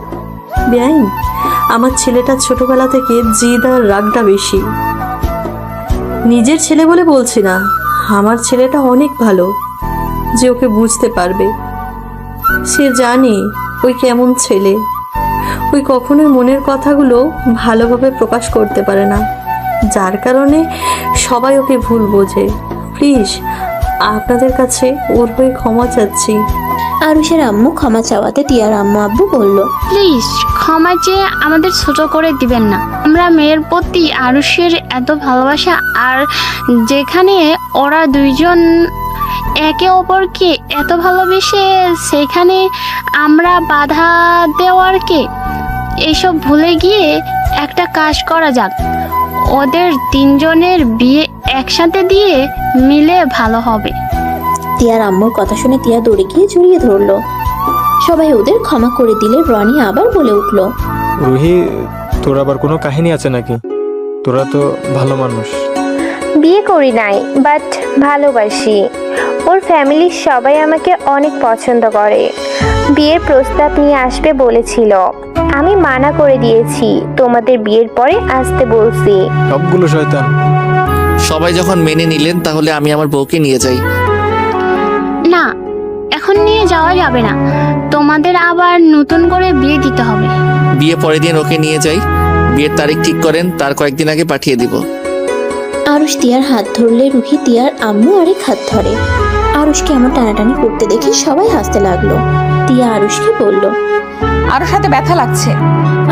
বেআইন, আমার ছেলেটা ছোটবেলা থেকে জিদ আর রাগটা বেশি। নিজের ছেলে বলে বলছি না, আমার ছেলেটা অনেক ভালো যে ওকে বুঝতে পারবে। সে জানে ওই কেমন ছেলে। ওই কখনোই মনের কথাগুলো ভালোভাবে প্রকাশ করতে পারে না, যার কারণে সবাই ওকে ভুল বোঝে। প্লিজ আপনাদের কাছে ওর হয়ে ক্ষমা চাচ্ছি। আরুষের আম্মু ক্ষমা চাওয়াতে তিয়ার আম্মু আব্বু বলল, প্লিজ ক্ষমা চেয়ে আমাদের ছোট করে দিবেন না। আমরা মেয়ের প্রতি আরুষের এত ভালোবাসা, আর যেখানে ওরা দুইজন একে অপরকে এত ভালোবেসে সেখানে আমরা বাধা দেওয়ার কে? এইসব ভুলে গিয়ে একটা কাজ করা যাক, ওদের তিনজনের বিয়ে একসাথে দিয়ে মিলে ভালো হবে। তিয়ার আম্মুর কথা শুনে তিয়া দৌড়ে গিয়ে জড়িয়ে ধরলো। সবাই ওদের ক্ষমা করে দিলে রনি আবার বলে উঠল, রুহি, তোর আবার কোনো কাহিনী আছে নাকি? তোরা তো ভালো মানুষ। বিয়ে করি নাই, বাট ভালোবাসি। ওর ফ্যামিলির সবাই আমাকে অনেক পছন্দ করে। বিয়ের প্রস্তাব নিয়ে আসবে বলেছিল, আমি মানা করে দিয়েছি। তোমাদের বিয়ের পরে আসতে বলছি। সবগুলো শয়তান। সবাই যখন মেনে নিলেন তাহলে আমি আমার বউকে নিয়ে যাই। না, এখন নিয়ে যাওয়া যাবে না, তোমাদের আবার নতুন করে বিয়ে দিতে হবে। বিয়ে পরের দিন ওকে নিয়ে যাই। বিয়ের তারিখ ঠিক করেন, তার কয়েকদিন আগে পাঠিয়ে দিব। আরুষ তিয়ার হাত ধরলে রুহি তিয়ার আম্মু আরেক হাত ধরে। আরুষকে এমন টানাটানি করতে দেখে সবাই হাসতে লাগলো। তিয়া আরুষকে বলল, আরুর সাথে ব্যথা লাগছে।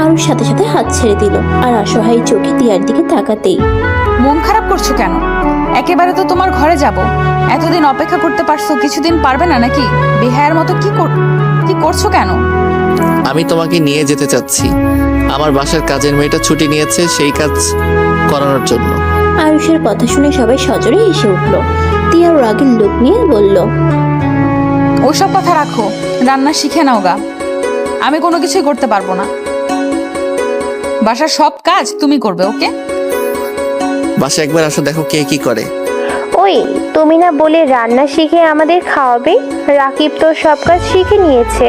আরুষ সাথে সাথে হাত ছেড়ে দিল আর অসহায় চোখে তিয়ার দিকে তাকাতেই, মন খারাপ করছো কেন? একেবারে তো তোমার ঘরে যাব। এতদিন অপেক্ষা করতে পারছো, কিছুদিন পারবে না নাকি? বেহায়ার মতো কি করছো কেন? আমি তোমাকে নিয়ে যেতে চাচ্ছি। আমার বাসার কাজের মেয়েটা ছুটি নিয়েছে সেই কাজ করানোর জন্য। আরুষের কথা শুনে সবাই সজোরে হেসে উঠল। তিয়া রাগের লোক নিয়ে বলল, ওসব কথা রাখো, রান্না শিখে নাও গা। আমি কোনো কিছুই করতে পারবো না। বাসার সব কাজ তুমি করবে, ওকে? বাসায় একবার আসো, দেখো কে কি করে। ওই তুমি না বলে রান্না শিখে আমাদের খাওয়াবে? রাকিব তো সব কাজ শিখে নিয়েছে।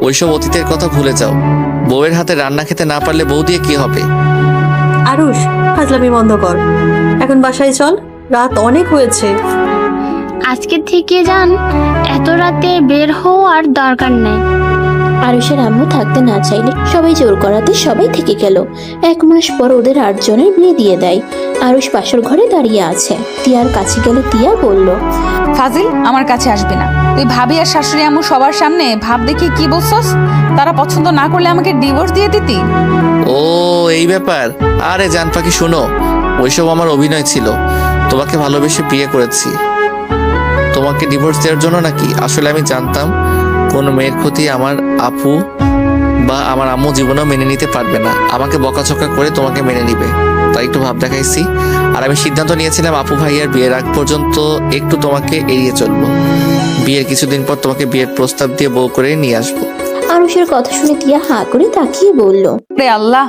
ওইসব অতীতের কথা ভুলে যাও। বউয়ের হাতে রান্না খেতে না পারলে বউ দিয়ে কি হবে? আরুষ, ফাজলামি বন্ধ কর। এখন বাসায় চল, রাত অনেক হয়েছে। আজকে থেকে যান, এত রাতে বের হওয়ার দরকার নেই। আরুষের আম্মু থাকতে না চাইলে সবাই জোর করাতে সবাই থেকে গেল। 1 মাস পর ওদের 8 জনের বিয়ে দিয়ে দেয়। আরুষ পাশের ঘরে দাঁড়িয়ে আছে। তিয়ার কাছে গেলে তিয়া বলল, ফাজিল, আমার কাছে আসবি না। তুই ভাবি আর শাশুড়ি আম্মু সবার সামনে ভাব দেখি কি বলছস? তারা পছন্দ না করলে আমাকে ডিভোর্স দিয়ে দিতি। ও এই ব্যাপার। আরে জান পাখি শোনো, ওইসব আমার অভিনয় ছিল। তোমাকে ভালোবেসে বিয়ে করেছি। তোমাকে ডিভোর্স দেওয়ার জন্য নাকি? আসলে আমি জানতাম কোন মেয়ের ক্ষতি আমার আপু বা আমার আম্মু জীবনেও মেনে নিতে পারবে না। আমাকে বকাঝকা করে তোমাকে মেনে নিবে, তাই একটু ভাব দেখাইছি। আর আমি সিদ্ধান্ত নিয়েছিলাম আপু ভাইয়ার বিয়ের আগ পর্যন্ত একটু তোমাকে এড়িয়ে চলবো। বিয়ের কিছুদিন পর তোমাকে বিয়ের প্রস্তাব দিয়ে বউ করে নিয়ে আসবো। আরুষের কথা শুনে তিয়া হাঁ করে তাকিয়ে বলল, রে আল্লাহ,